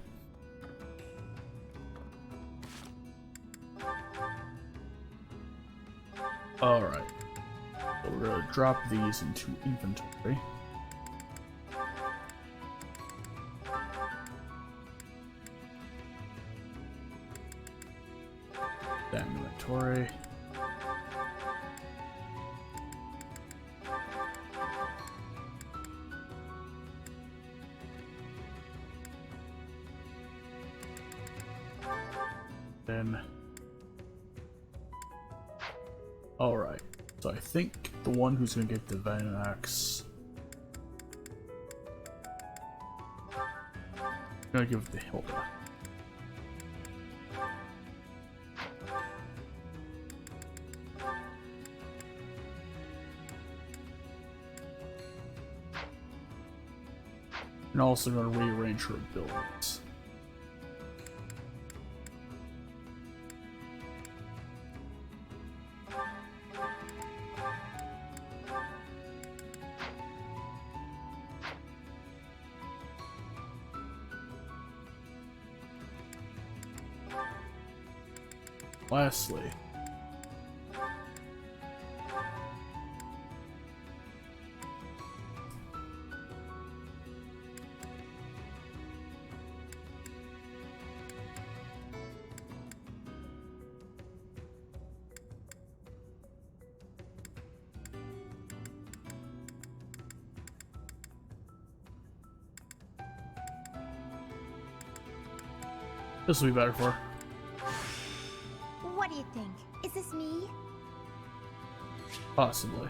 Alright. So we're gonna drop these into inventory. That inventory. Then, alright, so I think the one who's gonna get the Venom Axe, I'm gonna give it to Hilda. And also gonna rearrange her abilities. Lastly, this will be better for her. What do you think? Is this me? Possibly.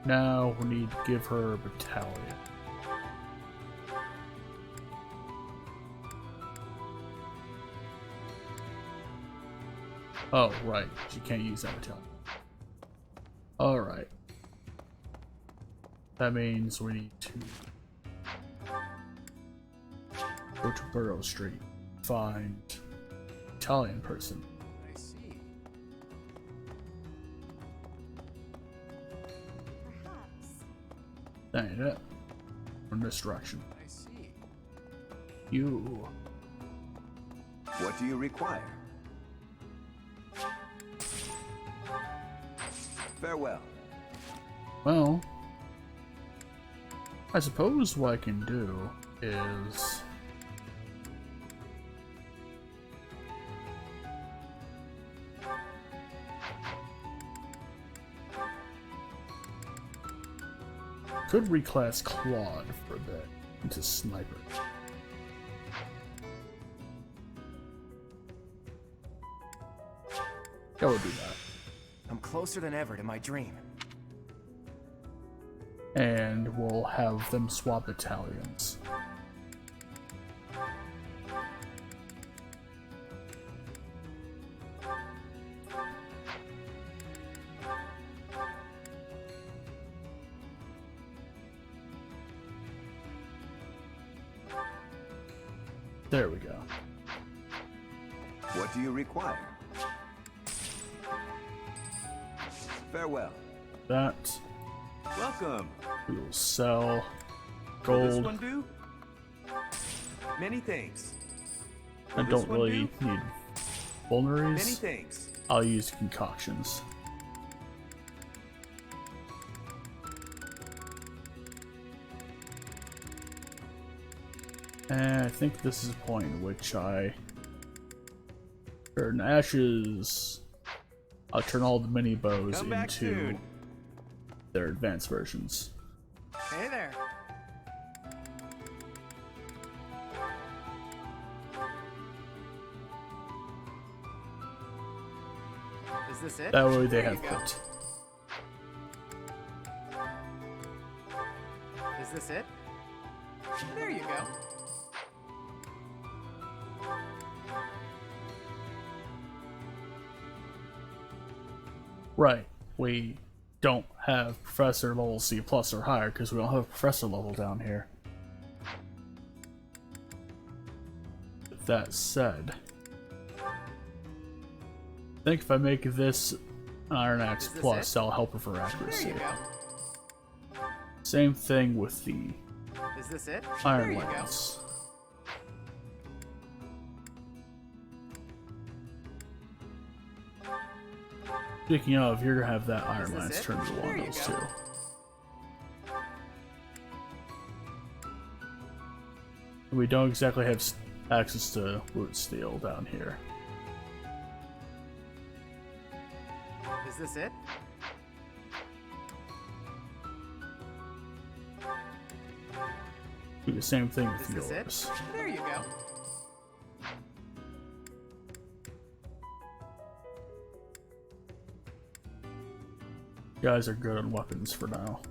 Now we need to give her a battalion. Oh, right. She can't use that battalion. Alright. That means we need to go to Burrow Street, find Italian person. I see. Perhaps. That ain't it. From this direction. I see. You. What do you require? Farewell. Well, I suppose what I can do is could reclass Claude for a bit into Sniper. That would do that. I'm closer than ever to my dream. And we'll have them swap battalions. There we go. What do you require? Farewell. That. Welcome. We will sell Will this gold. one do? Many thanks. I Will don't this one really do? need vulneraries. Many thanks. I'll use concoctions. And I think this is a point in which I turn ashes. I'll turn all the mini bows Come back into soon. their advanced versions. Hey there. Is this it? That way they There have you go. quit. this it? There you go. Right. We don't have professor level C plus or higher because we don't have a professor level down here. With that said, I think if I make this an Iron Axe plus, that'll help her for accuracy. There you go. Same thing with the Is this it? Iron There you go. Lance. Speaking of, you're gonna have that Iron Lance turned into one of those too. We don't exactly have access to root steel down here. Is this it? Do the same thing with Is this yours. it? There you go. You guys are good on weapons for now.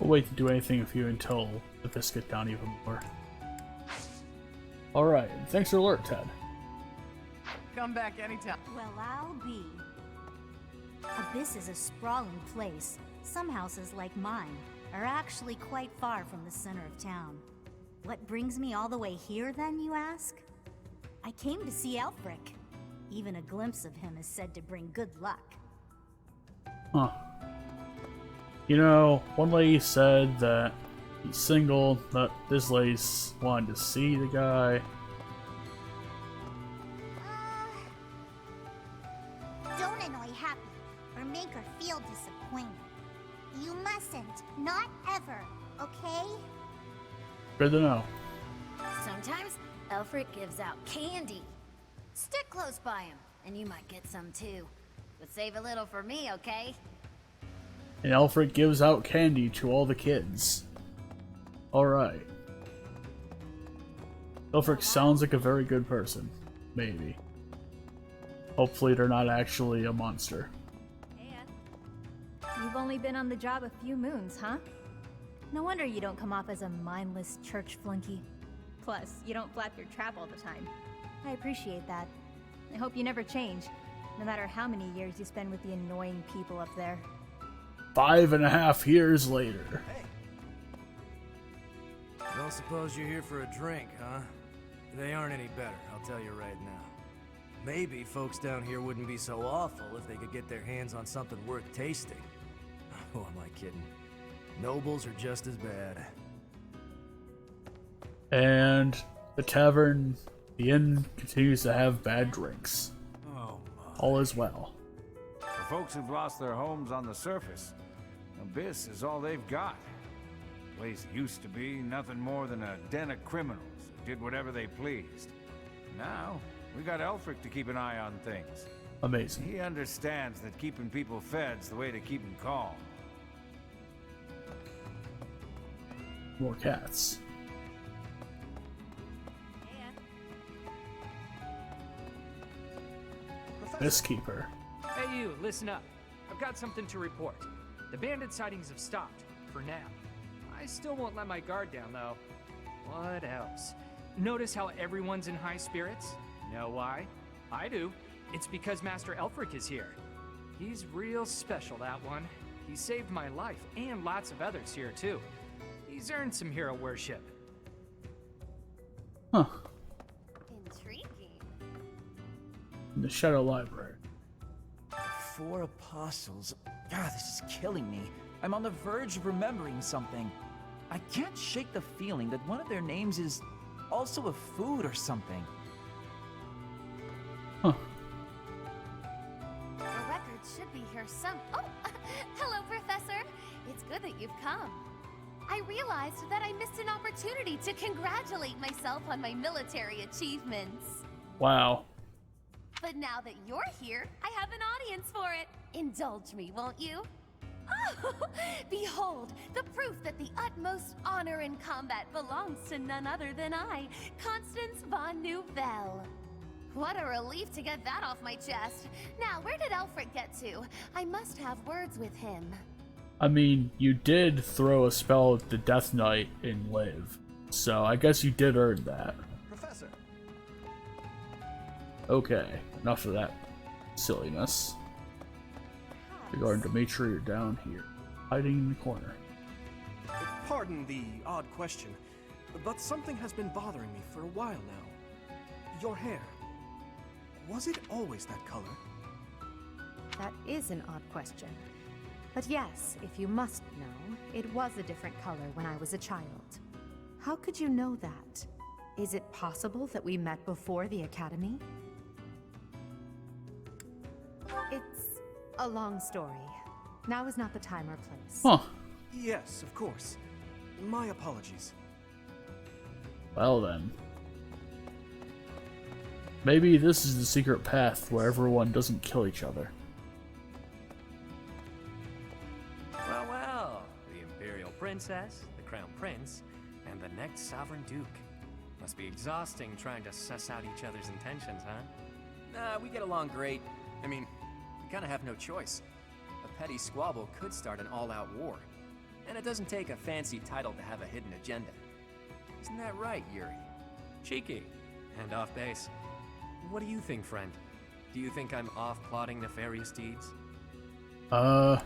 We'll wait to do anything with you until the fists get down even more. Alright, thanks for the alert, Ted. Come back anytime. Well, I'll be. Abyss is a sprawling place. Some houses, like mine, are actually quite far from the center of town. What brings me all the way here, then, you ask? I came to see Elfric. Even a glimpse of him is said to bring good luck. Huh. You know, one lady said that he's single, but this lady's wanted to see the guy. Don't annoy Happy, or make her feel disappointed. You mustn't. Not ever, okay? Good to know. Sometimes Elfric gives out candy. Stick close by him, and you might get some too. But save a little for me, okay? And Alfred gives out candy to all the kids. Alright. Elfric sounds like a very good person. Maybe. Hopefully they're not actually a monster. You've only been on the job a few moons, huh? No wonder you don't come off as a mindless church flunky. Plus, you don't flap your trap all the time. I appreciate that. I hope you never change, no matter how many years you spend with the annoying people up there. 5.5 years later. Don't suppose you're here for a drink, huh? They aren't any better, I'll tell you right now. Maybe folks down here wouldn't be so awful if they could get their hands on something worth tasting. Oh, am I kidding? Nobles are just as bad. And the tavern, the inn, continues to have bad drinks. Oh, all is well. For folks who've lost their homes on the surface, Abyss is all they've got. The place used to be nothing more than a den of criminals who did whatever they pleased. Now, we got Elfric to keep an eye on things. Amazing. He understands that keeping people fed's the way to keep them calm. More cats. This keeper. Hey you, listen up. I've got something to report. The bandit sightings have stopped, for now. I still won't let my guard down, though. What else? Notice how everyone's in high spirits? Know why? I do. It's because Master Elfric is here. He's real special, that one. He saved my life, and lots of others here, too. He's earned some hero worship. Huh. Intriguing. In the Shadow Library. 4 apostles. God, this is killing me. I'm on the verge of remembering something. I can't shake the feeling that one of their names is also a food or something. Huh. The record it should be here some. Oh, hello, Professor. It's good that you've come. I realized that I missed an opportunity to congratulate myself on my military achievements. Wow. But now that you're here, I have an audience for it. Indulge me, won't you? Oh, behold, the proof that the utmost honor in combat belongs to none other than I, Constance von Nouvelle. What a relief to get that off my chest. Now, where did Alfred get to? I must have words with him. I mean, you did throw a spell at the Death Knight and live, so I guess you did earn that. Professor. Okay, enough of that silliness. Regarding Dimitri, you're down here, hiding in the corner. Pardon the odd question, but something has been bothering me for a while now. Your hair. Was it always that color? That is an odd question. But yes, if you must know, it was a different color when I was a child. How could you know that? Is it possible that we met before the academy? It's a long story. Now is not the time or place. Huh. Yes, of course. My apologies. Well then. Maybe this is the secret path where everyone doesn't kill each other. Well, well. The Imperial Princess, the Crown Prince, and the next Sovereign Duke. Must be exhausting trying to suss out each other's intentions, huh? Nah, we get along great. I mean, we kinda have no choice. A petty squabble could start an all-out war. And it doesn't take a fancy title to have a hidden agenda. Isn't that right, Yuri? Cheeky. And off base. What do you think, friend? Do you think I'm off plotting nefarious deeds? I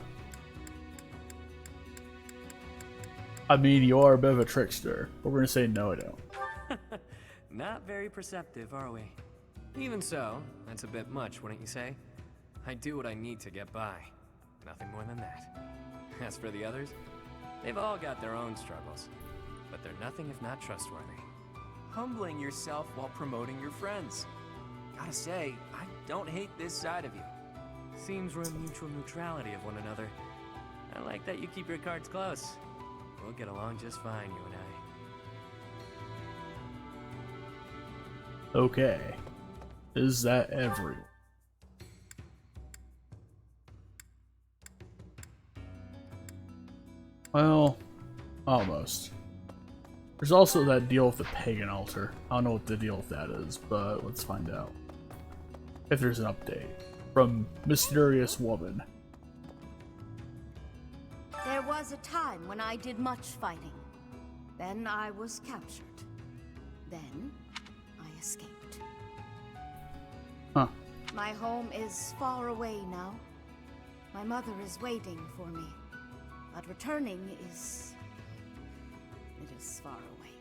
mean, you are a bit of a trickster, but we're gonna say no, I don't. Not very perceptive, are we? Even so, that's a bit much, wouldn't you say? I do what I need to get by. Nothing more than that. As for the others, they've all got their own struggles. But they're nothing if not trustworthy. Humbling yourself while promoting your friends. Gotta say, I don't hate this side of you. Seems we're in mutual neutrality of one another. I like that you keep your cards close. We'll get along just fine, you and I. Okay. Is that everyone? Well, almost. There's also that deal with the pagan altar. I don't know what the deal with that is, but let's find out. If there's an update from Mysterious Woman. There was a time when I did much fighting. Then I was captured. Then I escaped. Huh. My home is far away now. My mother is waiting for me. But returning is far away.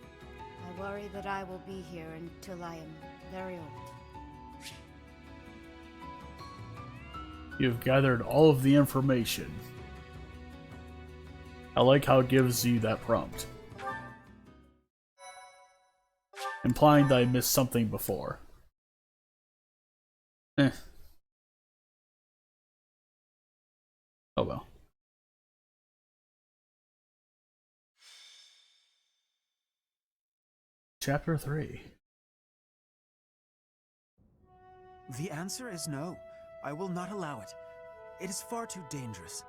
I worry that I will be here until I am very old. You've gathered all of the information. I like how it gives you that prompt, implying that I missed something before. Oh well. Chapter 3. The answer is no. I will not allow it. It is far too dangerous.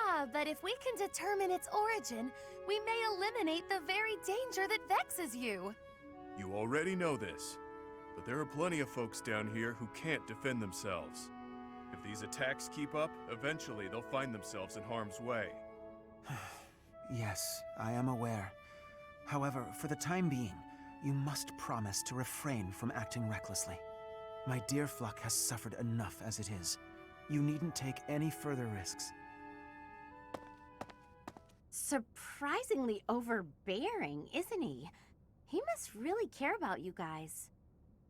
Ah, but if we can determine its origin, we may eliminate the very danger that vexes you. You already know this, but there are plenty of folks down here who can't defend themselves. If these attacks keep up, eventually they'll find themselves in harm's way. Yes, I am aware. However, for the time being, you must promise to refrain from acting recklessly. My dear Fluck has suffered enough as it is. You needn't take any further risks. Surprisingly overbearing, isn't he? He must really care about you guys.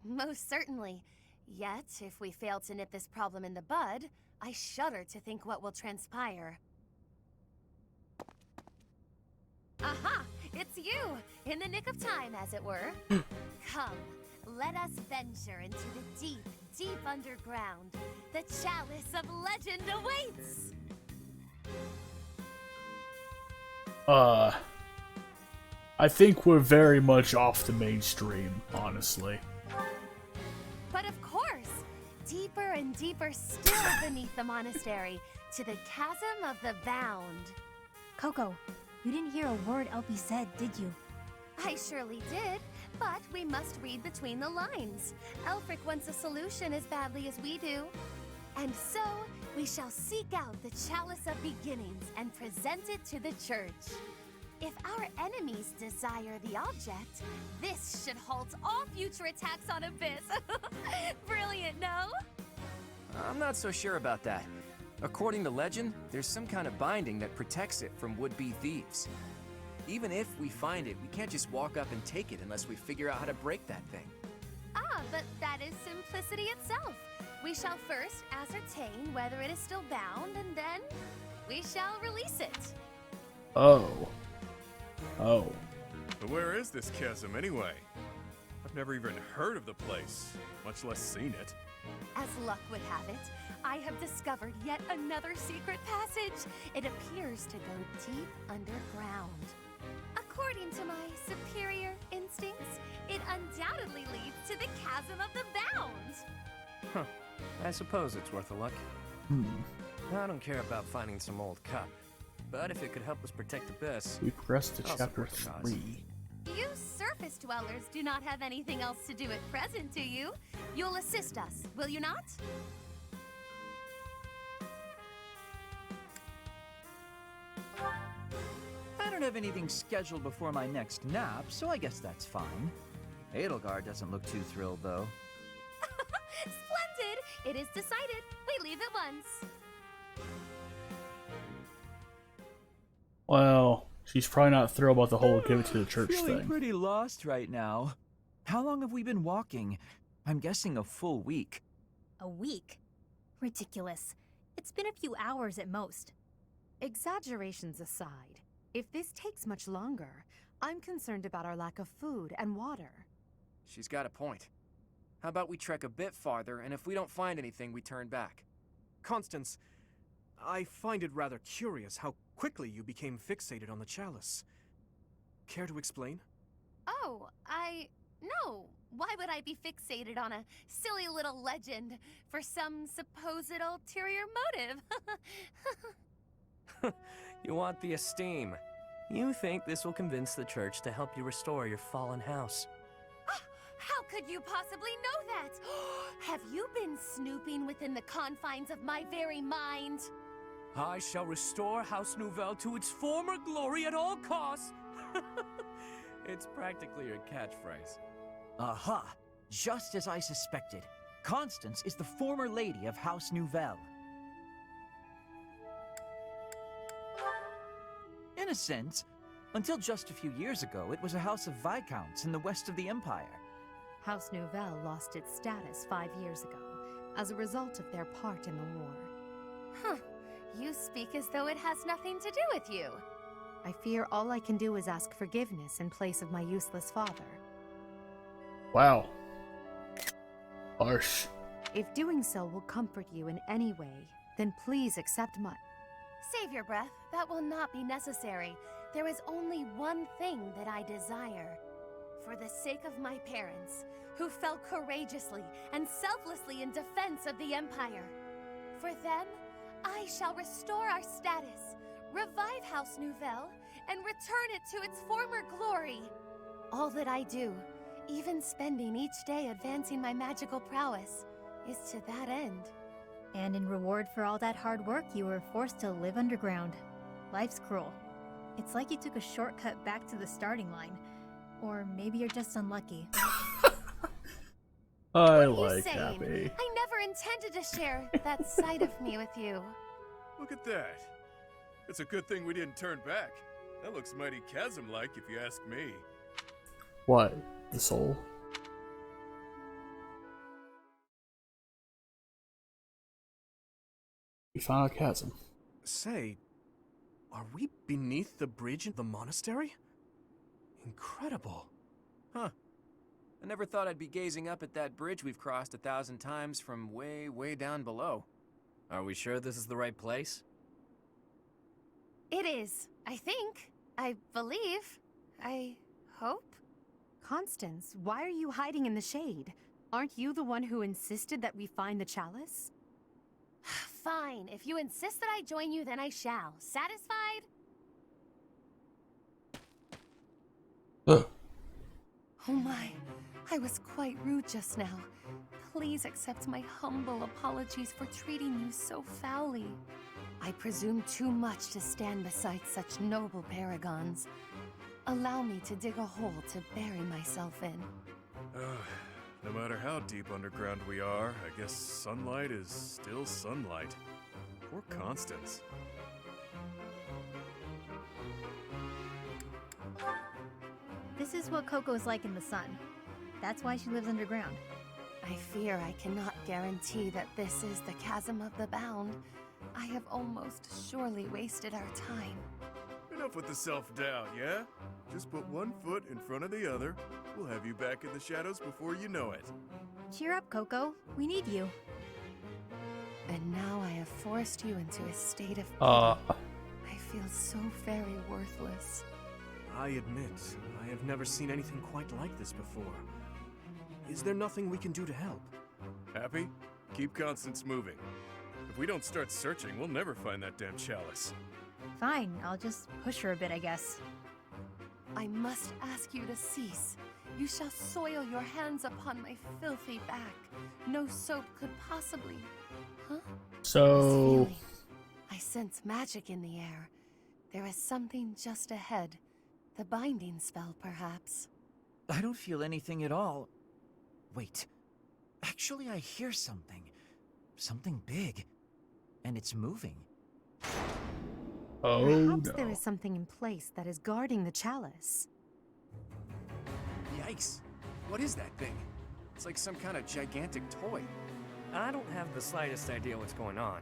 Most certainly. Yet, if we fail to nip this problem in the bud, I shudder to think what will transpire. Aha! It's you! In the nick of time, as it were. Come, let us venture into the deep, deep underground. The chalice of legend awaits! I think we're very much off the mainstream, honestly. But of course, deeper and deeper still beneath the monastery, to the chasm of the bound. Coco, you didn't hear a word Elpie said, did you? I surely did, but we must read between the lines. Elfric wants a solution as badly as we do. And so, we shall seek out the Chalice of Beginnings and present it to the church. If our enemies desire the object, this should halt all future attacks on Abyss. Brilliant, no? I'm not so sure about that. According to legend, there's some kind of binding that protects it from would-be thieves. Even if we find it, we can't just walk up and take it unless we figure out how to break that thing. Ah, but that is simplicity itself. We shall first ascertain whether it is still bound, and then we shall release it. Oh. Oh. But where is this chasm anyway? I've never even heard of the place, much less seen it. As luck would have it, I have discovered yet another secret passage. It appears to go deep underground. According to my superior instincts, it undoubtedly leads to the chasm of the bound. Huh. I suppose it's worth a look. I don't care about finding some old cup, but if it could help us protect Abyss, We progressed to I'll chapter support the cause. 3. You surface dwellers do not have anything else to do at present, do you? You'll assist us, will you not? I don't have anything scheduled before my next nap, so I guess that's fine. Edelgard doesn't look too thrilled, though. Splendid! It is decided. We leave at once. Well, she's probably not thrilled about the whole give it to the church Feeling thing. pretty lost right now. How long have we been walking? I'm guessing a full week. A week? Ridiculous. It's been a few hours at most. Exaggerations aside, if this takes much longer, I'm concerned about our lack of food and water. She's got a point. How about we trek a bit farther, and if we don't find anything, we turn back? Constance, I find it rather curious how quickly you became fixated on the chalice. Care to explain? Oh, no. Why would I be fixated on a silly little legend for some supposed ulterior motive? you want the esteem. You think this will convince the church to help you restore your fallen house. How could you possibly know that? Have you been snooping within the confines of my very mind? I shall restore House Nouvelle to its former glory at all costs. It's practically your catchphrase. Aha! Just as I suspected. Constance is the former lady of House Nouvelle. In a sense, until just a few years ago, it was a house of Viscounts in the west of the Empire. House Nouvelle lost its status 5 years ago, as a result of their part in the war. Huh. You speak as though it has nothing to do with you. I fear all I can do is ask forgiveness in place of my useless father. Wow. Harsh. If doing so will comfort you in any way, then please accept my... Save your breath. That will not be necessary. There is only one thing that I desire. For the sake of my parents, who fell courageously and selflessly in defense of the Empire. For them, I shall restore our status, revive House Nouvelle, and return it to its former glory. All that I do, even spending each day advancing my magical prowess, is to that end. And in reward for all that hard work, you were forced to live underground. Life's cruel. It's like you took a shortcut back to the starting line. Or maybe you're just unlucky. I What are you like saying? Happy. I never intended to share that side of me with you. Look at that. It's a good thing we didn't turn back. That looks mighty chasm-like if you ask me. What? The soul? We found a chasm. Say, are we beneath the bridge in the monastery? Incredible. Huh. I never thought I'd be gazing up at that bridge we've crossed 1,000 times from way, way down below. Are we sure this is the right place? It is, I think. I believe. I hope. Constance, why are you hiding in the shade? Aren't you the one who insisted that we find the chalice? Fine. If you insist that I join you, then I shall. Satisfied? Oh my. I was quite rude just now. Please accept my humble apologies for treating you so foully. I presume too much to stand beside such noble paragons. Allow me to dig a hole to bury myself in. No matter how deep underground we are, I guess sunlight is still sunlight. Poor Constance. This is what Coco's like in the sun. That's why she lives underground. I fear I cannot guarantee that this is the chasm of the bound. I have almost surely wasted our time. Enough with the self-doubt, yeah? Just put one foot in front of the other. We'll have you back in the shadows before you know it. Cheer up, Coco. We need you. And now I have forced you into a state of pity. I feel so very worthless. I admit, I have never seen anything quite like this before. Is there nothing we can do to help? Happy? Keep Constance moving. If we don't start searching, we'll never find that damn chalice. Fine, I'll just push her a bit, I guess. I must ask you to cease. You shall soil your hands upon my filthy back. No soap could possibly... Huh? So... I sense magic in the air. There is something just ahead. The binding spell, perhaps. I don't feel anything at all. Wait. Actually, I hear something. Something big. And it's moving. Oh, Perhaps no. there is something in place that is guarding the chalice. Yikes. What is that thing? It's like some kind of gigantic toy. I don't have the slightest idea what's going on.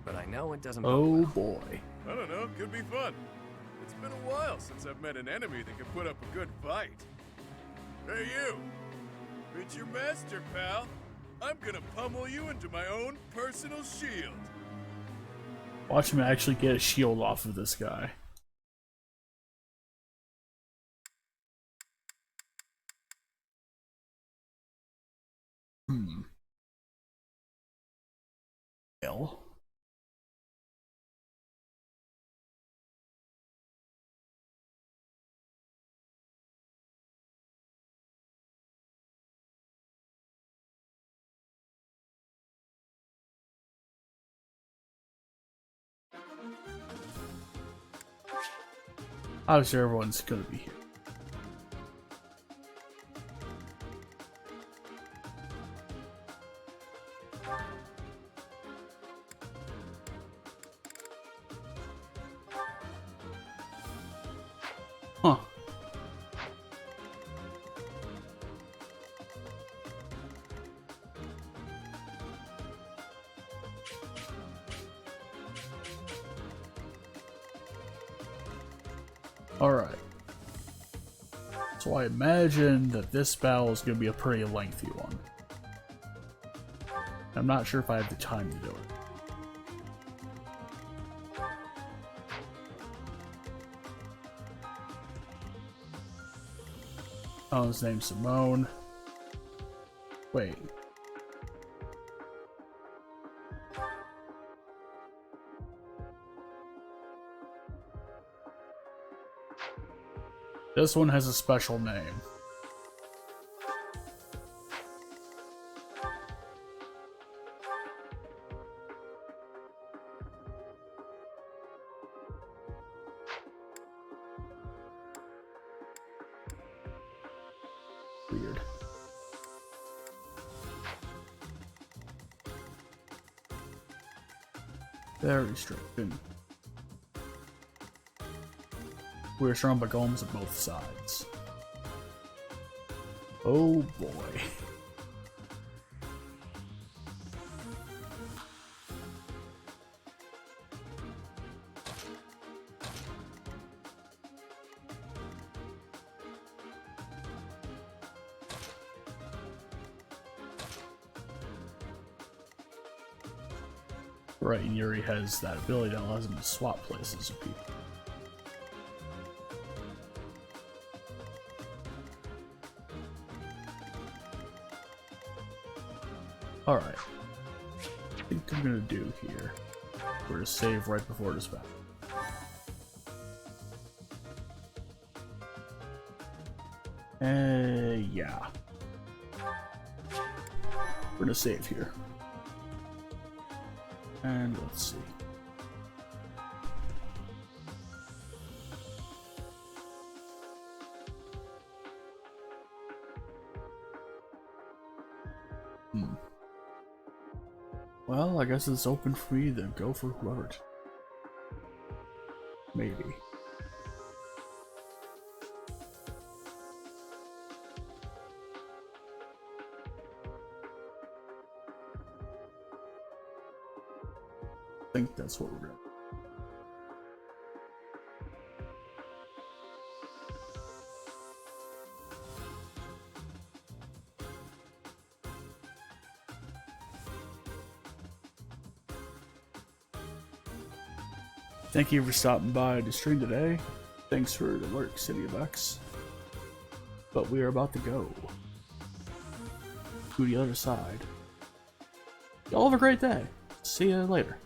But I know it doesn't Oh bode well. boy. I don't know, could be fun. It's been a while since I've met an enemy that can put up a good fight. Hey you! Meet your master, pal. I'm gonna pummel you into my own personal shield. Watch him actually get a shield off of this guy. Well. Obviously, everyone's gonna be here. Huh. Alright. So I imagine that this battle is going to be a pretty lengthy one. I'm not sure if I have the time to do it. Oh, his name's Simone. Wait. This one has a special name. Weird. Very strange. We're surrounded by golems on both sides. Oh boy. Right, and Yuri has that ability that allows him to swap places with people. Alright. I think I'm gonna do here. We're gonna save right before this battle. Yeah. We're gonna save here. And let's see. Well, I guess it's open for me, then go for whoever. Maybe. I think that's what we're gonna do. Thank you for stopping by to stream today. Thanks for the work, City of X. But we are about to go to the other side. Y'all have a great day. See you later.